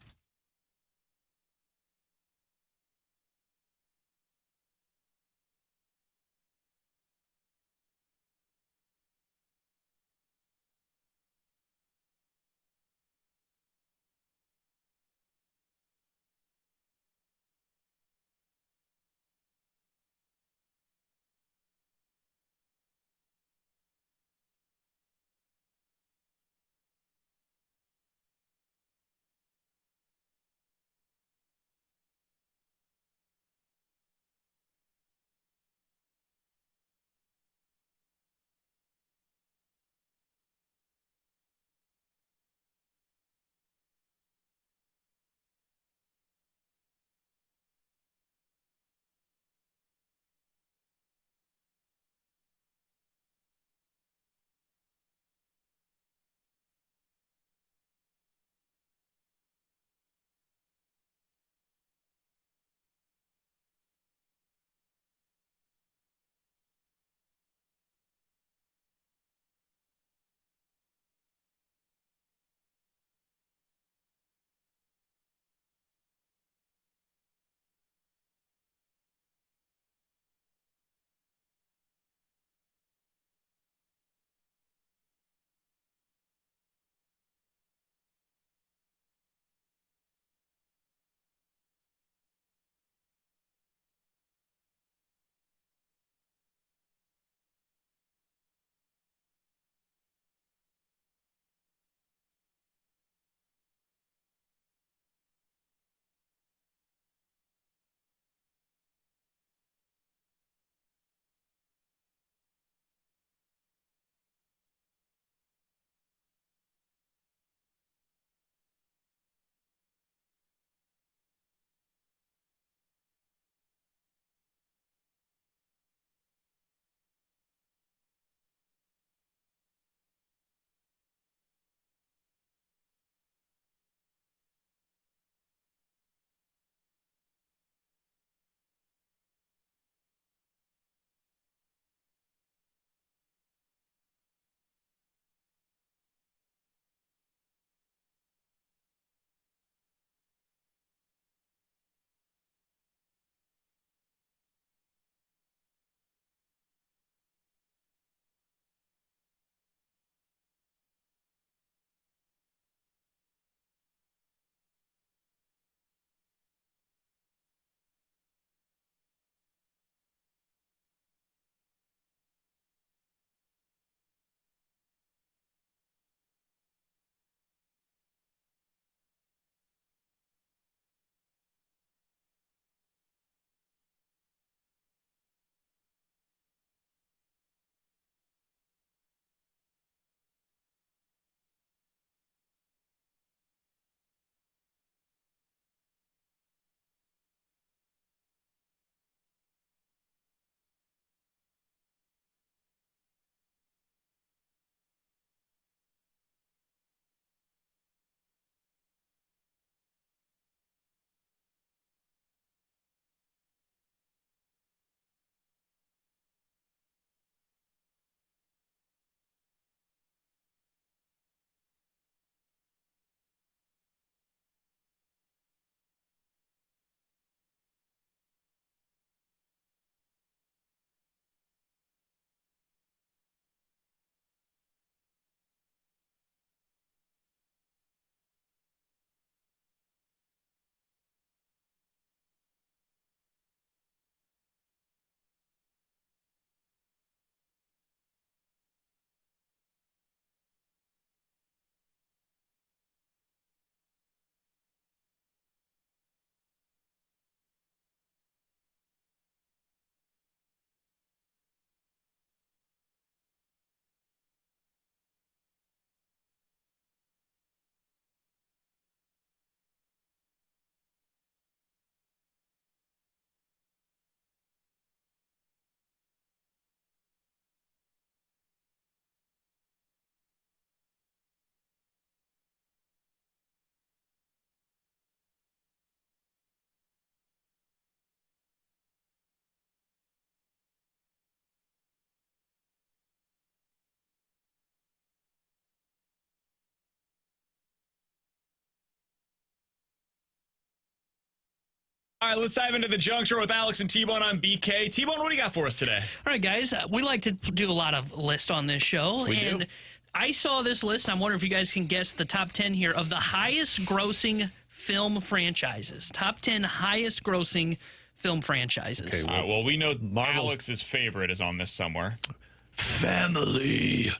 [SPEAKER 2] All right, let's dive into the juncture with Alex and T-Bone on BK. T-Bone, what do you got for us today?
[SPEAKER 4] All right, guys. We like to do a lot of lists on this show.
[SPEAKER 3] We do.
[SPEAKER 4] I saw this list. I'm wondering if you guys can guess the top 10 here of the highest grossing film franchises. Top 10 highest grossing film franchises.
[SPEAKER 3] Okay,
[SPEAKER 2] Well, we know
[SPEAKER 3] Marvel's-
[SPEAKER 2] Alex's favorite is on this somewhere.
[SPEAKER 3] Family.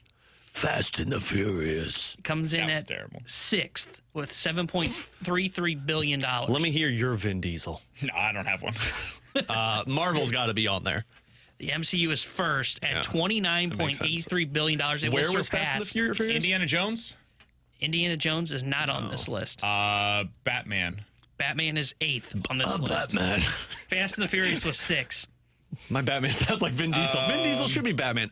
[SPEAKER 3] Fast and the Furious.
[SPEAKER 4] Comes in
[SPEAKER 2] That was
[SPEAKER 4] at
[SPEAKER 2] terrible.
[SPEAKER 4] 6th with $7.33 billion.
[SPEAKER 3] Let me hear your Vin Diesel.
[SPEAKER 2] No, I don't have one.
[SPEAKER 3] Marvel's got to be on there.
[SPEAKER 4] The MCU is first at
[SPEAKER 3] Yeah,
[SPEAKER 4] $29.83 billion. It
[SPEAKER 3] Where
[SPEAKER 4] was
[SPEAKER 3] was Fast and the
[SPEAKER 4] surpassed.
[SPEAKER 3] Furious?
[SPEAKER 2] Indiana Jones?
[SPEAKER 4] Indiana Jones is not on this list.
[SPEAKER 2] Batman.
[SPEAKER 4] Batman is 8th on this list.
[SPEAKER 3] Batman.
[SPEAKER 4] Fast and the Furious was 6.
[SPEAKER 3] My Batman sounds like Vin Diesel. Vin Diesel should be Batman.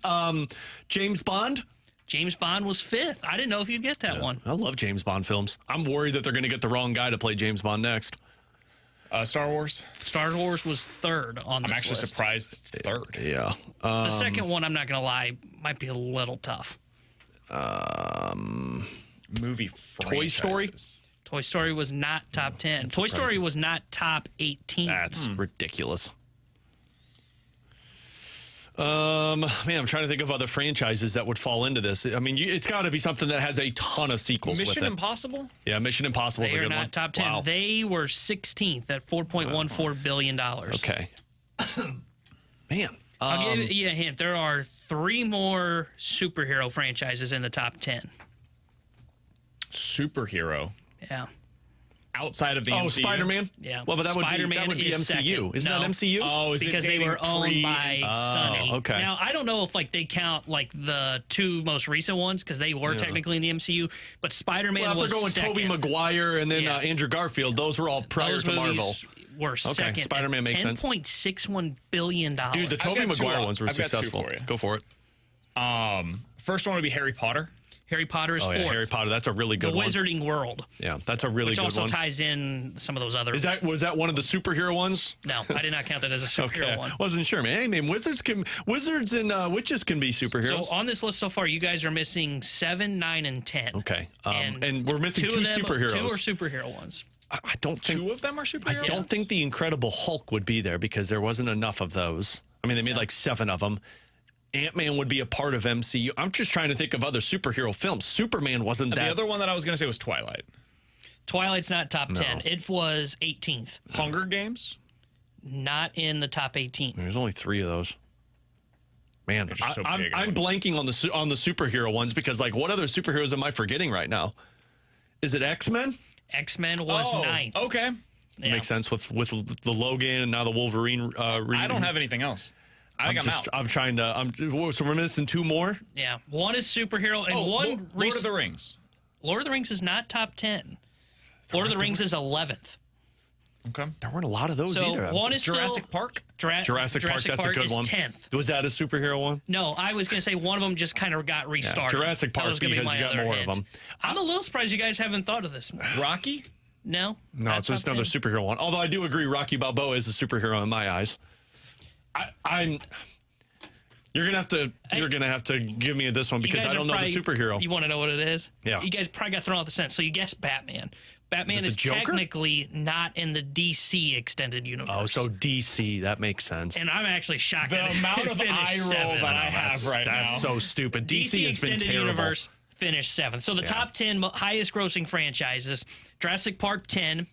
[SPEAKER 3] James Bond.
[SPEAKER 4] James Bond was 5th. I didn't know if you'd get that one.
[SPEAKER 3] I love James Bond films. I'm worried that they're going to get the wrong guy to play James Bond next.
[SPEAKER 2] Star Wars?
[SPEAKER 4] Star Wars was 3rd on this
[SPEAKER 2] I'm actually
[SPEAKER 4] list.
[SPEAKER 2] surprised it's third.
[SPEAKER 3] Yeah.
[SPEAKER 4] The second one, I'm not going to lie, might be a little tough.
[SPEAKER 2] Movie
[SPEAKER 3] Toy Story?
[SPEAKER 2] franchises.
[SPEAKER 4] Toy Story was not top 10. Toy Story was not top 18.
[SPEAKER 3] That's ridiculous. Man, I'm trying to think of other franchises that would fall into this. I mean, it's got to be something that has a ton of sequels with
[SPEAKER 2] Mission
[SPEAKER 3] it.
[SPEAKER 2] Impossible?
[SPEAKER 3] Yeah, Mission Impossible is a
[SPEAKER 4] They are
[SPEAKER 3] good
[SPEAKER 4] not
[SPEAKER 3] one.
[SPEAKER 4] top 10.
[SPEAKER 3] Wow.
[SPEAKER 4] They were 16th at $4.14 billion.
[SPEAKER 3] Okay. Man.
[SPEAKER 4] I'll give you a hint. There are 3 more superhero franchises in the top 10.
[SPEAKER 2] Superhero.
[SPEAKER 4] Yeah.
[SPEAKER 2] Outside of the MCU?
[SPEAKER 3] Spider-Man?
[SPEAKER 4] Yeah.
[SPEAKER 3] Well, but that would
[SPEAKER 4] Spider-Man
[SPEAKER 3] be
[SPEAKER 4] is
[SPEAKER 3] MCU.
[SPEAKER 4] second.
[SPEAKER 3] Isn't
[SPEAKER 4] No.
[SPEAKER 3] that MCU?
[SPEAKER 2] Oh, is
[SPEAKER 4] Because
[SPEAKER 2] it
[SPEAKER 4] they
[SPEAKER 2] dating
[SPEAKER 4] were owned by
[SPEAKER 2] pre-
[SPEAKER 4] Sony.
[SPEAKER 3] okay.
[SPEAKER 4] Now, I don't know if they count the 2 most recent ones because they were technically in the MCU, but Spider-Man
[SPEAKER 3] Well, if
[SPEAKER 4] was
[SPEAKER 3] they're going
[SPEAKER 4] second.
[SPEAKER 3] Tobey Maguire and then
[SPEAKER 4] Yeah.
[SPEAKER 3] Andrew Garfield, those were all prior
[SPEAKER 4] Those
[SPEAKER 3] to Marvel.
[SPEAKER 4] movies were second.
[SPEAKER 3] Spider-Man makes sense.
[SPEAKER 4] $10.61 billion.
[SPEAKER 3] Dude, the Tobey
[SPEAKER 2] got two
[SPEAKER 3] Maguire
[SPEAKER 2] up.
[SPEAKER 3] ones were
[SPEAKER 2] I've got two
[SPEAKER 3] successful.
[SPEAKER 2] for you.
[SPEAKER 3] Go for it.
[SPEAKER 2] First one would be Harry Potter.
[SPEAKER 4] Harry Potter is
[SPEAKER 3] Oh,
[SPEAKER 4] 4th.
[SPEAKER 3] yeah, Harry Potter. That's a really
[SPEAKER 4] The
[SPEAKER 3] good one.
[SPEAKER 4] Wizarding World,
[SPEAKER 3] Yeah, that's a really
[SPEAKER 4] which
[SPEAKER 3] good
[SPEAKER 4] also
[SPEAKER 3] one.
[SPEAKER 4] ties in some of those other.
[SPEAKER 3] Was that one of the superhero ones?
[SPEAKER 4] No, I did not count that as a superhero
[SPEAKER 3] Okay,
[SPEAKER 4] one.
[SPEAKER 3] wasn't sure, man. Hey, man, wizards and witches can be superheroes.
[SPEAKER 4] So on this list so far, you guys are missing 7, 9, and 10.
[SPEAKER 3] Okay, and we're missing 2
[SPEAKER 4] of them,
[SPEAKER 3] superheroes.
[SPEAKER 4] 2 are superhero ones.
[SPEAKER 3] I don't think.
[SPEAKER 2] 2 of them are superheroes?
[SPEAKER 3] I don't think the Incredible Hulk would be there because there wasn't enough of those. I mean, they made like 7 of them. Ant-Man would be a part of MCU. I'm just trying to think of other superhero films. Superman wasn't that.
[SPEAKER 2] The other one that I was going to say was Twilight.
[SPEAKER 4] Twilight's not top 10. It was 18th.
[SPEAKER 2] Hunger Games?
[SPEAKER 4] Not in the top 18.
[SPEAKER 3] There's only 3 of those. Man,
[SPEAKER 2] They're just so big.
[SPEAKER 3] I'm blanking on the superhero ones because like, what other superheroes am I forgetting right now? Is it X-Men?
[SPEAKER 4] X-Men was 9th.
[SPEAKER 2] Okay.
[SPEAKER 4] Yeah.
[SPEAKER 3] Makes sense with the Logan and now the Wolverine.
[SPEAKER 2] I don't have anything else. I think I'm out.
[SPEAKER 3] I'm trying to. So we're missing 2 more.
[SPEAKER 4] Yeah. One is superhero, and one
[SPEAKER 2] Lord of the Rings.
[SPEAKER 4] Lord of the Rings is not top 10. Lord of the Rings is 11th.
[SPEAKER 2] Okay.
[SPEAKER 3] There weren't a lot of those
[SPEAKER 4] So
[SPEAKER 3] either.
[SPEAKER 4] one is
[SPEAKER 2] Jurassic
[SPEAKER 4] still,
[SPEAKER 2] Park?
[SPEAKER 3] Jurassic Park. That's a good
[SPEAKER 4] is
[SPEAKER 3] one.
[SPEAKER 4] 10th.
[SPEAKER 3] Was that a superhero one?
[SPEAKER 4] No, I was going to say one of them just kind of got restarted.
[SPEAKER 3] Jurassic
[SPEAKER 4] That
[SPEAKER 3] Park
[SPEAKER 4] was gonna be
[SPEAKER 3] because
[SPEAKER 4] my
[SPEAKER 3] you got
[SPEAKER 4] other
[SPEAKER 3] more
[SPEAKER 4] hint.
[SPEAKER 3] of them.
[SPEAKER 4] I'm a little surprised you guys haven't thought of this one.
[SPEAKER 2] Rocky?
[SPEAKER 4] No?
[SPEAKER 3] No,
[SPEAKER 4] Not
[SPEAKER 3] it's just
[SPEAKER 4] top
[SPEAKER 3] another
[SPEAKER 4] 10.
[SPEAKER 3] superhero one. Although I do agree, Rocky Balboa is a superhero in my eyes. You're gonna have to give me this one
[SPEAKER 4] You
[SPEAKER 3] because
[SPEAKER 4] guys
[SPEAKER 3] I don't
[SPEAKER 4] are
[SPEAKER 3] know the
[SPEAKER 4] probably-
[SPEAKER 3] superhero.
[SPEAKER 4] You want to know what it is?
[SPEAKER 3] Yeah.
[SPEAKER 4] You guys probably got thrown off the scent. So you guessed Batman. Batman
[SPEAKER 3] the
[SPEAKER 4] is
[SPEAKER 3] Joker?
[SPEAKER 4] technically not in the DC extended universe.
[SPEAKER 3] Oh, so DC, that makes sense.
[SPEAKER 4] And I'm actually shocked
[SPEAKER 2] The
[SPEAKER 4] that it
[SPEAKER 2] amount of
[SPEAKER 4] finished
[SPEAKER 2] eye roll
[SPEAKER 4] 7th.
[SPEAKER 2] that I have right now.
[SPEAKER 3] That's so stupid. DC has been
[SPEAKER 4] extended
[SPEAKER 3] terrible.
[SPEAKER 4] universe finished 7th. So the top 10 highest grossing franchises: Jurassic Park 10,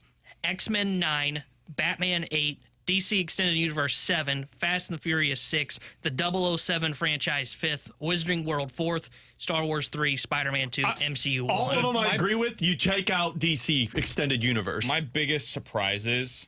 [SPEAKER 4] X-Men 9, Batman 8, DC Extended Universe 7, Fast and the Furious 6, the 007 franchise 5th, Wizarding World 4th, Star Wars 3, Spider-Man 2, MCU 1.
[SPEAKER 3] All of them I agree with. You take out DC Extended Universe.
[SPEAKER 2] My biggest surprises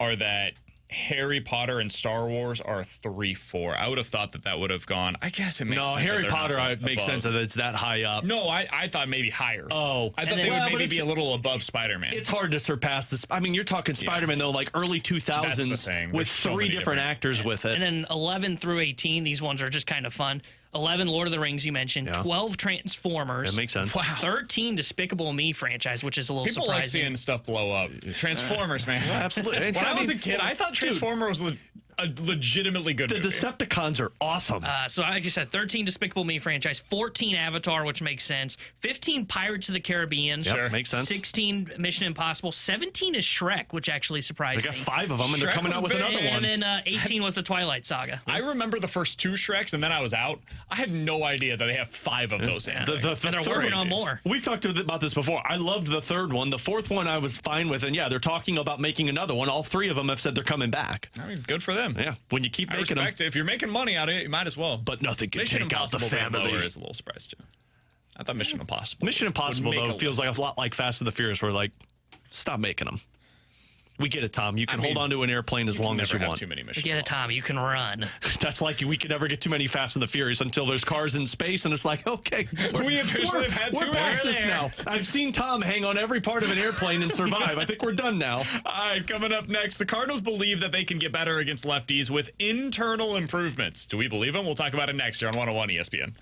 [SPEAKER 2] are that Harry Potter and Star Wars are 3, 4. I would have thought that would have gone. I guess it makes sense.
[SPEAKER 3] Harry
[SPEAKER 2] that they're
[SPEAKER 3] Potter
[SPEAKER 2] not
[SPEAKER 3] makes
[SPEAKER 2] above.
[SPEAKER 3] sense that it's that high up.
[SPEAKER 2] No, I thought maybe higher.
[SPEAKER 3] Oh.
[SPEAKER 2] I thought
[SPEAKER 4] And
[SPEAKER 2] they
[SPEAKER 4] then-
[SPEAKER 2] would
[SPEAKER 3] but
[SPEAKER 2] maybe be
[SPEAKER 3] it's-
[SPEAKER 2] a little above Spider-Man.
[SPEAKER 3] It's hard to surpass this. I mean, you're talking Spider-Man, though, like early 2000s
[SPEAKER 2] That's the thing.
[SPEAKER 3] with
[SPEAKER 2] There's so
[SPEAKER 3] 3
[SPEAKER 2] many
[SPEAKER 3] different
[SPEAKER 2] different-
[SPEAKER 3] actors with it.
[SPEAKER 4] And then 11 through 18, these ones are just kind of fun. 11, Lord of the Rings, you mentioned.
[SPEAKER 3] Yeah.
[SPEAKER 4] 12, Transformers.
[SPEAKER 3] That makes sense.
[SPEAKER 2] Wow.
[SPEAKER 4] 13, Despicable Me franchise, which is a little
[SPEAKER 2] People like
[SPEAKER 4] surprising.
[SPEAKER 2] seeing stuff blow up. Transformers, man.
[SPEAKER 3] Absolutely.
[SPEAKER 2] When I was a kid, I thought Transformers was a legitimately good
[SPEAKER 3] The
[SPEAKER 2] movie.
[SPEAKER 3] Decepticons are awesome.
[SPEAKER 4] So like I said, 13 Despicable Me franchise, 14 Avatar, which makes sense, 15 Pirates of the Caribbean,
[SPEAKER 3] Yep,
[SPEAKER 2] Sure.
[SPEAKER 3] makes sense.
[SPEAKER 4] 16 Mission Impossible, 17 is Shrek, which actually surprised
[SPEAKER 3] They got
[SPEAKER 4] me.
[SPEAKER 3] 5 of them, and they're
[SPEAKER 2] Shrek
[SPEAKER 3] coming
[SPEAKER 2] was
[SPEAKER 3] out with
[SPEAKER 2] big.
[SPEAKER 3] another one.
[SPEAKER 4] And then 18 was the Twilight Saga.
[SPEAKER 2] I remember the first 2 Shreks, and then I was out. I had no idea that they have 5 of those.
[SPEAKER 3] The
[SPEAKER 4] And they're
[SPEAKER 3] third
[SPEAKER 4] working
[SPEAKER 3] one.
[SPEAKER 4] on more.
[SPEAKER 3] We've talked about this before. I loved the third one. The fourth one I was fine with, and yeah, they're talking about making another one. All 3 of them have said they're coming back.
[SPEAKER 2] I mean, good for them.
[SPEAKER 3] Yeah, when you keep
[SPEAKER 2] I
[SPEAKER 3] making them,
[SPEAKER 2] respect it. If you're making money out of it, you might as well.
[SPEAKER 3] but nothing can
[SPEAKER 2] Mission
[SPEAKER 3] take out the
[SPEAKER 2] Impossible being
[SPEAKER 3] family.
[SPEAKER 2] lower is a little surprised too. I thought Mission Impossible.
[SPEAKER 3] Mission Impossible
[SPEAKER 2] would make
[SPEAKER 3] though
[SPEAKER 2] a
[SPEAKER 3] feels
[SPEAKER 2] list.
[SPEAKER 3] like a lot like Fast and the Furious. Where like, stop making them. We get it, Tom. You can
[SPEAKER 2] mean,
[SPEAKER 3] hold on to an airplane as long as you
[SPEAKER 2] Never have
[SPEAKER 3] want.
[SPEAKER 2] too many Mission
[SPEAKER 4] Get it, Tom. You can run.
[SPEAKER 3] That's like we could never get too many Fast and the Furious until there's cars in space, and it's like, okay,
[SPEAKER 2] We officially have had
[SPEAKER 3] we're
[SPEAKER 2] two
[SPEAKER 3] past
[SPEAKER 2] more
[SPEAKER 3] this
[SPEAKER 2] there.
[SPEAKER 3] now. I've seen Tom hang on every part of an airplane and survive. I think we're done now.
[SPEAKER 2] All right, coming up next, the Cardinals believe that they can get better against lefties with internal improvements. Do we believe them? We'll talk about it next year on 101 ESPN.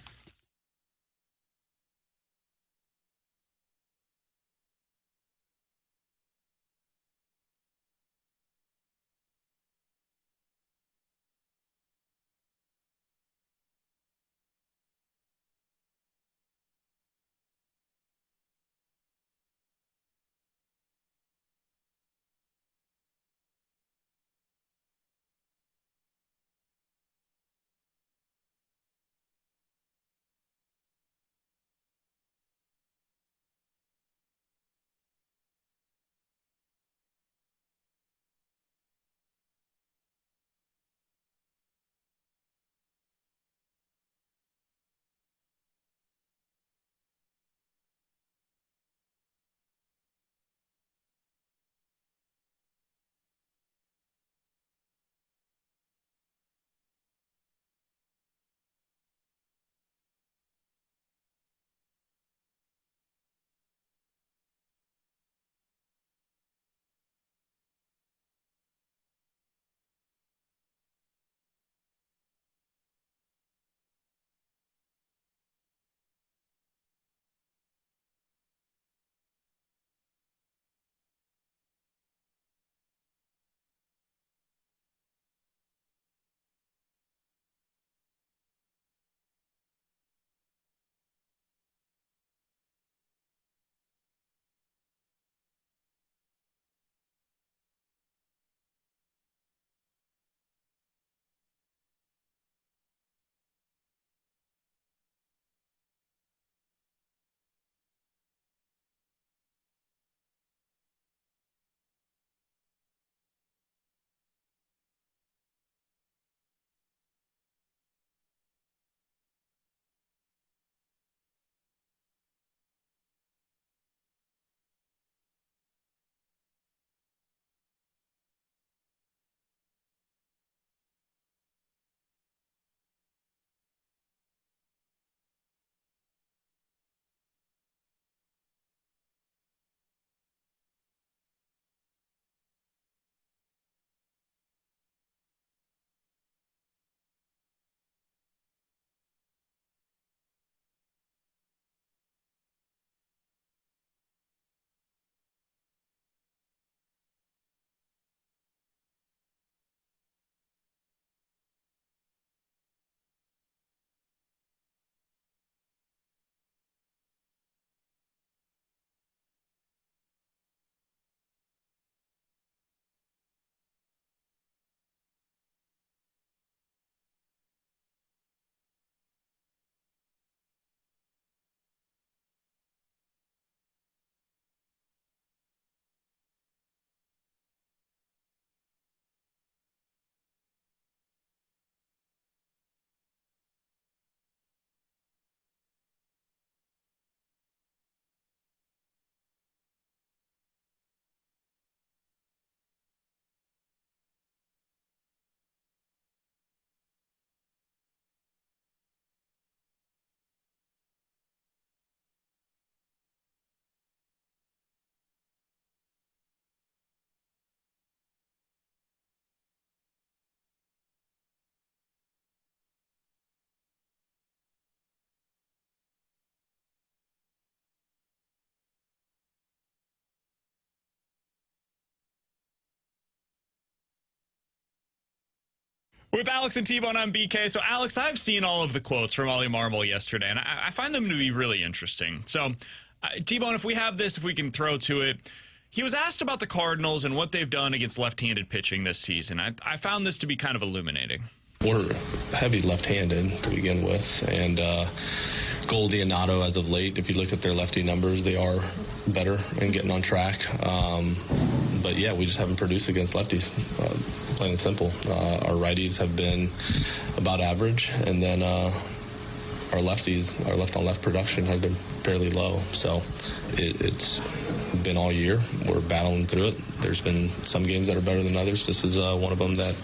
[SPEAKER 2] With Alex and T-Bone, I'm BK. So, Alex, I've seen all of the quotes from Ollie Marmol yesterday, and I find them to be really interesting. So, T-Bone, if we have this, if we can throw to it, he was asked about the Cardinals and what they've done against left-handed pitching this season. I found this to be kind of illuminating.
[SPEAKER 6] We're heavy left-handed to begin with, and Goldie and Nato as of late, if you look at their lefty numbers, they are better and getting on track. But yeah, we just haven't produced against lefties, plain and simple. Our righties have been about average, and then our lefties, our left-on-left production has been fairly low. So it's been all year. We're battling through it. There's been some games that are better than others. This is one of them that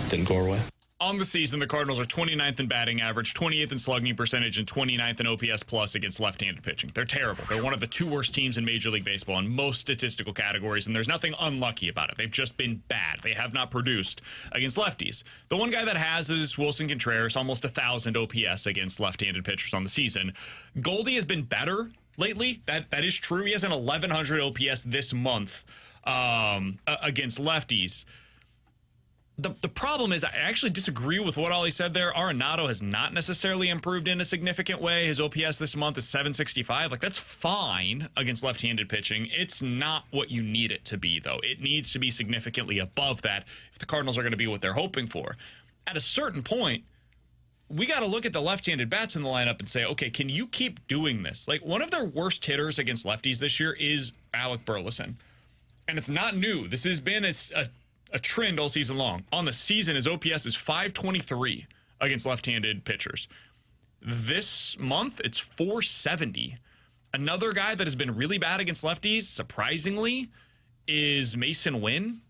[SPEAKER 6] didn't go our way.
[SPEAKER 2] On the season, the Cardinals are 29th in batting average, 28th in slugging percentage, and 29th in OPS plus against left-handed pitching. They're terrible. They're one of the two worst teams in Major League Baseball in most statistical categories, and there's nothing unlucky about it. They've just been bad. They have not produced against lefties. The one guy that has is Wilson Contreras, almost 1,000 OPS against left-handed pitchers on the season. Goldie has been better lately. That is true. He has an 1,100 OPS this month against lefties. The problem is I actually disagree with what Ollie said there. Arenado has not necessarily improved in a significant way. His OPS this month is 765. Like, that's fine against left-handed pitching. It's not what you need it to be, though. It needs to be significantly above that if the Cardinals are going to be what they're hoping for. At a certain point, we got to look at the left-handed bats in the lineup and say, okay, can you keep doing this? Like, one of their worst hitters against lefties this year is Alec Burleson. And it's not new. This has been a trend all season long. On the season, his OPS is 523 against left-handed pitchers. This month, it's 470. Another guy that has been really bad against lefties, surprisingly, is Mason Wynn.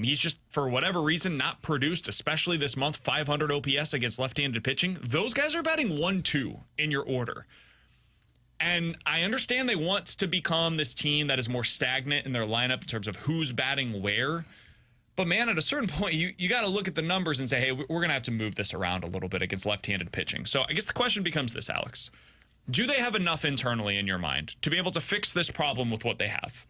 [SPEAKER 2] He's just, for whatever reason, not produced, especially this month, 500 OPS against left-handed pitching. Those guys are batting 1-2 in your order. And I understand they want to become this team that is more stagnant in their lineup in terms of who's batting where. But, man, at a certain point, you got to look at the numbers and say, hey, we're going to have to move this around a little bit against left-handed pitching. So I guess the question becomes this, Alex. Do they have enough internally in your mind to be able to fix this problem with what they have?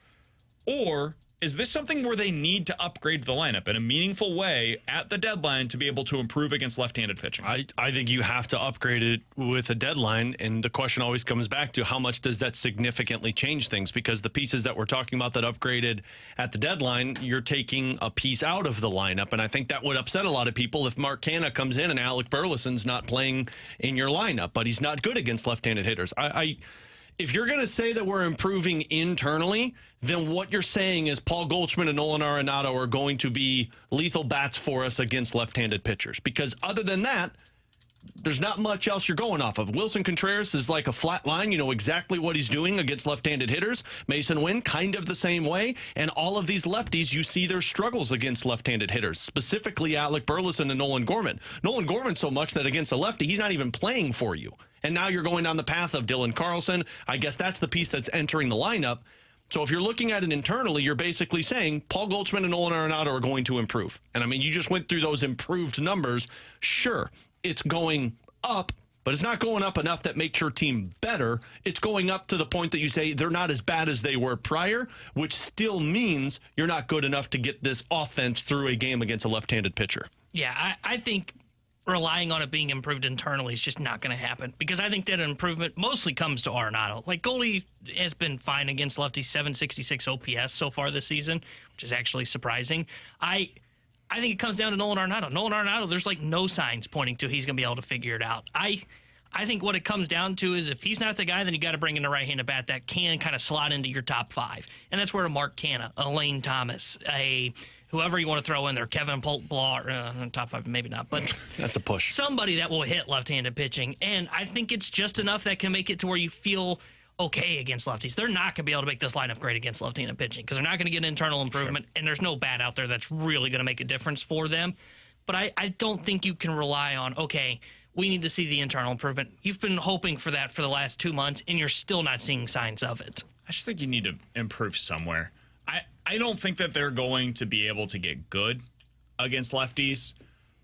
[SPEAKER 2] Or is this something where they need to upgrade the lineup in a meaningful way at the deadline to be able to improve against left-handed pitching?
[SPEAKER 3] I think you have to upgrade it with a deadline, and the question always comes back to how much does that significantly change things? Because the pieces that we're talking about that upgraded at the deadline, you're taking a piece out of the lineup, and I think that would upset a lot of people if Mark Canha comes in and Alec Burleson's not playing in your lineup, but he's not good against left-handed hitters. If you're going to say that we're improving internally, then what you're saying is Paul Goldschmidt and Nolan Arenado are going to be lethal bats for us against left-handed pitchers. Because other than that, there's not much else you're going off of. Wilson Contreras is like a flat line. You know exactly what he's doing against left-handed hitters. Mason Wynn, kind of the same way. And all of these lefties, you see their struggles against left-handed hitters, specifically Alec Burleson and Nolan Gorman. Nolan Gorman so much that against a lefty, he's not even playing for you. And now you're going down the path of Dylan Carlson. I guess that's the piece that's entering the lineup. So if you're looking at it internally, you're basically saying Paul Goldschmidt and Nolan Arenado are going to improve. And I mean, you just went through those improved numbers. Sure, it's going up, but it's not going up enough that makes your team better. It's going up to the point that you say they're not as bad as they were prior, which still means you're not good enough to get this offense through a game against a left-handed pitcher.
[SPEAKER 4] Yeah, I think relying on it being improved internally is just not going to happen, because I think that improvement mostly comes to Arenado. Like, Goldie has been fine against lefties, 766 OPS so far this season, which is actually surprising. I think it comes down to Nolan Arenado. Nolan Arenado, there's like no signs pointing to he's going to be able to figure it out. I think what it comes down to is if he's not the guy, then you got to bring in a right-handed bat that can kind of slot into your top five. And that's where a Mark Canha, a Lane Thomas, whoever you want to throw in there, Kevin Polk-Blah, top five, maybe not, but
[SPEAKER 3] that's a push.
[SPEAKER 4] Somebody that will hit left-handed pitching. And I think it's just enough that can make it to where you feel okay against lefties. They're not going to be able to make this lineup great against left-handed pitching because they're not going to get internal improvement, and there's no bat out there that's really going to make a difference for them. But I don't think you can rely on, okay, we need to see the internal improvement. You've been hoping for that for the last 2 months, and you're still not seeing signs of it.
[SPEAKER 2] I just think you need to improve somewhere. I don't think that they're going to be able to get good against lefties.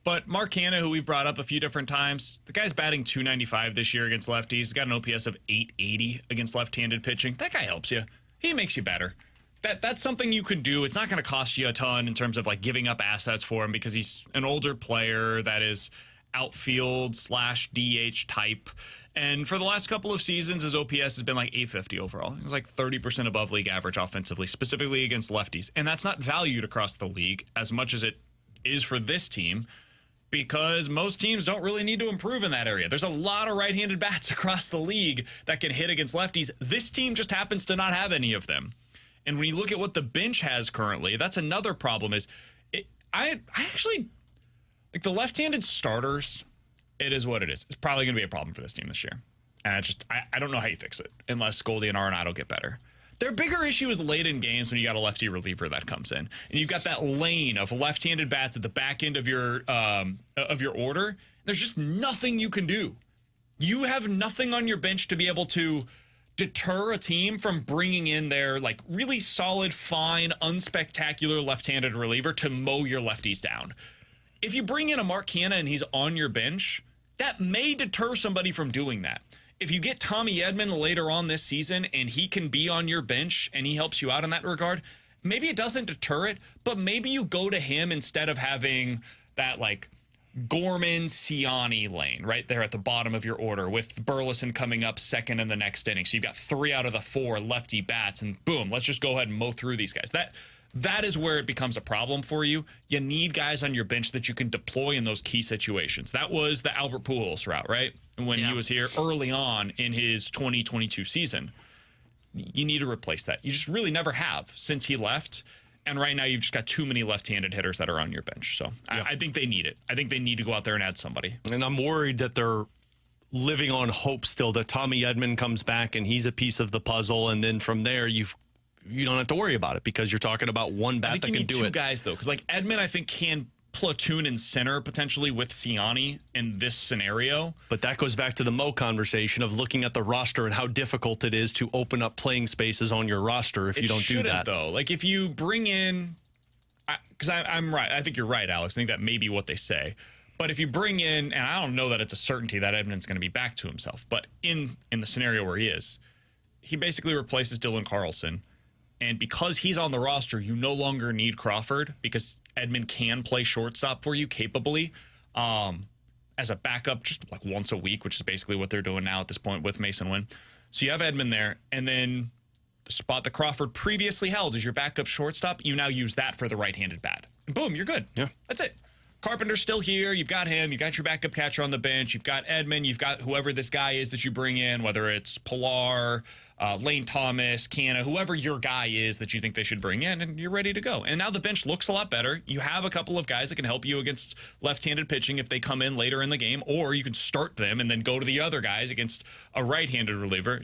[SPEAKER 2] But Mark Canha, who we've brought up a few different times, the guy's batting .295 this year against lefties. He's got an OPS of .880 against left-handed pitching. That guy helps you. He makes you better. That's something you could do. It's not going to cost you a ton in terms of like giving up assets for him because he's an older player that is outfield / DH type. And for the last couple of seasons, his OPS has been like 850 overall. He's like 30% above league average offensively, specifically against lefties. And that's not valued across the league as much as it is for this team because most teams don't really need to improve in that area. There's a lot of right-handed bats across the league that can hit against lefties. This team just happens to not have any of them. And when you look at what the bench has currently, that's another problem is I actually like the left-handed starters. It is what it is. It's probably going to be a problem for this team this year. And I don't know how you fix it unless Goldie and Arenado get better. Their bigger issue is late in games when you got a lefty reliever that comes in. And you've got that lane of left-handed bats at the back end of your order. There's just nothing you can do. You have nothing on your bench to be able to deter a team from bringing in their like really solid, fine, unspectacular left-handed reliever to mow your lefties down. If you bring in a Mark Canha and he's on your bench, that may deter somebody from doing that. If you get Tommy Edman later on this season and he can be on your bench and he helps you out in that regard, maybe it doesn't deter it, but maybe you go to him instead of having that like Gorman Ciani lane right there at the bottom of your order with Burleson coming up second in the next inning. So you've got 3 out of the 4 lefty bats and boom, let's just go ahead and mow through these guys. That is where it becomes a problem for you. You need guys on your bench that you can deploy in those key situations. That was the Albert Pujols route, right? When he was here early on in his 2022 season. You need to replace that. You just really never have since he left. And right now you've just got too many left-handed hitters that are on your bench. So I think they need it. I think they need to go out there and add somebody.
[SPEAKER 3] And I'm worried that they're living on hope still that Tommy Edman comes back and he's a piece of the puzzle. And then from there, you don't have to worry about it because you're talking about one bat that can do it. I think you need 2 guys, though, because like Edman, I think, can platoon in center potentially with Ciani in this scenario.
[SPEAKER 2] But that goes back to the Mo conversation of looking at the roster and how difficult it is to open up playing spaces on your roster if you don't do that. Though, like if you bring in, because I'm right, I think you're right, Alex. I think that may be what they say. But if you bring in, and I don't know that it's a certainty that Edman's going to be back to himself, but in the scenario where he basically replaces Dylan Carlson. And because he's on the roster, you no longer need Crawford because Edman can play shortstop for you capably as a backup just like once a week, which is basically what they're doing now at this point with Mason Wynn. So you have Edman there, and then the spot that Crawford previously held as your backup shortstop, you now use that for the right-handed bat. And boom, you're good.
[SPEAKER 3] Yeah.
[SPEAKER 2] That's it. Carpenter's still here. You've got him. You've got your backup catcher on the bench. You've got Edman. You've got whoever this guy is that you bring in, whether it's Pilar, Lane Thomas, Canha, whoever your guy is that you think they should bring in, and you're ready to go. And now the bench looks a lot better. You have a couple of guys that can help you against left-handed pitching if they come in later in the game, or you can start them and then go to the other guys against a right-handed reliever.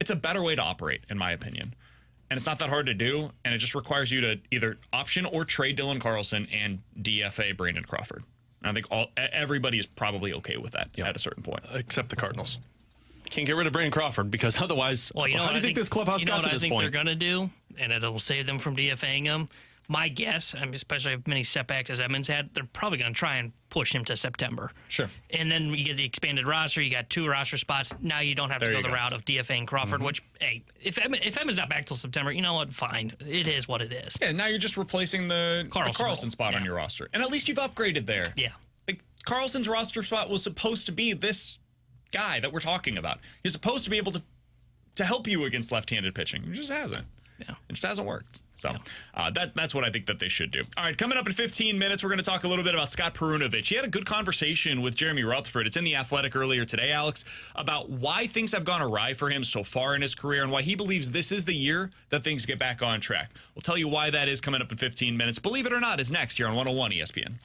[SPEAKER 2] It's a better way to operate, in my opinion. And it's not that hard to do, and it just requires you to either option or trade Dylan Carlson and DFA Brandon Crawford. And I think everybody is probably okay with that at a certain point.
[SPEAKER 3] Except the Cardinals. Can't get rid of Brandon Crawford because otherwise,
[SPEAKER 4] how do you think
[SPEAKER 3] this clubhouse got to this point?
[SPEAKER 4] I think they're going to do, and it'll save them from DFAing him. My guess, especially if many setbacks as Edmonds had, they're probably going to try and push him to September.
[SPEAKER 2] Sure.
[SPEAKER 4] And then you get the expanded roster. You got 2 roster spots. Now you don't have to go the route of DFAing Crawford, which, hey, if Edmonds not back till September, you know what? Fine. It is what it is.
[SPEAKER 2] Yeah, now you're just replacing the Carlson spot on your roster. And at least you've upgraded there.
[SPEAKER 4] Yeah.
[SPEAKER 2] Like, Carlson's roster spot was supposed to be this guy that we're talking about. He's supposed to be able to help you against left-handed pitching. It just hasn't.
[SPEAKER 4] Yeah.
[SPEAKER 2] It just hasn't worked. So that's what I think that they should do. All right, coming up in 15 minutes, we're going to talk a little bit about Scott Perunovich. He had a good conversation with Jeremy Rutherford. It's in The Athletic earlier today, Alex, about why things have gone awry for him so far in his career and why he believes this is the year that things get back on track. We'll tell you why that is coming up in 15 minutes. Believe it or not, is next here on 101 ESPN.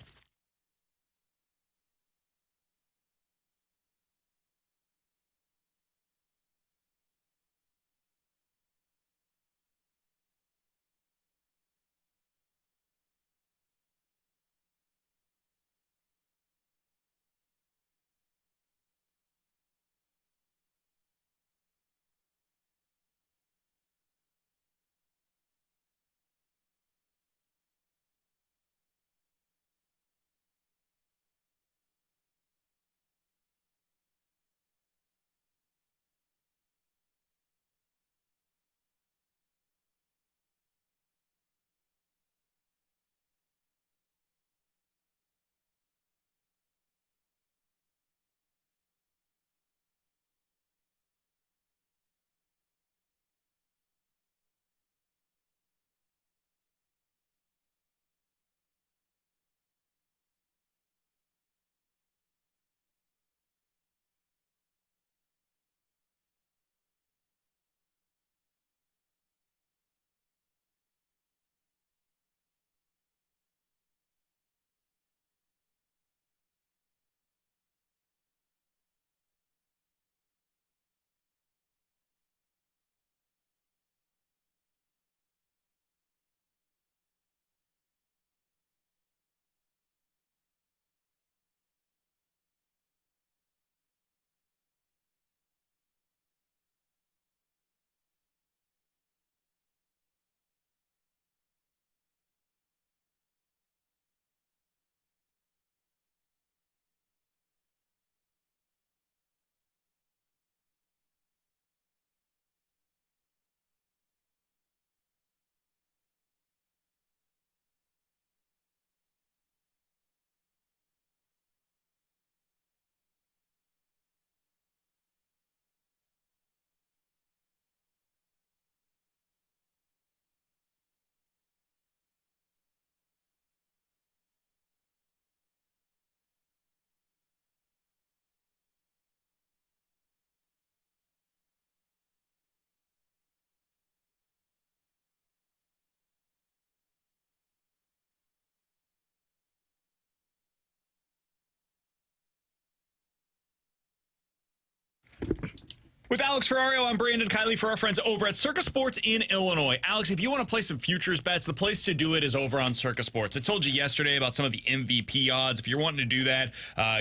[SPEAKER 2] With Alex Ferrario, I'm Brandon Kiley for our friends over at Circa Sports in Illinois. Alex, if you want to play some futures bets, the place to do it is over on Circa Sports. I told you yesterday about some of the MVP odds. If you're wanting to do that,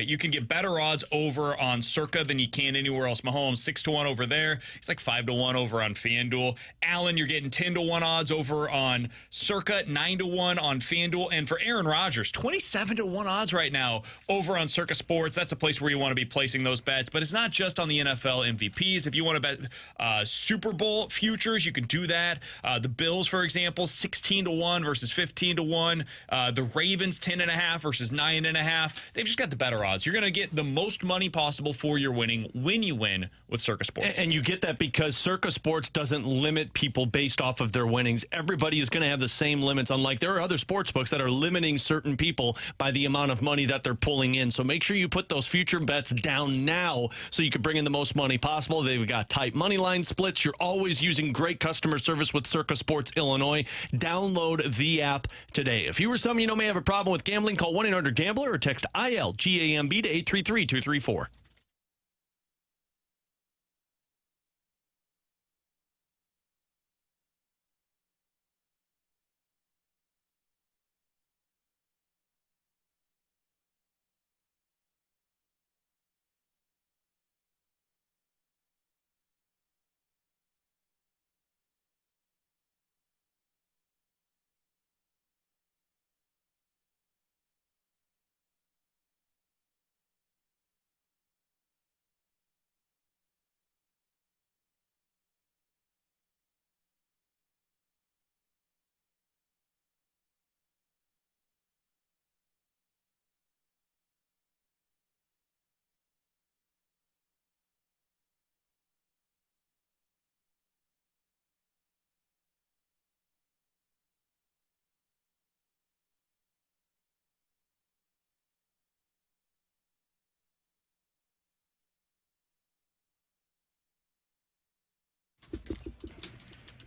[SPEAKER 2] you can get better odds over on Circa than you can anywhere else. Mahomes, 6-1 over there. He's like 5-1 over on FanDuel. Allen, you're getting 10-1 odds over on Circa, 9-1 on FanDuel. And for Aaron Rodgers, 27-1 odds right now over on Circa Sports. That's a place where you want to be placing those bets. But it's not just on the NFL MVPs. If you want to bet Super Bowl futures, you can do that. The Bills, for example, 16-1 versus 15-1. The Ravens, 10.5 versus 9.5. They've just got the better odds. You're going to get the most money possible for your winning when you win with Circa Sports.
[SPEAKER 3] And you get that because Circa Sports doesn't limit people based off of their winnings. Everybody is going to have the same limits, unlike there are other sports books that are limiting certain people by the amount of money that they're pulling in. So make sure you put those future bets down now so you can bring in the most money possible. They've got tight money line splits. You're always using great customer service with Circa Sports Illinois. Download the app today. If you or someone you know may have a problem with gambling, call 1-800-GAMBLER or text ILGAMB to 833-234.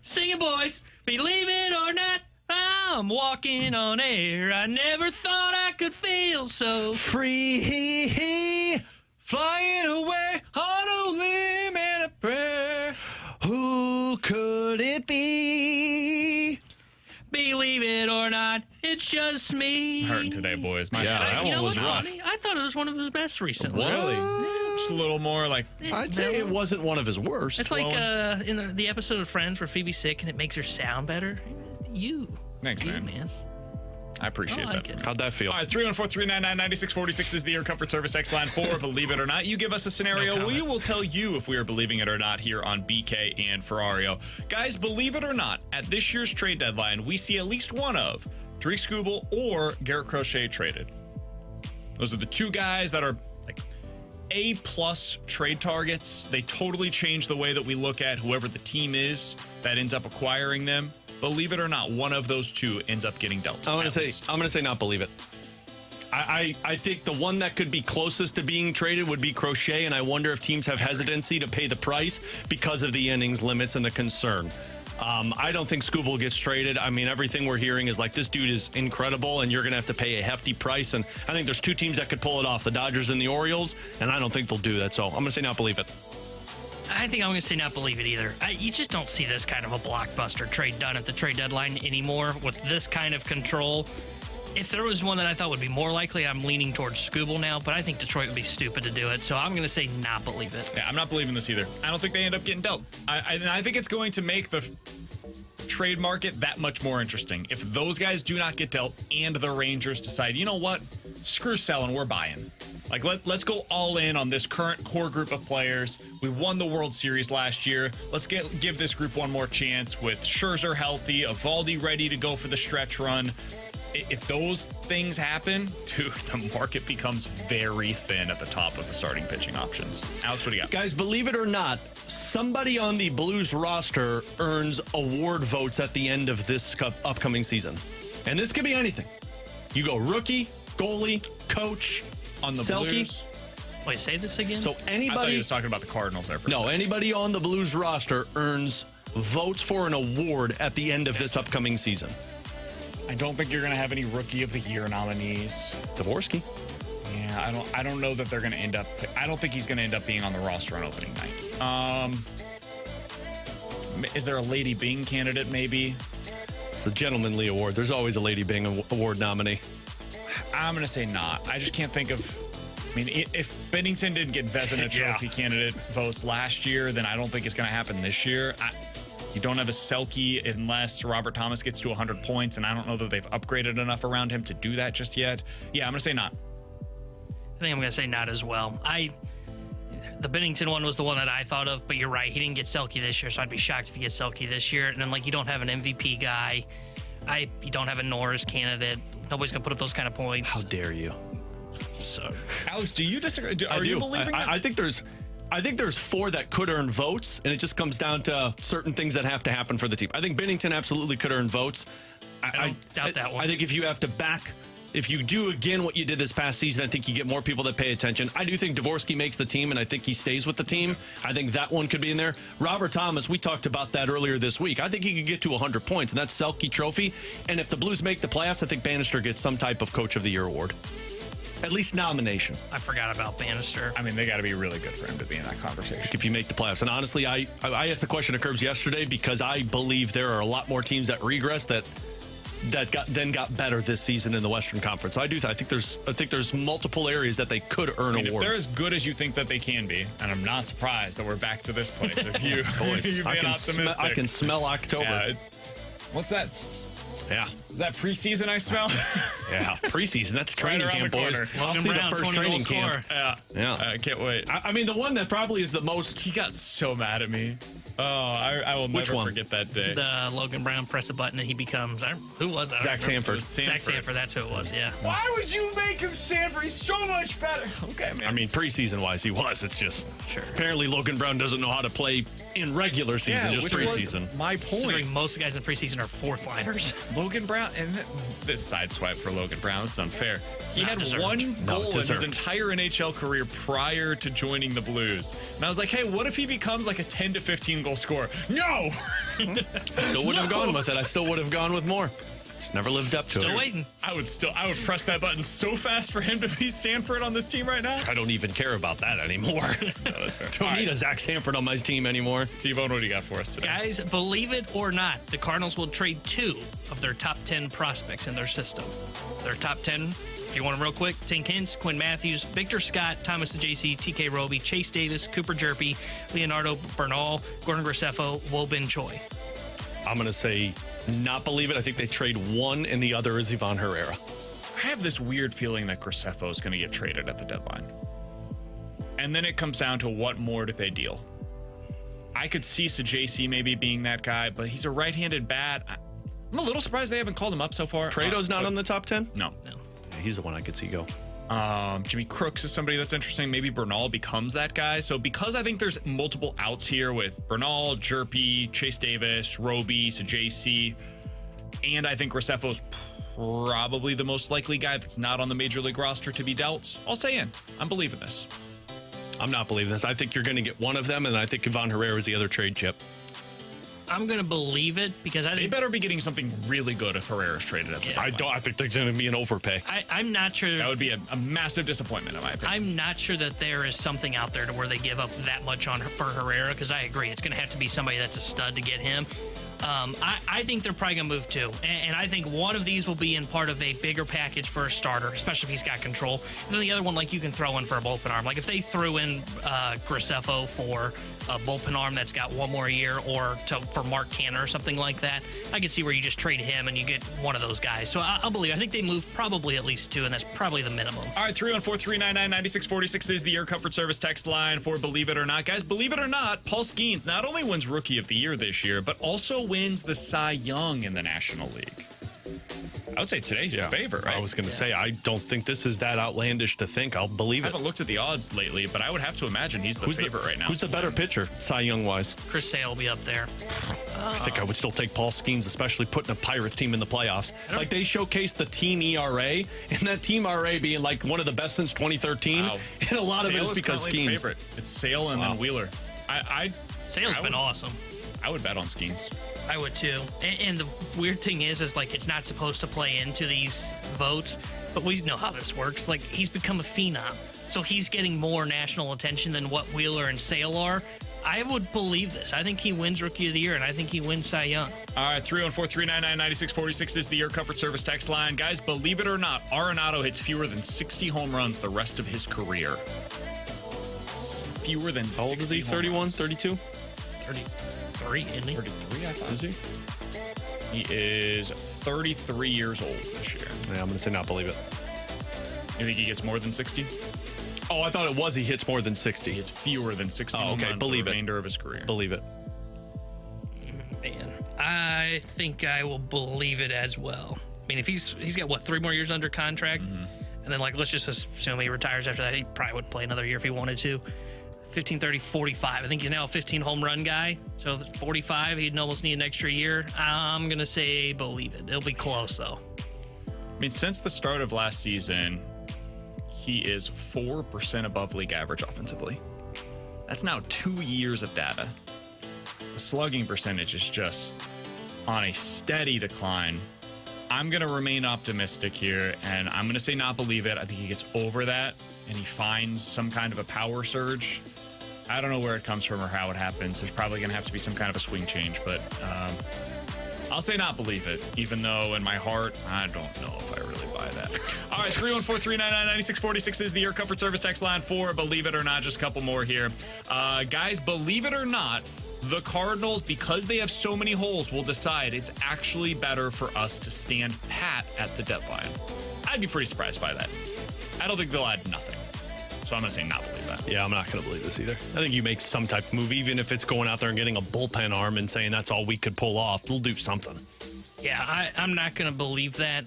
[SPEAKER 4] Sing it, boys. Believe it or not, I'm walking on air. I never thought I could feel so
[SPEAKER 3] Free, flying away on a limb and a prayer. Who could it be?
[SPEAKER 4] Believe it or not, it's just me.
[SPEAKER 2] I'm hurting today, boys. My
[SPEAKER 3] Yeah, that
[SPEAKER 4] You
[SPEAKER 3] one
[SPEAKER 4] know
[SPEAKER 3] was
[SPEAKER 4] what's
[SPEAKER 3] rough.
[SPEAKER 4] funny? I thought it was one of his best recently.
[SPEAKER 2] Really? Just a little more like...
[SPEAKER 3] I'd say it wasn't one of his worst.
[SPEAKER 4] It's like in the episode of Friends where Phoebe's sick and it makes her sound better.
[SPEAKER 2] Thanks,
[SPEAKER 4] You,
[SPEAKER 2] man. I appreciate
[SPEAKER 4] I like
[SPEAKER 2] that.
[SPEAKER 4] it.
[SPEAKER 3] How'd that feel?
[SPEAKER 2] All right, 314-399-9646 is the Air Comfort Service X line for Believe It or Not. You give us a scenario, we will tell you if we are believing it or not here on BK and Ferrario. Guys, believe it or not, at this year's trade deadline, we see at least one of Tariq Skubal or Garrett Crochet traded. Those are the two guys that are like A-plus trade targets. They totally change the way that we look at whoever the team is that ends up acquiring them. Believe it or not, one of those two ends up getting dealt.
[SPEAKER 3] I'm gonna say not believe it. I think the one that could be closest to being traded would be Crochet, and I wonder if teams have hesitancy to pay the price because of the innings limits and the concern. I don't think Skubal gets traded. I mean, everything we're hearing is like, this dude is incredible, and you're going to have to pay a hefty price. And I think there's two teams that could pull it off, the Dodgers and the Orioles, and I don't think they'll do that. So I'm going to say not believe it.
[SPEAKER 4] I think I'm going to say not believe it either. You just don't see this kind of a blockbuster trade done at the trade deadline anymore with this kind of control. If there was one that I thought would be more likely, I'm leaning towards Skubal now, but I think Detroit would be stupid to do it, so I'm going to say not believe it.
[SPEAKER 2] Yeah, I'm not believing this either. I don't think they end up getting dealt. I think it's going to make the trade market that much more interesting. If those guys do not get dealt and the Rangers decide, you know what, screw selling, we're buying. Like, let's go all in on this current core group of players. We won the World Series last year. Let's give this group one more chance with Scherzer healthy, Evaldi ready to go for the stretch run. If those things happen, dude, the market becomes very thin at the top of the starting pitching options. Alex, what do you got?
[SPEAKER 3] Guys, believe it or not, somebody on the Blues roster earns award votes at the end of this upcoming season. And this could be anything. You go rookie, goalie, coach,
[SPEAKER 2] On the
[SPEAKER 3] Selke.
[SPEAKER 2] Blues?
[SPEAKER 4] Wait, say this again?
[SPEAKER 3] So
[SPEAKER 2] I thought he
[SPEAKER 3] anybody,
[SPEAKER 2] was talking about the Cardinals there for a
[SPEAKER 3] no,
[SPEAKER 2] second.
[SPEAKER 3] anybody on the Blues roster earns votes for an award at the end of this upcoming season.
[SPEAKER 2] I don't think you're going to have any Rookie of the Year nominees.
[SPEAKER 3] Dvorsky.
[SPEAKER 2] Yeah, I don't know that they're going to end up. I don't think he's going to end up being on the roster on opening night. Is there a Lady Bing candidate? Maybe.
[SPEAKER 3] It's the Gentlemanly Award. There's always a Lady Bing Award nominee.
[SPEAKER 2] I'm going to say not. I just can't think of. I mean, if Bennington didn't get Vezina Trophy candidate votes last year, then I don't think it's going to happen this year. You don't have a Selke unless Robert Thomas gets to 100 points, and I don't know that they've upgraded enough around him to do that just yet. Yeah, I'm going to say not.
[SPEAKER 4] I think I'm going to say not as well. The Bennington one was the one that I thought of, but you're right. He didn't get Selke this year, so I'd be shocked if he gets Selke this year. And then, you don't have an MVP guy. You don't have a Norris candidate. Nobody's going to put up those kind of points.
[SPEAKER 3] How dare you?
[SPEAKER 4] So,
[SPEAKER 2] Alex, do you disagree? Are you believing that?
[SPEAKER 3] I think there's 4 that could earn votes, and it just comes down to certain things that have to happen for the team. I think Bennington absolutely could earn votes.
[SPEAKER 4] I don't doubt that one.
[SPEAKER 3] I think if you do again what you did this past season, I think you get more people that pay attention. I do think Dvorsky makes the team, and I think he stays with the team. I think that one could be in there. Robert Thomas, we talked about that earlier this week. I think he could get to 100 points, and that's Selke Trophy. And if the Blues make the playoffs, I think Bannister gets some type of Coach of the Year award. At least nomination.
[SPEAKER 4] I forgot about Bannister.
[SPEAKER 2] I mean, they got to be really good for him to be in that conversation.
[SPEAKER 3] If you make the playoffs. And honestly, I asked the question to Curbs yesterday because I believe there are a lot more teams that regress that got better this season in the Western Conference. So I think there's multiple areas that they could earn awards.
[SPEAKER 2] If they're as good as you think that they can be, and I'm not surprised that we're back to this place. If you, you've been optimistic.
[SPEAKER 3] I can smell October.
[SPEAKER 2] Yeah, what's that?
[SPEAKER 3] Yeah.
[SPEAKER 2] Is that preseason I smell?
[SPEAKER 3] Yeah, preseason. That's training camp, boys. I'll see the first training camp.
[SPEAKER 2] Yeah. I can't wait.
[SPEAKER 3] I mean, the one that probably is the most...
[SPEAKER 2] He got so mad at me. Oh, I will never forget that day.
[SPEAKER 4] The Logan Brown press a button and he becomes... Who was that?
[SPEAKER 3] Zach Sanford.
[SPEAKER 4] Zach Sanford, that's who it was, yeah.
[SPEAKER 2] Why would you make him Sanford? He's so much better. Okay, man.
[SPEAKER 3] I mean, preseason-wise, he was. It's just... Sure. Apparently, Logan Brown doesn't know how to play in regular season, just preseason.
[SPEAKER 2] My point.
[SPEAKER 4] Most guys in preseason are fourth-liners.
[SPEAKER 2] Logan Brown... And this sideswipe for Logan Brown is unfair. He had one goal in his entire NHL career prior to joining the Blues. And I was like, hey, what if he becomes like a 10 to 15 goal scorer? No!
[SPEAKER 3] I still wouldn't have gone with it. I still would have gone with more. It's never lived up to it.
[SPEAKER 4] Still waiting.
[SPEAKER 2] I would press that button so fast for him to be Sanford on this team right now.
[SPEAKER 3] I don't even care about that anymore. No, that's fair. Don't need a Zach Sanford on my team anymore.
[SPEAKER 2] T-Bone, what do you got for us today?
[SPEAKER 4] Guys, believe it or not, the Cardinals will trade 2 of their top 10 prospects in their system. Their top 10, if you want them real quick, Tink Hintz, Quinn Matthews, Victor Scott, Thomas JC, TK Roby, Chase Davis, Cooper Jerpy, Leonardo Bernal, Gordon Graceffo, Wobin Choi.
[SPEAKER 3] I'm going to say not believe it. I think they trade one, and the other is Ivan Herrera.
[SPEAKER 2] I have this weird feeling that Graceffo is going to get traded at the deadline. And then it comes down to what more do they deal. I could see JC maybe being that guy, but he's a right-handed bat. I'm a little surprised they haven't called him up so far.
[SPEAKER 3] Trado's not on the top 10?
[SPEAKER 2] No.
[SPEAKER 3] Yeah, he's the one I could see go.
[SPEAKER 2] Jimmy Crooks is somebody that's interesting. Maybe Bernal becomes that guy. So because I think there's multiple outs here with Bernal, Jerpy, Chase Davis, Roby, JC, and I think Graceffo's probably the most likely guy that's not on the Major League roster to be dealt. I'll say in. I'm believing this.
[SPEAKER 3] I'm not believing this. I think you're going to get one of them, and I think Ivan Herrera is the other trade chip.
[SPEAKER 4] I'm going to believe it because I think
[SPEAKER 2] they better be getting something really good if Herrera's traded at the deadline.
[SPEAKER 3] I think there's going to be an overpay.
[SPEAKER 4] I'm not sure.
[SPEAKER 2] That would be a massive disappointment in my opinion.
[SPEAKER 4] I'm not sure that there is something out there to where they give up that much for Herrera because I agree. It's going to have to be somebody that's a stud to get him. I think they're probably going to move 2. And I think one of these will be in part of a bigger package for a starter, especially if he's got control. And then the other one, you can throw in for a bullpen arm. If they threw in Graceffo for a bullpen arm that's got one more year or for Mark Canner or something like that, I could see where you just trade him and you get one of those guys. So I'll believe. I think they move probably at least 2, and that's probably the minimum.
[SPEAKER 2] All right, 314-399-9646 is the Air Comfort Service text line for Believe It or Not. Guys, believe it or not, Paul Skeens not only wins Rookie of the Year this year, but also wins the Cy Young in the National League. I would say today's the favorite, right?
[SPEAKER 3] I was going to say, I don't think this is that outlandish to think. I'll believe it.
[SPEAKER 2] I haven't looked at the odds lately, but I would have to imagine he's the favorite right now.
[SPEAKER 3] Who's the better pitcher, Cy Young-wise?
[SPEAKER 4] Chris Sale will be up there.
[SPEAKER 3] I think I would still take Paul Skeens, especially putting a Pirates team in the playoffs. They showcased the team ERA, and that team ERA being one of the best since 2013. Wow. And a lot of it is because Skeens.
[SPEAKER 2] Favorite. It's Sale and then Wheeler.
[SPEAKER 4] Sale's been awesome.
[SPEAKER 2] I would bet on Skeens.
[SPEAKER 4] I would too. And the weird thing is like it's not supposed to play into these votes, but we know how this works. Like he's become a phenom, so he's getting more national attention than what Wheeler and Sale are. I would believe this. I think he wins Rookie of the Year, and I think he wins Cy Young.
[SPEAKER 2] All right, 314-399-9646 is the Air Comfort Service text line. Guys, believe it or not, Arenado hits fewer than 60 home runs the rest of his career. Fewer than 60.
[SPEAKER 3] How old is he? 31, 32?
[SPEAKER 4] 33, isn't he?
[SPEAKER 2] 33, I thought.
[SPEAKER 3] Is he?
[SPEAKER 2] He is 33 years old this year.
[SPEAKER 3] Yeah, I'm going to say not believe it.
[SPEAKER 2] You think he gets more than 60?
[SPEAKER 3] Oh, I thought it was he hits more than 60.
[SPEAKER 2] He hits fewer than 60 home runs
[SPEAKER 3] believe
[SPEAKER 2] the
[SPEAKER 3] it.
[SPEAKER 2] remainder of his career.
[SPEAKER 3] Believe it.
[SPEAKER 4] Man, I think I will believe it as well. I mean, if he's got, what, 3 more years under contract? Mm-hmm. And then, like, let's just assume he retires after that. He probably would play another year if he wanted to. 15, 30, 45. I think he's now a 15 home run guy. So 45, he'd almost need an extra year. I'm going to say believe it. It'll be close, though.
[SPEAKER 2] I mean, since the start of last season, he is 4% above league average offensively. That's now 2 years of data. The slugging percentage is just on a steady decline. I'm going to remain optimistic here, and I'm going to say not believe it. I think he gets over that, and he finds some kind of a power surge. I don't know where it comes from or how it happens. There's probably going to have to be some kind of a swing change, but I'll say not believe it, even though in my heart, I don't know if I really buy that. All right, 314-399-9646 is the Air Comfort Service text line for Believe It or Not. Just a couple more here. Guys, believe it or not, the Cardinals, because they have so many holes, will decide it's actually better for us to stand pat at the deadline. I'd be pretty surprised by that. I don't think they'll add nothing. So I'm going to say not believe that.
[SPEAKER 3] Yeah, I'm not going to believe this either. I think you make some type of move, even if it's going out there and getting a bullpen arm and saying that's all we could pull off. They'll do something.
[SPEAKER 4] Yeah, I'm not going to believe that.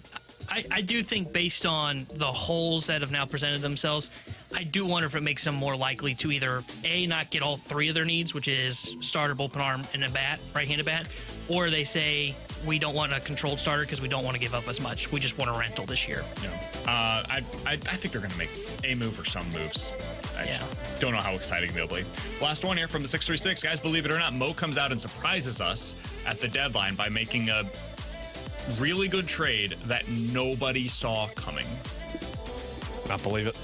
[SPEAKER 4] I do think based on the holes that have now presented themselves, I do wonder if it makes them more likely to either, A, not get all 3 of their needs, which is starter, bullpen arm, and a bat, right-handed bat, or they say, we don't want a controlled starter because we don't want to give up as much. We just want a rental this year.
[SPEAKER 2] Yeah. I think they're going to make a move or some moves. I just don't know how exciting they'll be. Last one here from the 636. Guys, believe it or not, Mo comes out and surprises us at the deadline by making a really good trade that nobody saw coming.
[SPEAKER 3] Not believe it.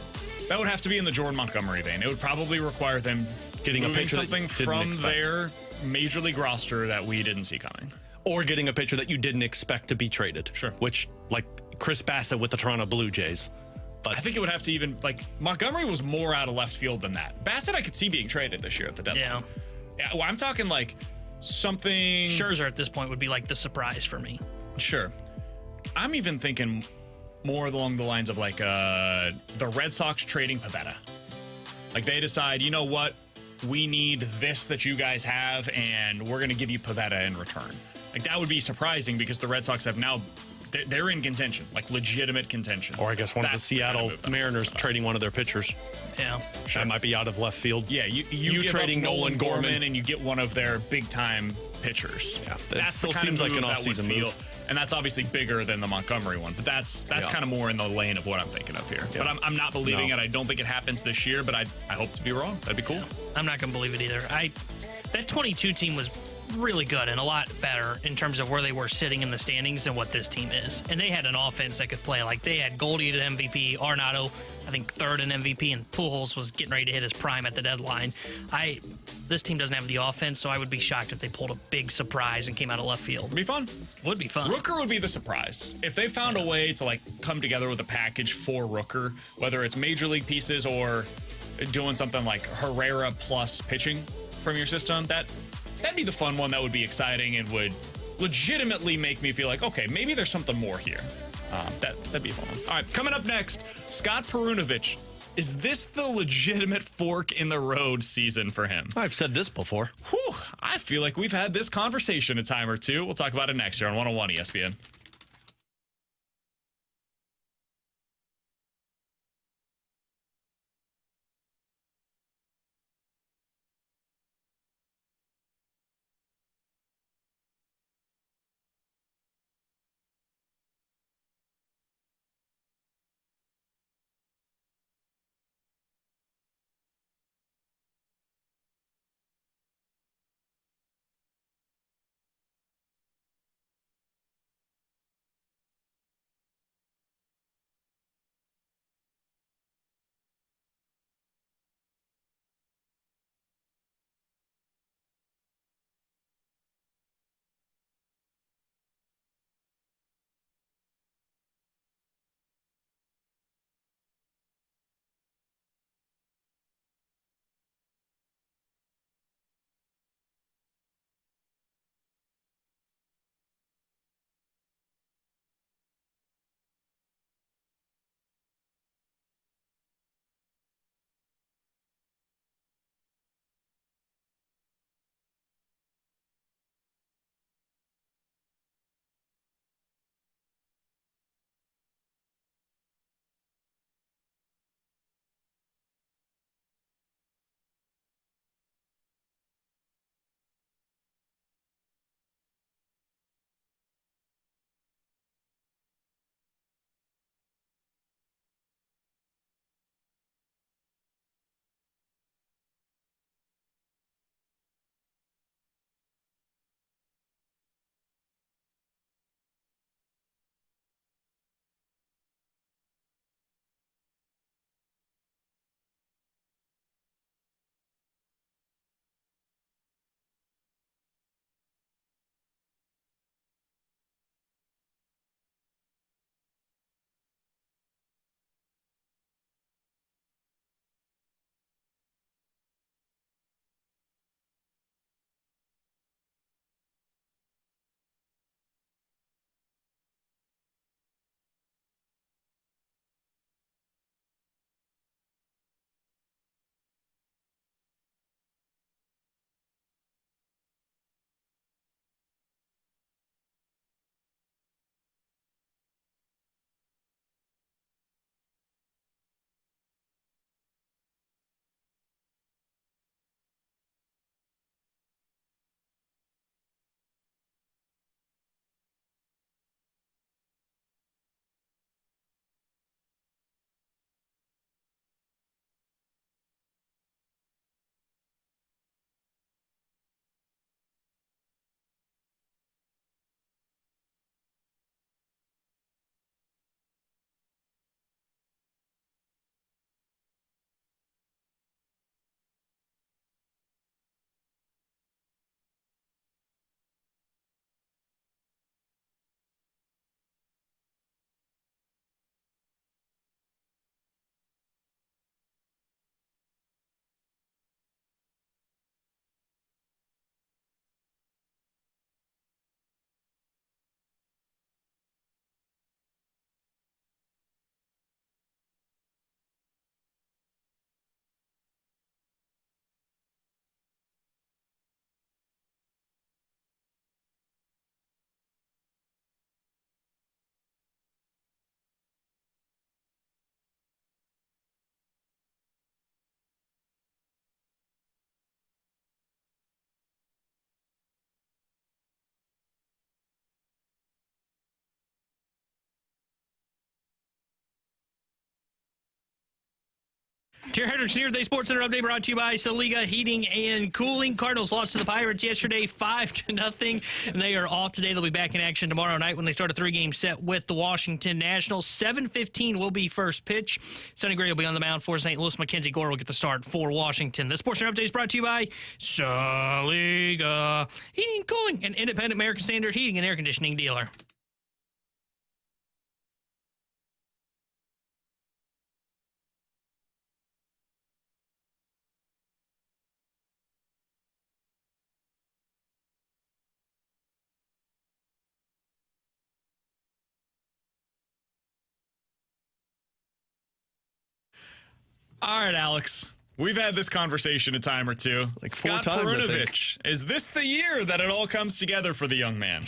[SPEAKER 2] That would have to be in the Jordan Montgomery vein. It would probably require them
[SPEAKER 3] getting a pitcher
[SPEAKER 2] something from their major league roster that we didn't see coming.
[SPEAKER 3] Or getting a pitcher that you didn't expect to be traded.
[SPEAKER 2] Sure.
[SPEAKER 3] Which, like Chris Bassett with the Toronto Blue Jays. But
[SPEAKER 2] I think it would have to even, like, Montgomery was more out of left field than that. Bassett, I could see being traded this year at the deadline. Yeah, well, I'm talking like something.
[SPEAKER 4] Scherzer at this point would be like the surprise for me.
[SPEAKER 2] Sure. I'm even thinking more along the lines of like the Red Sox trading Pivetta. Like they decide, you know what? We need this that you guys have, and we're going to give you Pivetta in return. Like that would be surprising because the Red Sox have now, they're in contention, like legitimate contention.
[SPEAKER 3] Or I guess one of the Seattle Mariners trading one of their pitchers.
[SPEAKER 4] Yeah.
[SPEAKER 3] Sure. That might be out of left field.
[SPEAKER 2] Yeah, you
[SPEAKER 3] trading Nolan Gorman
[SPEAKER 2] and you get one of their big time pitchers.
[SPEAKER 3] Yeah,
[SPEAKER 2] that
[SPEAKER 3] still seems like an offseason move.
[SPEAKER 2] And that's obviously bigger than the Montgomery one, but that's kind of more in the lane of what I'm thinking of here. Yeah. But I'm not believing it. I don't think it happens this year, but I hope to be wrong. That'd be cool.
[SPEAKER 4] I'm not going to believe it either. That 22 team was really good and a lot better in terms of where they were sitting in the standings than what this team is. And they had an offense that could play. Like they had Goldie at MVP, Arenado, I think third in MVP, and Pujols was getting ready to hit his prime at the deadline. This team doesn't have the offense, so I would be shocked if they pulled a big surprise and came out of left field.
[SPEAKER 2] It'd be fun.
[SPEAKER 4] Would be fun.
[SPEAKER 2] Rooker would be the surprise. If they found a way to like come together with a package for Rooker, whether it's major league pieces or doing something like Herrera plus pitching from your system, that'd be the fun one. That would be exciting and would legitimately make me feel like, okay, maybe there's something more here. That'd be fun. All right, coming up next, Scott Perunovich. Is this the legitimate fork in the road season for him?
[SPEAKER 3] I've said this before.
[SPEAKER 2] Whew, I feel like we've had this conversation a time or two. We'll talk about it next year on 101 ESPN.
[SPEAKER 4] Terry Hendricks here. The Sports Center update brought to you by Saliga Heating and Cooling. Cardinals lost to the Pirates yesterday 5-0, and they are off today. They'll be back in action tomorrow night when they start a 3-game set with the Washington Nationals. 7:15 will be first pitch. Sonny Gray will be on the mound for St. Louis. Mackenzie Gore will get the start for Washington. The Sports Center update is brought to you by Saliga Heating and Cooling, an independent American Standard heating and air conditioning dealer.
[SPEAKER 2] All right, Alex. We've had this conversation a time or two.
[SPEAKER 3] Like
[SPEAKER 2] Scott
[SPEAKER 3] 4 times,
[SPEAKER 2] Perunovich. Is this the year that it all comes together for the young man?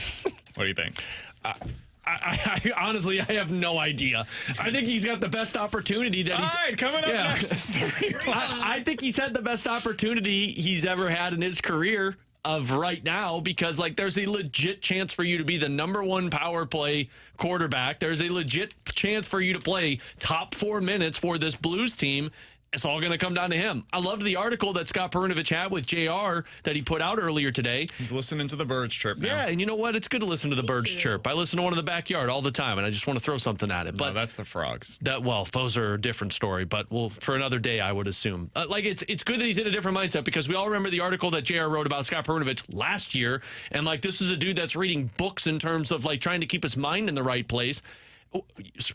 [SPEAKER 2] What do you think?
[SPEAKER 3] I honestly, I have no idea. I think he's got the best opportunity that he's.
[SPEAKER 2] All right, coming up next.
[SPEAKER 3] I think he's had the best opportunity he's ever had in his career of right now, because like there's a legit chance for you to be the #1 power play quarterback. There's a legit chance for you to play top 4 minutes for this Blues team. It's all going to come down to him. I loved the article that Scott Perunovich had with JR that he put out earlier today.
[SPEAKER 2] He's listening to the birds chirp now.
[SPEAKER 3] Yeah, and you know what? It's good to listen to the birds chirp. I listen to one in the backyard all the time, and I just want to throw something at it. But
[SPEAKER 2] no, that's the frogs.
[SPEAKER 3] Those are a different story, but for another day, I would assume. It's good that he's in a different mindset, because we all remember the article that JR wrote about Scott Perunovich last year, and like this is a dude that's reading books in terms of like trying to keep his mind in the right place.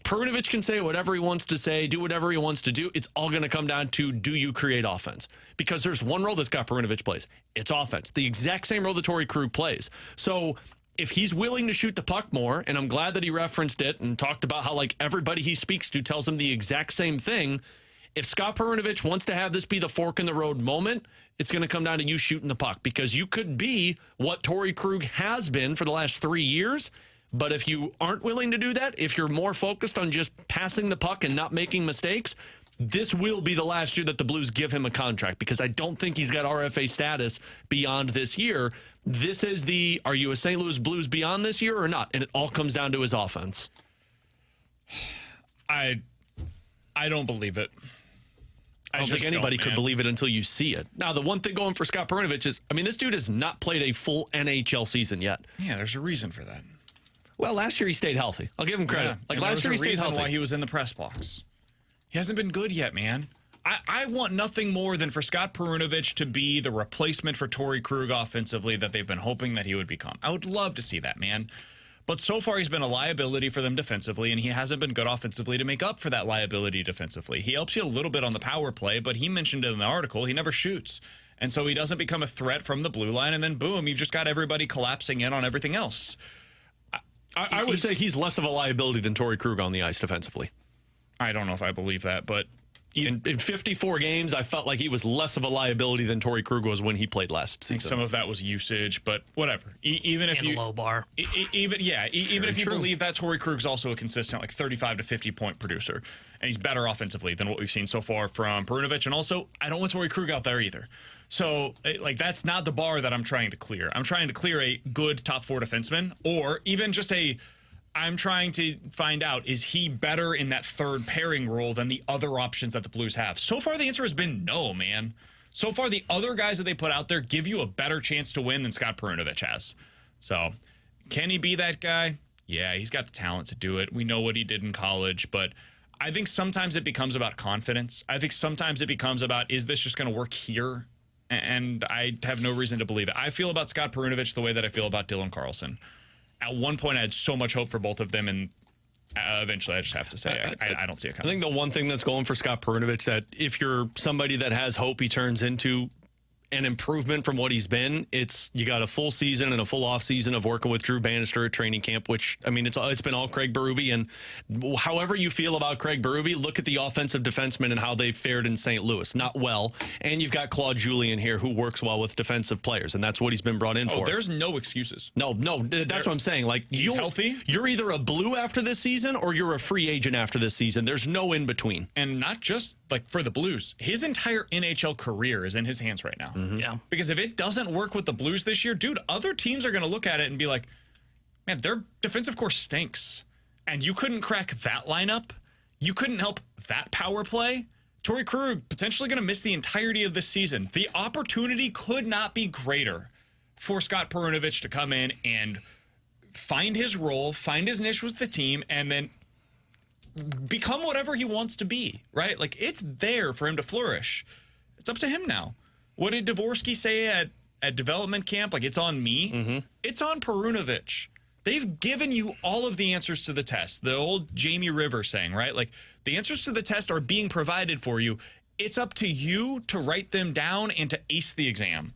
[SPEAKER 3] Perunovich can say whatever he wants to say, do whatever he wants to do. It's all going to come down to, do you create offense? Because there's one role that Scott Perunovich plays. It's offense. The exact same role that Torrey Krug plays. So if he's willing to shoot the puck more, and I'm glad that he referenced it and talked about how like everybody he speaks to tells him the exact same thing. If Scott Perunovich wants to have this be the fork in the road moment, it's going to come down to you shooting the puck, because you could be what Torrey Krug has been for the last 3 years. But if you aren't willing to do that, if you're more focused on just passing the puck and not making mistakes, this will be the last year that the Blues give him a contract, because I don't think he's got RFA status beyond this year. This is are you a St. Louis Blues beyond this year or not? And it all comes down to his offense.
[SPEAKER 2] I don't believe it.
[SPEAKER 3] I don't think anybody could believe it until you see it. Now, the one thing going for Scott Perunovich is, I mean, this dude has not played a full NHL season yet.
[SPEAKER 2] Yeah, there's a reason for that.
[SPEAKER 3] Well, last year he stayed healthy. I'll give him credit.
[SPEAKER 2] Yeah,
[SPEAKER 3] like last year he stayed healthy.
[SPEAKER 2] Why he was in the press box. He hasn't been good yet, man. I want nothing more than for Scott Perunovich to be the replacement for Torrey Krug offensively that they've been hoping that he would become. I would love to see that, man. But so far he's been a liability for them defensively, and he hasn't been good offensively to make up for that liability defensively. He helps you a little bit on the power play, but he mentioned in the article he never shoots. And so he doesn't become a threat from the blue line, and then boom, you've just got everybody collapsing in on everything else.
[SPEAKER 3] I would say he's less of a liability than Torrey Krug on the ice defensively.
[SPEAKER 2] I don't know if I believe that, but
[SPEAKER 3] in 54 games, I felt like he was less of a liability than Torrey Krug was when he played last season.
[SPEAKER 2] Some of that was usage, but whatever. Even if you
[SPEAKER 4] low bar,
[SPEAKER 2] even if you believe that, Torrey Krug's also a consistent like 35 to 50 point producer, and he's better offensively than what we've seen so far from Perunovich. And also, I don't want Torrey Krug out there either. So, like, that's not the bar that I'm trying to clear. I'm trying to clear a good top 4 defenseman, or even just I'm trying to find out, is he better in that third pairing role than the other options that the Blues have? So far, the answer has been no, man. So far, the other guys that they put out there give you a better chance to win than Scott Perunovich has. So, can he be that guy? Yeah, he's got the talent to do it. We know what he did in college, but I think sometimes it becomes about confidence. I think sometimes it becomes about, is this just going to work here? And I have no reason to believe it. I feel about Scott Perunovich the way that I feel about Dylan Carlson. At one point, I had so much hope for both of them, and eventually I just have to say I don't see it coming.
[SPEAKER 3] I think the one thing that's going for Scott Perunovich, that if you're somebody that has hope he turns into an improvement from what he's been, it's you got a full season and a full off season of working with Drew Bannister at training camp, which, I mean, it's been all Craig Berube. And however you feel about Craig Berube, look at the offensive defensemen and how they've fared in St. Louis. Not well. And you've got Claude Julien here, who works well with defensive players, and that's what he's been brought in for.
[SPEAKER 2] There's no excuses.
[SPEAKER 3] No, that's what I'm saying. Like,
[SPEAKER 2] he's healthy.
[SPEAKER 3] You're either a Blue after this season or you're a free agent after this season. There's no in between.
[SPEAKER 2] And not just like for the Blues. His entire NHL career is in his hands right now.
[SPEAKER 3] Mm-hmm.
[SPEAKER 4] Yeah.
[SPEAKER 2] Because if it doesn't work with the Blues this year, dude, other teams are going to look at it and be like, man, their defensive core stinks. And you couldn't crack that lineup. You couldn't help that power play. Torrey Krug potentially going to miss the entirety of this season. The opportunity could not be greater for Scott Perunovich to come in and find his role, find his niche with the team, and then become whatever he wants to be, right? Like, it's there for him to flourish. It's up to him now. What did Dvorsky say at development camp? Like, it's on me. Mm-hmm. It's on Perunovich. They've given you all of the answers to the test. The old Jamie Rivers saying, right? Like, the answers to the test are being provided for you. It's up to you to write them down and to ace the exam.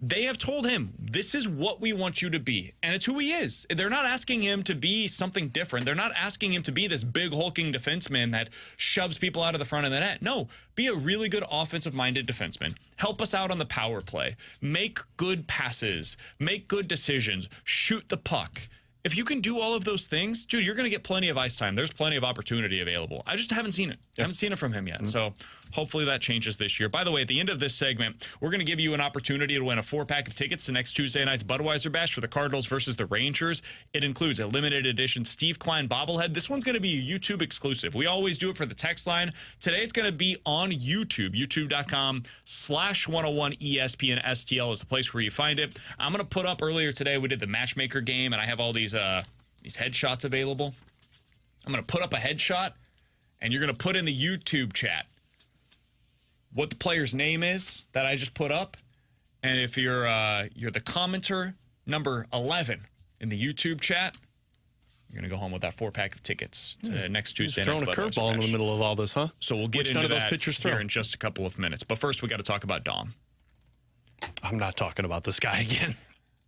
[SPEAKER 2] They have told him, this is what we want you to be. And it's who he is. They're not asking him to be something different. They're not asking him to be this big hulking defenseman that shoves people out of the front of the net. No, be a really good offensive-minded defenseman. Help us out on the power play. Make good passes. Make good decisions. Shoot the puck. If you can do all of those things, dude, you're going to get plenty of ice time. There's plenty of opportunity available. I just haven't seen it. I haven't seen it from him yet. Mm-hmm. So hopefully that changes this year. By the way, at the end of this segment, we're going to give you an opportunity to win a 4-pack of tickets to next Tuesday night's Budweiser Bash for the Cardinals versus the Rangers. It includes a limited edition Steve Klein bobblehead. This one's going to be a YouTube exclusive. We always do it for the text line. Today it's going to be on YouTube. YouTube.com/101ESPN STL is the place where you find it. I'm going to put up earlier today, we did the Matchmaker game, and I have all these headshots available. I'm going to put up a headshot, and you're going to put in the YouTube chat what the player's name is that I just put up. And if you're the commenter number 11 in the YouTube chat, you're going to go home with that 4-pack of tickets next Tuesday.
[SPEAKER 3] Just throwing a curveball in the middle of all this, huh?
[SPEAKER 2] So we'll get into that here in just a couple of minutes. But first, we got to talk about Dom.
[SPEAKER 3] I'm not talking about this guy again.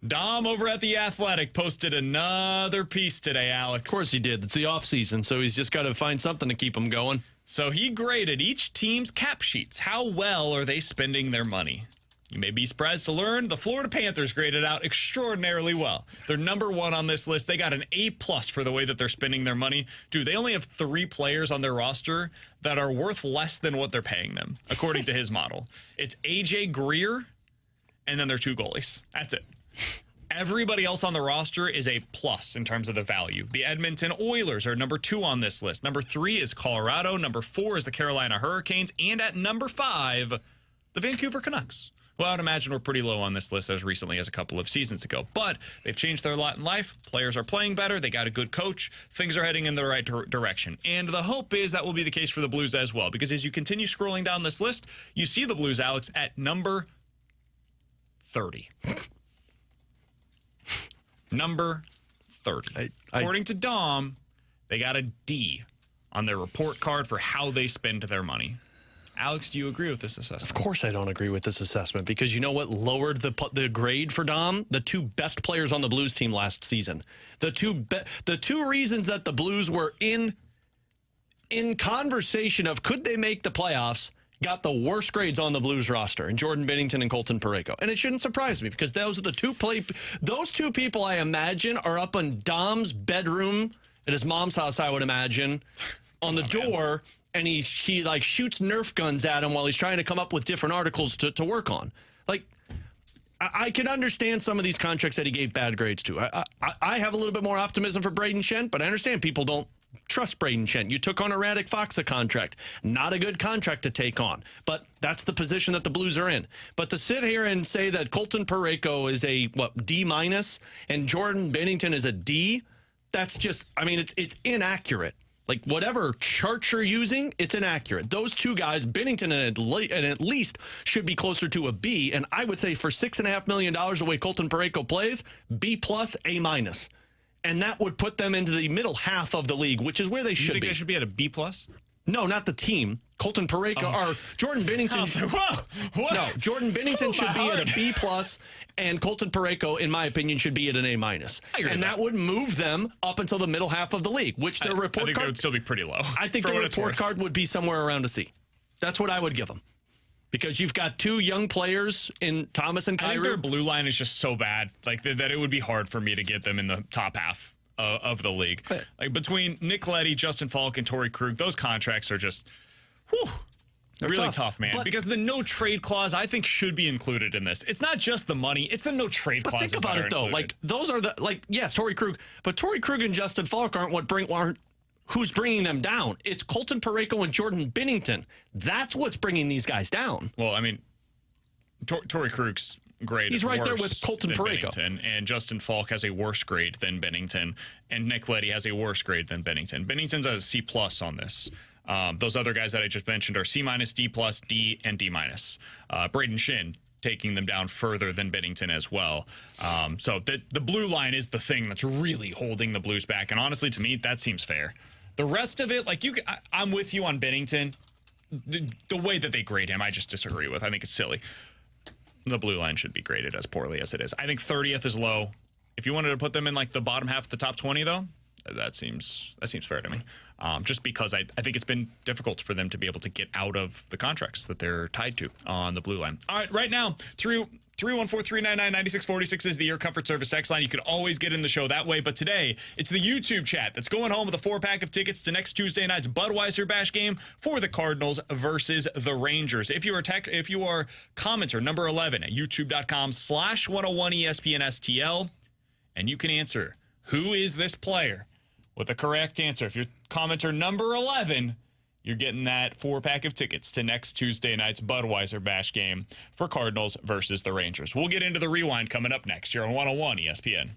[SPEAKER 2] Dom over at The Athletic posted another piece today, Alex.
[SPEAKER 3] Of course he did. It's the offseason, so he's just got to find something to keep him going.
[SPEAKER 2] So he graded each team's cap sheets. How well are they spending their money? You may be surprised to learn the Florida Panthers graded out extraordinarily well. They're number one on this list. They got an A+ for the way that they're spending their money. Dude, they only have 3 players on their roster that are worth less than what they're paying them, according to his model. It's AJ Greer, and then their 2 goalies. That's it. Everybody else on the roster is a plus in terms of the value. The Edmonton Oilers are number 2 on this list. Number 3 is Colorado. Number 4 is the Carolina Hurricanes. And at number 5, the Vancouver Canucks. Well, I would imagine we're pretty low on this list as recently as a couple of seasons ago. But they've changed their lot in life. Players are playing better. They got a good coach. Things are heading in the right direction. And the hope is that will be the case for the Blues as well. Because as you continue scrolling down this list, you see the Blues, Alex, at number 30. Number 30. According to Dom, they got a D on their report card for how they spend their money. Alex, do you agree with this assessment?
[SPEAKER 3] Of course I don't agree with this assessment, because you know what lowered the grade for Dom? The 2 best players on the Blues team last season. The two reasons that the Blues were in conversation of could they make the playoffs got the worst grades on the Blues roster, and Jordan Binnington and Colton Parayko. And it shouldn't surprise me, because those are those 2 people I imagine are up in Dom's bedroom at his mom's house, I would imagine, on the door, and he like shoots Nerf guns at him while he's trying to come up with different articles to work on. Like, I can understand some of these contracts that he gave bad grades to. I have a little bit more optimism for Braden Shen, but I understand people don't trust Braden Shen. You took on a Radek Faksa contract. Not a good contract to take on, but that's the position that the Blues are in. But to sit here and say that Colton Parayko is a, D- and Jordan Binnington is a D, that's just, I mean, it's inaccurate. Like, whatever chart you're using, it's inaccurate. Those 2 guys, Binnington and at least should be closer to a B, and I would say for $6.5 million the way Colton Parayko plays, B+, A-. And that would put them into the middle half of the league, which is where they should be.
[SPEAKER 2] You think they should be at a B+?
[SPEAKER 3] No, not the team. Colton Parayko or Jordan Binnington.
[SPEAKER 2] Whoa.
[SPEAKER 3] No, Jordan Binnington should be at a B+, and Colton Parayko, in my opinion, should be at an A-. And that would move them up until the middle half of the league, which their report card...
[SPEAKER 2] I think they would still be pretty low.
[SPEAKER 3] I think the report card would be somewhere around a C. That's what I would give them. Because you've got 2 young players in Thomas and Kyrou.
[SPEAKER 2] I think their blue line is just so bad that it would be hard for me to get them in the top half of the league. Like, between Nick Leddy, Justin Falk, and Torrey Krug, those contracts are just really tough, man. Because the no trade clause, I think, should be included in this. It's not just the money; it's the no trade clause.
[SPEAKER 3] Think about it, though. Like, those are yes, Torrey Krug, but Torrey Krug and Justin Falk aren't who's bringing them down. It's Colton Parayko and Jordan Binnington. That's what's bringing these guys down.
[SPEAKER 2] Well, I mean, Torrey Krug's grade
[SPEAKER 3] He's
[SPEAKER 2] is
[SPEAKER 3] right there
[SPEAKER 2] worse
[SPEAKER 3] with Colton
[SPEAKER 2] than
[SPEAKER 3] Parayko.
[SPEAKER 2] Binnington, and Justin Falk has a worse grade than Binnington, and Nick Leddy has a worse grade than Binnington. Binnington's a C+ on this. Those other guys that I just mentioned are C-, D+, D, and D-. Braden Shin taking them down further than Binnington as well. So the blue line is the thing that's really holding the Blues back, and honestly, to me, that seems fair. The rest of it, like I'm with you on Binnington. The way that they grade him, I just disagree with. I think it's silly. The blue line should be graded as poorly as it is. I think 30th is low. If you wanted to put them in like the bottom half of the top 20, though, that seems fair to me. Just because I think it's been difficult for them to be able to get out of the contracts that they're tied to on the blue line. All right, right now, through 314-399-9646 is the Air Comfort Service text line. You could always get in the show that way, but today it's the YouTube chat that's going home with a 4-pack of tickets to next Tuesday night's Budweiser Bash game for the Cardinals versus the Rangers. If you are commenter number 11 at youtube.com/101ESPNSTL, and you can answer, who is this player, with the correct answer. If you're commenter number 11, you're getting that 4-pack of tickets to next Tuesday night's Budweiser Bash game for Cardinals versus the Rangers. We'll get into the rewind coming up next here on 101 ESPN.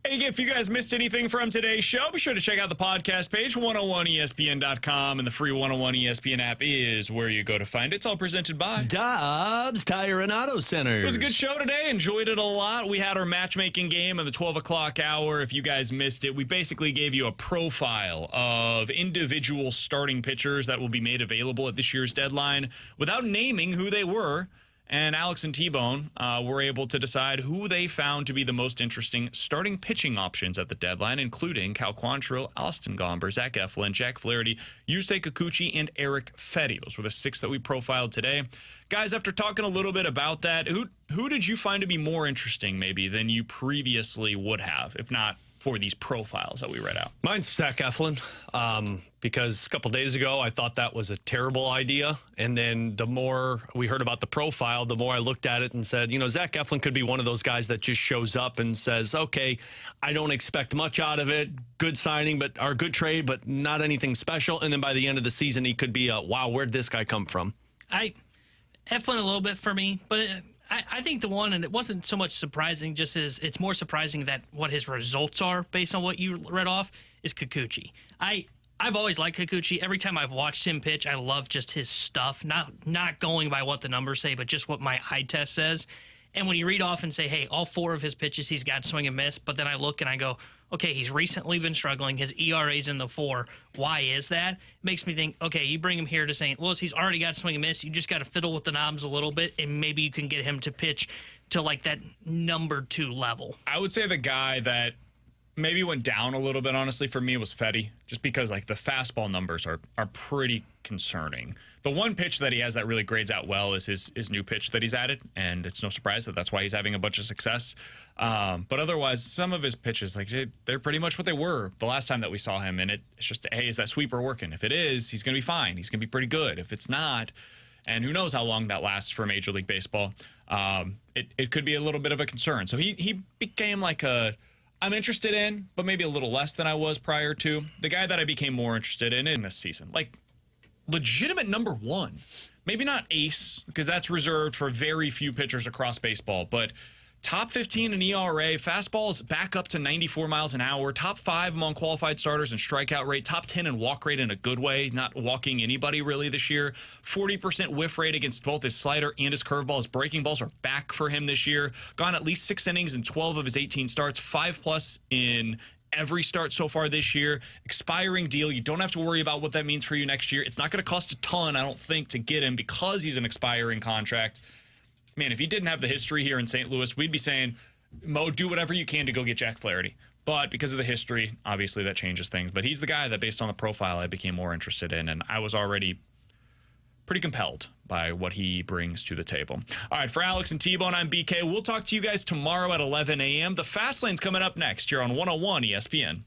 [SPEAKER 2] Hey, if you guys missed anything from today's show, be sure to check out the podcast page, 101ESPN.com, and the free 101 ESPN app is where you go to find it. It's all presented by
[SPEAKER 3] Dobbs Tire and Auto Centers.
[SPEAKER 2] It was a good show today. Enjoyed it a lot. We had our matchmaking game in the 12 o'clock hour. If you guys missed it, we basically gave you a profile of individual starting pitchers that will be made available at this year's deadline without naming who they were. And Alex and T-Bone were able to decide who they found to be the most interesting starting pitching options at the deadline, including Cal Quantrill, Austin Gomber, Zach Eflin, Jack Flaherty, Yusei Kikuchi, and Eric Fetty. Those were the 6 that we profiled today. Guys, after talking a little bit about that, who did you find to be more interesting maybe than you previously would have, if not for these profiles that we read out?
[SPEAKER 3] Mine's Zach Eflin, because a couple days ago I thought that was a terrible idea. And then the more we heard about the profile, the more I looked at it and said, Zach Eflin could be one of those guys that just shows up and says, okay, I don't expect much out of it. Good signing, or good trade, but not anything special. And then by the end of the season, he could be wow, where'd this guy come from?
[SPEAKER 4] Eflin a little bit for me, but I think the one, and it wasn't so much surprising, just as it's more surprising that what his results are based on what you read off, is Kikuchi. I've always liked Kikuchi. Every time I've watched him pitch, I love just his stuff, not going by what the numbers say, but just what my eye test says. And when you read off and say, hey, all 4 of his pitches he's got swing and miss, but then I look and I go, okay, he's recently been struggling. His ERA's in the 4. Why is that? It makes me think, okay, you bring him here to St. Louis. He's already got swing and miss. You just got to fiddle with the knobs a little bit, and maybe you can get him to pitch to like that number 2 level.
[SPEAKER 2] I would say the guy that maybe went down a little bit, honestly, for me was Fetty, just because like the fastball numbers are pretty concerning. The one pitch that he has that really grades out well is his new pitch that he's added, and it's no surprise that that's why he's having a bunch of success. But otherwise, some of his pitches, like they're pretty much what they were the last time that we saw him, and it's just, hey, is that sweeper working? If it is, he's going to be fine. He's going to be pretty good. If it's not, and who knows how long that lasts for Major League Baseball, it could be a little bit of a concern. So he became like I'm interested in, but maybe a little less than I was prior to. The guy that I became more interested in this season, like legitimate number 1. Maybe not ace, because that's reserved for very few pitchers across baseball, but top 15 in ERA, fastballs back up to 94 miles an hour, top 5 among qualified starters in strikeout rate, top 10 in walk rate in a good way, not walking anybody really this year, 40% whiff rate against both his slider and his curveball. His breaking balls are back for him this year, gone at least 6 innings in 12 of his 18 starts, 5+ in every start so far this year. Expiring deal. You don't have to worry about what that means for you next year. It's not going to cost a ton, I don't think, to get him because he's an expiring contract. Man, if he didn't have the history here in St. Louis, we'd be saying, Mo, do whatever you can to go get Jack Flaherty. But because of the history, obviously that changes things. But he's the guy that, based on the profile, I became more interested in, and I was already pretty compelled by what he brings to the table. All right, for Alex and T-Bone, I'm BK. We'll talk to you guys tomorrow at 11 a.m. The Fast Lane's coming up next here on 101 ESPN.